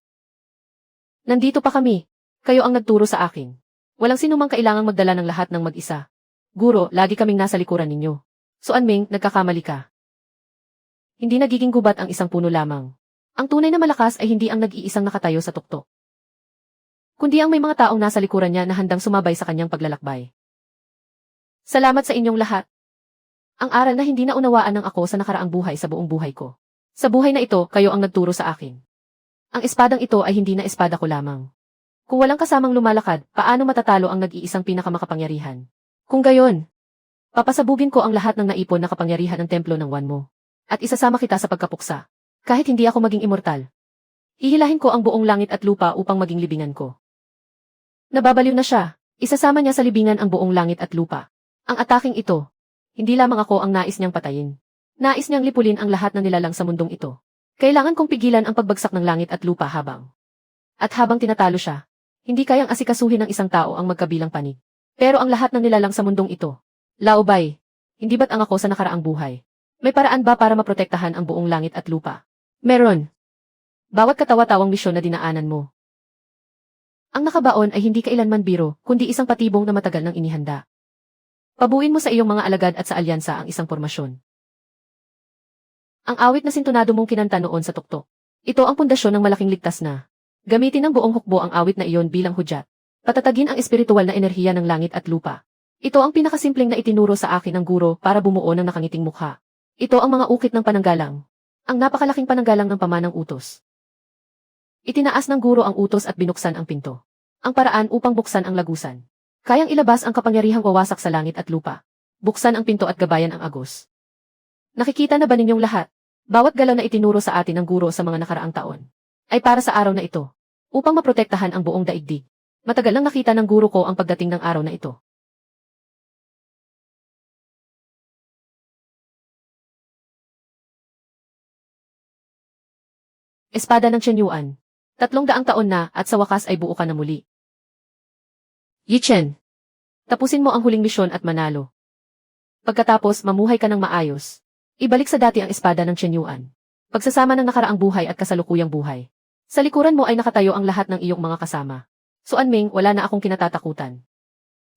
Nandito pa kami. Kayo ang nagturo sa akin. Walang sinumang kailangang magdala ng lahat ng mag-isa. Guro, lagi kaming nasa likuran ninyo. So Anming, nagkakamali ka. Hindi nagiging gubat ang isang puno lamang. Ang tunay na malakas ay hindi ang nag-iisang nakatayo sa tuktok, kundi ang may mga taong nasa likuran niya na handang sumabay sa kanyang paglalakbay. Salamat sa inyong lahat. Ang aral na hindi naunawaan ng ako sa nakaraang buhay sa buong buhay ko. Sa buhay na ito, kayo ang nagturo sa akin. Ang espadang ito ay hindi na espada ko lamang. Kung walang kasamang lumalakad, paano matatalo ang nag-iisang pinakamakapangyarihan? Kung gayon, papasabugin ko ang lahat ng naipon na kapangyarihan ng templo ng Wan mo. At isasama kita sa pagkapuksa. Kahit hindi ako maging immortal. Hihilahin ko ang buong langit at lupa upang maging libingan ko. Nababaliw na siya. Isasama niya sa libingan ang buong langit at lupa. Ang ataking ito, hindi lamang ako ang nais niyang patayin. Nais niyang lipulin ang lahat ng nilalang sa mundong ito. Kailangan kong pigilan ang pagbagsak ng langit at lupa habang tinatalo siya. Hindi kayang asikasuhin ng isang tao ang magkabilang panig. Pero ang lahat ng nilalang sa mundong ito. Laobay, hindi ba't ang ako sa nakaraang buhay? May paraan ba para maprotektahan ang buong langit at lupa? Meron. Bawat katawa-tawang misyon na dinaanan mo. Ang nakabaon ay hindi kailanman biro, kundi isang patibong na matagal nang inihanda. Pabuin mo sa iyong mga alagad at sa alyansa ang isang pormasyon. Ang awit na sintunado mong kinanta noon sa tuktok. Ito ang pundasyon ng malaking ligtas na. Gamitin ng buong hukbo ang awit na iyon bilang hudyat. Patatagin ang espiritual na enerhiya ng langit at lupa. Ito ang pinakasimpleng na itinuro sa akin ng guro para bumuo ng nakangiting mukha. Ito ang mga ukit ng pananggalang. Ang napakalaking pananggalang ng pamanang utos. Itinaas ng guro ang utos at binuksan ang pinto. Ang paraan upang buksan ang lagusan. Kayang ilabas ang kapangyarihang wawasak sa langit at lupa. Buksan ang pinto at gabayan ang agos. Nakikita na ba ninyong lahat? Bawat galaw na itinuro sa atin ng guro sa mga nakaraang taon ay para sa araw na ito, upang maprotektahan ang buong daigdig. Matagal nang nakita ng guro ko ang pagdating ng araw na ito. Espada ng Chenyuan. 300 taon na at sa wakas ay buo ka na muli. Yi Chen. Tapusin mo ang huling misyon at manalo. Pagkatapos, mamuhay ka ng maayos. Ibalik sa dati ang espada ng Chenyuan. Pagsasama ng nakaraang buhay at kasalukuyang buhay. Sa likuran mo ay nakatayo ang lahat ng iyong mga kasama. So Anming, wala na akong kinatatakutan.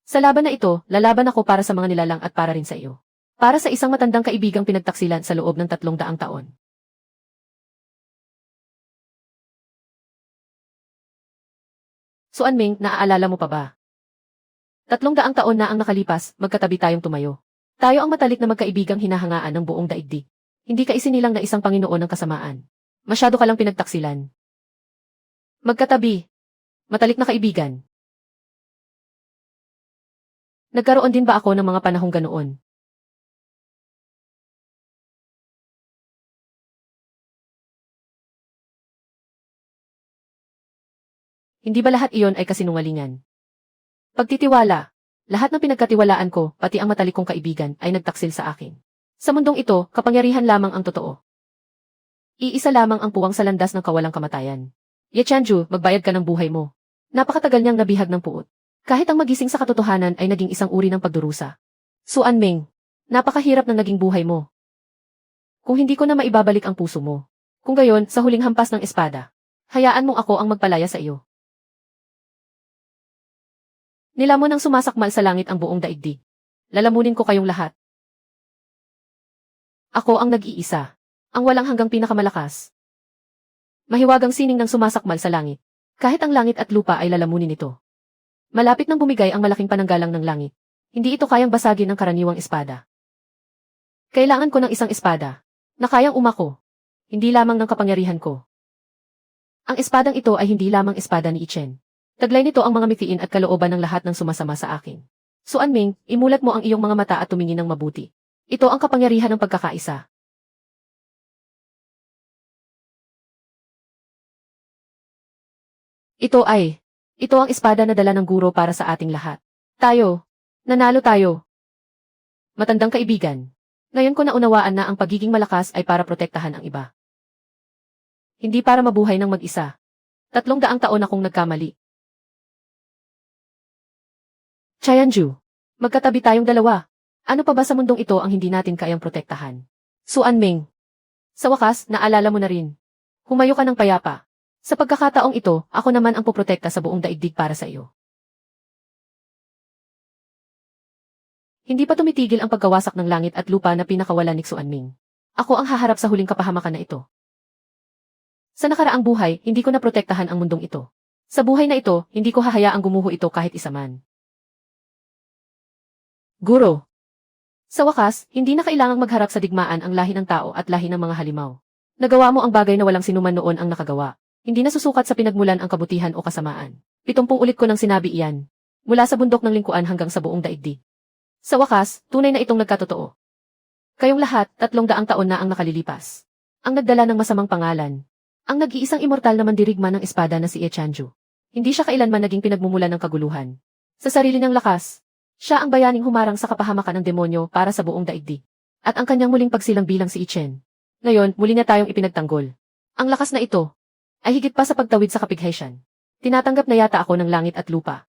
Sa laban na ito, lalaban ako para sa mga nilalang at para rin sa iyo. Para sa isang matandang kaibigang pinagtaksilan sa loob ng 300 taon. So Anming, naaalala mo pa ba? 300 taon na ang nakalipas, magkatabi tayong tumayo. Tayo ang matalik na magkaibigang hinahangaan ng buong daigdig. Hindi ka isinilang na isang Panginoon ng kasamaan. Masyado ka lang pinagtaksilan. Magkatabi. Matalik na kaibigan. Nagkaroon din ba ako ng mga panahong ganoon? Hindi ba lahat iyon ay kasinungalingan? Pagtitiwala. Lahat ng pinagkatiwalaan ko, pati ang matalik kong kaibigan, ay nagtaksil sa akin. Sa mundong ito, kapangyarihan lamang ang totoo. Iisa lamang ang puwang sa landas ng kawalang kamatayan. Ye Chanju, magbayad ka ng buhay mo. Napakatagal niyang nabihag ng puot. Kahit ang magising sa katotohanan ay naging isang uri ng pagdurusa. Su Anming, napakahirap ng naging buhay mo. Kung hindi ko na maibabalik ang puso mo. Kung gayon, sa huling hampas ng espada, hayaan mong ako ang magpalaya sa iyo. Nilamon ng sumasakmal sa langit ang buong daigdig. Lalamunin ko kayong lahat. Ako ang nag-iisa. Ang walang hanggang pinakamalakas. Mahiwagang sining ng sumasakmal sa langit. Kahit ang langit at lupa ay lalamunin ito. Malapit nang bumigay ang malaking pananggalang ng langit. Hindi ito kayang basagin ng karaniwang espada. Kailangan ko ng isang espada na kayang umako. Hindi lamang ng kapangyarihan ko. Ang espadang ito ay hindi lamang espada ni Ichen. Taglay nito ang mga mithiin at kalooban ng lahat ng sumasama sa akin. Su Anming, imulat mo ang iyong mga mata at tumingin ng mabuti. Ito ang kapangyarihan ng pagkakaisa. Ito ang espada na dala ng guro para sa ating lahat. Nanalo tayo. Matandang kaibigan. Ngayon ko naunawaan na ang pagiging malakas ay para protektahan ang iba. Hindi para mabuhay ng mag-isa. 300 taon akong nagkamali. Chayanju, magkatabi tayong dalawa. Ano pa ba sa mundong ito ang hindi natin kayang protektahan? Su Anming. Sa wakas, naalala mo na rin. Humayo ka ng payapa. Sa pagkakataong ito, ako naman ang poprotekta sa buong daigdig para sa iyo. Hindi pa tumitigil ang pagkawasak ng langit at lupa na pinakawalan ni Su Anming. Ako ang haharap sa huling kapahamakan na ito. Sa nakaraang buhay, hindi ko naprotektahan ang mundong ito. Sa buhay na ito, hindi ko hahayaang gumuho ito kahit isa man. Guro. Sa wakas, hindi na kailangang magharap sa digmaan ang lahi ng tao at lahi ng mga halimaw. Nagawa mo ang bagay na walang sinuman noon ang nakagawa. Hindi na susukat sa pinagmulan ang kabutihan o kasamaan. 70 ulit ko nang sinabi iyan. Mula sa bundok ng lingkuan hanggang sa buong daigdig. Sa wakas, tunay na itong nagkatotoo. Kayong lahat, 300 taon na ang nakalilipas. Ang nagdala ng masamang pangalan. Ang nag-iisang immortal na mandirigma ng espada na si Ye Chanju. Hindi siya kailanman naging pinagmumulan ng kaguluhan. Sa sarili niyang lakas, siya ang bayaning humarang sa kapahamakan ng demonyo para sa buong daigdig. At ang kanyang muling pagsilang bilang si Ichen. Ngayon, muli na tayong ipinagtanggol. Ang lakas na ito ay higit pa sa pagtawid sa kapighaysian. Tinatanggap na yata ako ng langit at lupa.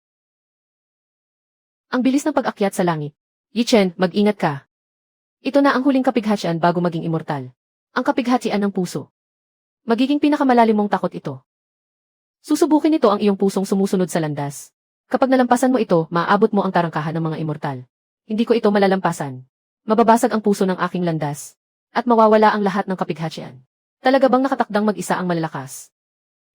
Ang bilis ng pag-akyat sa langit. Ichen, mag-ingat ka. Ito na ang huling kapighatian bago maging immortal. Ang kapighatian ng puso. Magiging pinakamalalim mong takot ito. Susubukin ito ang iyong pusong sumusunod sa landas. Kapag nalampasan mo ito, maaabot mo ang tarangkahan ng mga immortal. Hindi ko ito malalampasan. Mababasag ang puso ng aking landas. At mawawala ang lahat ng kapighatian. Talaga bang nakatakdang mag-isa ang malalakas?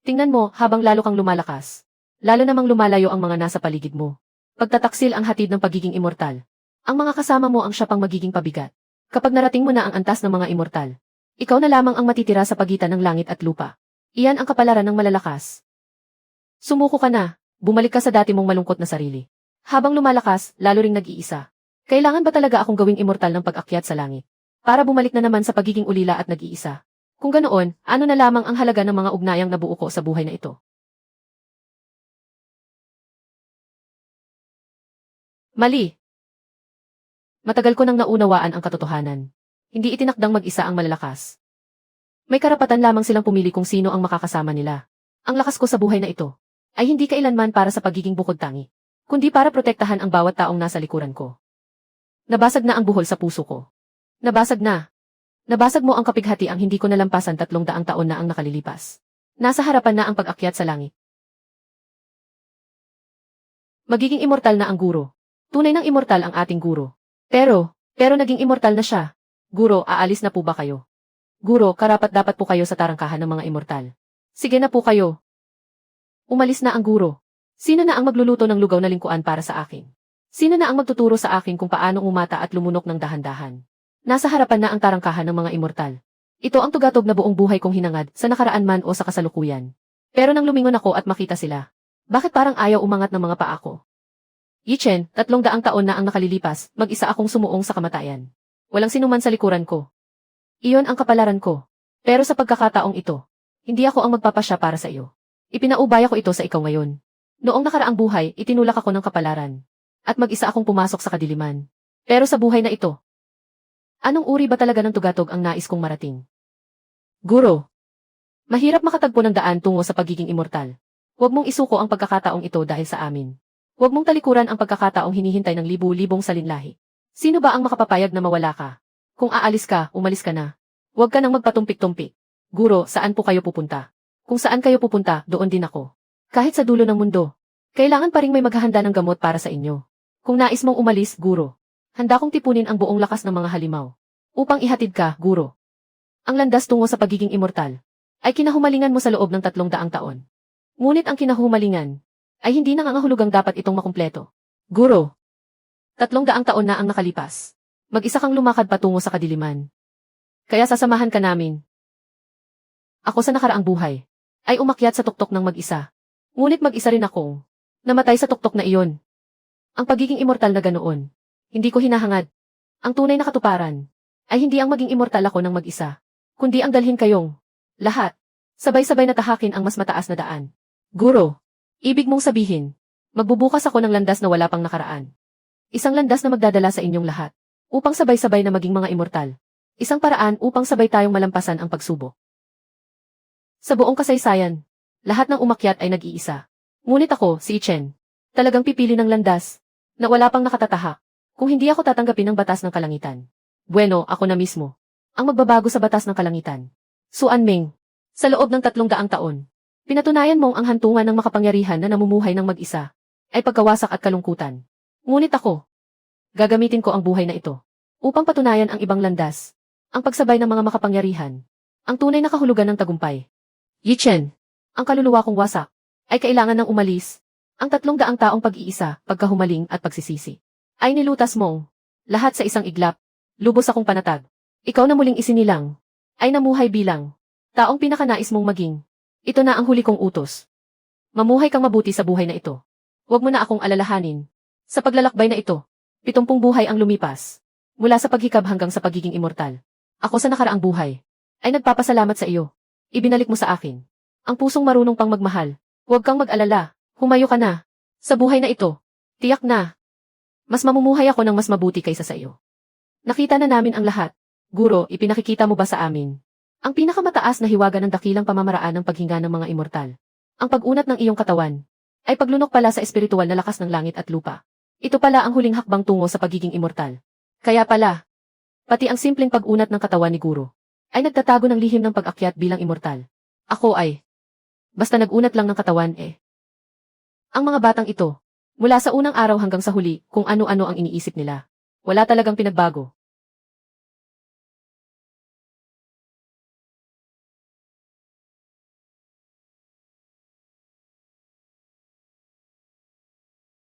Tingnan mo, habang lalo kang lumalakas. Lalo namang lumalayo ang mga nasa paligid mo. Pagtataksil ang hatid ng pagiging immortal. Ang mga kasama mo ang siya pang magiging pabigat. Kapag narating mo na ang antas ng mga immortal, ikaw na lamang ang matitira sa pagitan ng langit at lupa. Iyan ang kapalaran ng malalakas. Sumuko ka na. Bumalik ka sa dati mong malungkot na sarili. Habang lumalakas, lalo ring nag-iisa. Kailangan ba talaga akong gawing immortal ng pag-akyat sa langit? Para bumalik na naman sa pagiging ulila at nag-iisa. Kung ganoon, ano na lamang ang halaga ng mga ugnayang nabuo ko sa buhay na ito? Mali. Matagal ko nang naunawaan ang katotohanan. Hindi itinakdang mag-isa ang malalakas. May karapatan lamang silang pumili kung sino ang makakasama nila. Ang lakas ko sa buhay na ito ay hindi kailanman para sa pagiging bukod tangi, kundi para protektahan ang bawat taong nasa likuran ko. Nabasag na ang buhol sa puso ko. Nabasag na. Nabasag mo ang kapighati ang hindi ko nalampasan 300 taon na ang nakalilipas. Nasa harapan na ang pag-akyat sa langit. Magiging immortal na ang guro. Tunay ng immortal ang ating guro. Pero naging immortal na siya. Guro, aalis na po ba kayo? Guro, karapat-dapat po kayo sa tarangkahan ng mga immortal. Sige na po kayo. Umalis na ang guro. Sino na ang magluluto ng lugaw na lingkuan para sa akin? Sino na ang magtuturo sa akin kung paano umata at lumunok ng dahan-dahan? Nasa harapan na ang tarangkahan ng mga immortal. Ito ang tugatog na buong buhay kong hinangad sa nakaraan man o sa kasalukuyan. Pero nang lumingon ako at makita sila, bakit parang ayaw umangat ng mga paa ko? Yichen, 300 taon na ang nakalilipas, mag-isa akong sumuong sa kamatayan. Walang sinuman sa likuran ko. Iyon ang kapalaran ko. Pero sa pagkakataong ito, hindi ako ang magpapasya para sa iyo. Ipinaubaya ko ito sa ikaw ngayon. Noong nakaraang buhay, itinulak ako ng kapalaran. At mag-isa akong pumasok sa kadiliman. Pero sa buhay na ito, anong uri ba talaga ng tugatog ang nais kong marating? Guro, mahirap makatagpo ng daan tungo sa pagiging immortal. Huwag mong isuko ang pagkakataong ito dahil sa amin. Huwag mong talikuran ang pagkakataong hinihintay ng libu-libong salinlahi. Sino ba ang makapapayag na mawala ka? Kung aalis ka, umalis ka na. Huwag ka nang magpatumpik-tumpik. Guro, saan po kayo pupunta? Kung saan kayo pupunta, doon din ako. Kahit sa dulo ng mundo, kailangan pa ring may maghahanda ng gamot para sa inyo. Kung nais mong umalis, guro, handa kong tipunin ang buong lakas ng mga halimaw. Upang ihatid ka, guro. Ang landas tungo sa pagiging immortal ay kinahumalingan mo sa loob ng 300 taon. Ngunit ang kinahumalingan ay hindi nangangahulugang dapat itong makumpleto. Guro, 300 taon na ang nakalipas. Mag-isa kang lumakad patungo sa kadiliman. Kaya sasamahan ka namin. Ako sa nakaraang buhay ay umakyat sa tuktok ng mag-isa. Ngunit mag-isa rin akong namatay sa tuktok na iyon. Ang pagiging immortal na ganoon, hindi ko hinahangad. Ang tunay na katuparan ay hindi ang maging immortal ako ng mag-isa, kundi ang dalhin kayong lahat, sabay-sabay na tahakin ang mas mataas na daan. Guro, ibig mong sabihin, magbubukas ako ng landas na wala pang nakaraan. Isang landas na magdadala sa inyong lahat, upang sabay-sabay na maging mga immortal. Isang paraan upang sabay tayong malampasan ang pagsubok. Sa buong kasaysayan, lahat ng umakyat ay nag-iisa. Ngunit ako, si Ichen, talagang pipili ng landas, na wala pang nakatatahak, kung hindi ako tatanggapin ng batas ng kalangitan. Bueno, ako na mismo, ang magbabago sa batas ng kalangitan. Suan Ming, sa loob ng 300 taon, pinatunayan mong ang hantungan ng makapangyarihan na namumuhay ng mag-isa, ay pagkawasak at kalungkutan. Ngunit ako, gagamitin ko ang buhay na ito, upang patunayan ang ibang landas, ang pagsabay ng mga makapangyarihan, ang tunay na kahulugan ng tagumpay. Yichen, ang kaluluwa kong wasak, ay kailangan ng umalis. Ang 300 taong pag-iisa, pagkahumaling at pagsisisi, ay nilutas mong lahat sa isang iglap. Lubos akong panatag. Ikaw na muling isinilang, ay namuhay bilang taong pinakanais mong maging. Ito na ang huli kong utos. Mamuhay kang mabuti sa buhay na ito. Huwag mo na akong alalahanin. Sa paglalakbay na ito, 70 buhay ang lumipas. Mula sa paghikab hanggang sa pagiging immortal. Ako sa nakaraang buhay ay nagpapasalamat sa iyo. Ibinalik mo sa akin ang pusong marunong pang magmahal. Huwag kang mag-alala. Humayo ka na. Sa buhay na ito, tiyak na. Mas mamumuhay ako ng mas mabuti kaysa sa iyo. Nakita na namin ang lahat. Guro, ipinakikita mo ba sa amin ang pinakamataas na hiwaga ng dakilang pamamaraan ng paghinga ng mga immortal? Ang pag-unat ng iyong katawan ay paglunok pala sa espiritual na lakas ng langit at lupa. Ito pala ang huling hakbang tungo sa pagiging immortal. Kaya pala, pati ang simpleng pag-unat ng katawan ni Guro ay nagtatago ng lihim ng pag-akyat bilang immortal. Ako ay basta nag-unat lang ng katawan eh. Ang mga batang ito, mula sa unang araw hanggang sa huli, kung ano-ano ang iniisip nila, wala talagang pinagbago.